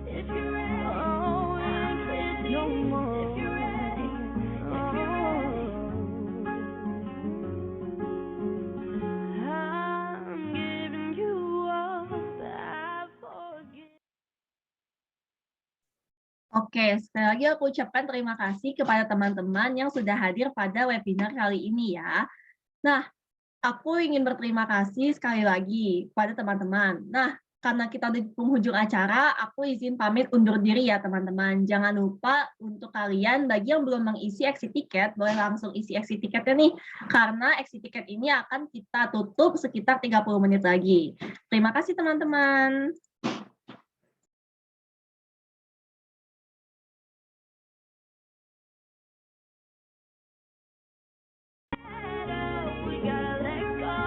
if you're ready, oh, we ain't kids no more. If you're ready, if you're ready, I'm giving you up. I forgive. Oke, sekali lagi aku ucapkan terima kasih kepada teman-teman yang sudah hadir pada webinar kali ini ya. Nah, aku ingin berterima kasih sekali lagi kepada teman-teman. Nah, karena kita di penghujung acara, aku izin pamit undur diri ya teman-teman. Jangan lupa untuk kalian bagi yang belum mengisi exit ticket, boleh langsung isi exit ticketnya nih. Karena exit ticket ini akan kita tutup sekitar 30 menit lagi. Terima kasih teman-teman. We gotta let go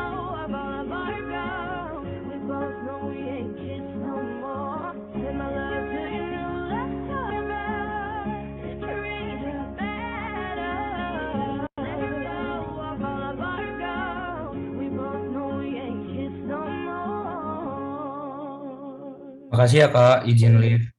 of all of our goals. We both know we ain't kids no more. Send my love to your new lover. Treat her better. Let go of all of our goals. We both know we ain't kids no more. Makasih ya, Kak. Izin live.